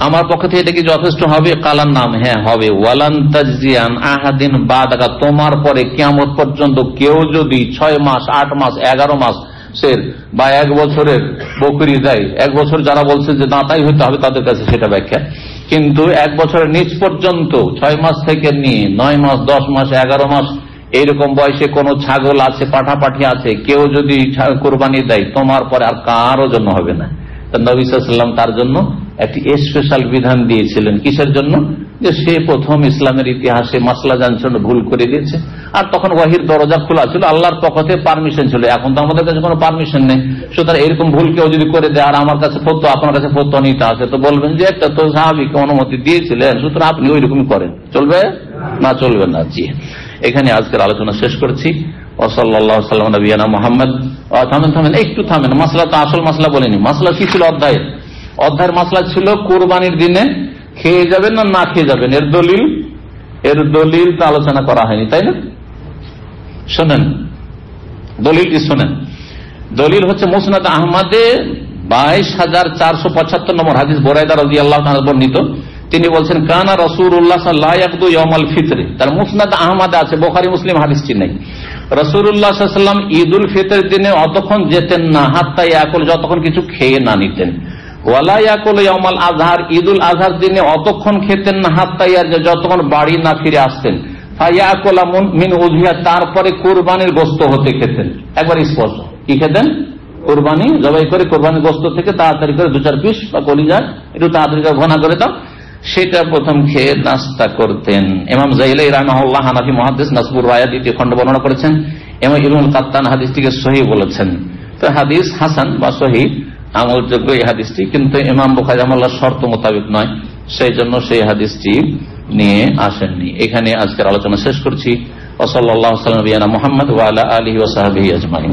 আমার পক্ষ থেকে এটা কি যথেষ্ট হবে? কালার নাম, হ্যাঁ হবে। ওয়ালান তাজজিয়ান আহাদিন বাদাকা, তোমার পরে কিয়ামত পর্যন্ত কেউ যদি 6 মাস 8 মাস 11 মাস বা 1 বছরের বকরি দেয়, 1 বছর যারা বলছে যে দাঁতাই হইতে হবে তাদের কাছে সেটা ব্যাখ্যা, কিন্তু 1 বছরের নিচ পর্যন্ত 6 মাস থেকে নিয়ে 9 মাস 10 মাস 11 মাস এইরকম বয়সে কোন ছাগল আছে, পাঠা পাঠি আছে, কেউ যদি কোরবানি দেয়, তোমার পরে আর কারো জন্য হবে না। নবী সাল্লাল্লাহু আলাইহি ওয়াসাল্লাম তার জন্য একটি স্পেশাল বিধান দিয়েছিলেন। কিসের জন্য? যে সে প্রথম ইসলামের ইতিহাসে মাসলা জানছিল, ভুল করে দিয়েছে, আর তখন ওয়াহির দরজা খোলা ছিল, আল্লাহর পক্ষ থেকে পারমিশন ছিল। এখন তো আমাদের কাছে কোনো পারমিশন নেই, সুতরাং এরকম ভুল কেউ যদি করে দেয়, আর আমার কাছে ফতোয়া, আপনার কাছে ফতোয়া নিতে আসে, তো বলবেন যে একটা তো সাহাবীকে অনুমতি দিয়েছিলেন, সুতরাং আপনি ওই রকমই করেন, চলবে না? চলবে না। জি, এখানে আজকের আলোচনা শেষ করছি। ওয়াসাল্লাল্লাহু সাল্লাম নবিয়ানা মুহাম্মদ। থামেন, একটু থামেন, মাসলা তো আসল মাসলা বলেনি। মাসলা কি ছিল? অধ্যায়ের মাসলা ছিল কুরবানির দিনে খেয়ে যাবেন না না খেয়ে যাবেন, এর দলিল তো আলোচনা করা হয়নি, তাই না? শোনেন দলিলটি, শোনেন। দলিল হচ্ছে মুসনাদ আহমদে 22,475 নম্বর হাদিস, বুরায়দা রাদিয়াল্লাহু তাআলা বর্ণিত। তিনি বলছেন, কানা রাসূলুল্লাহ সাল্লাল্লাহু আলাইহি ওয়াসাল্লাম ইয়াউমাল ফিতর, তার মুসনাদ আহমদে আছে, বুখারী মুসলিম হাদিসটি নেই। রাসূলুল্লাহ সাল্লাল্লাহু আলাইহি ওয়াসাল্লাম ঈদুল ফিতর দিনে অতক্ষণ যেতেন না, হাত্তা ইয়াকুল, যতক্ষণ কিছু খেয়ে না নিতেন। ওয়ালা ইয়াকুল ইয়াউমাল আযহার, ঈদুল আযহার দিনে অতক্ষণ খেতেন না, হাত্তা ইয়ারজা, যতক্ষণ বাড়ি না ফিরে আসতেন। ফায়াকুলা মিন উযহিয়া, তারপরে কুরবানির গোশত হতে খেতেন। একবার স্পষ্ট কি খেতেন? কুরবানি জবাই করে কুরবানির গোশত থেকে তাড়াতাড়ি করে 2-4 পিস বা কলিজা একটু তাড়াতাড়ি করে ভুনা করে দাও, সেটা প্রথম খেয়ে নাস্তা করতেন। ইমাম যাইলাই রাহিমাহুল্লাহ, হানাফি মুহাদ্দিস, নাসবুর রায়া 2য় খণ্ড বর্ণনা করেছেন। ইমাম ইবনুল কাত্তান হাদিসটিকে সহিহ বলেছেন। তো হাদিস হাসান বা সহিহ আমলযোগ্য এই হাদিসটি, কিন্তু ইমাম বুখারী রাহিমাহুল্লাহ শর্ত মোতাবেক নয়, সেই জন্য সেই হাদিসটি নিয়ে আসেননি। এখানে আজকের আলোচনা শেষ করছি। ওয়া সাল্লাল্লাহু আলা নবিয়িনা মুহাম্মদ ওয়া আলা আলিহি ওয়া সাহবিহি আজমাইন।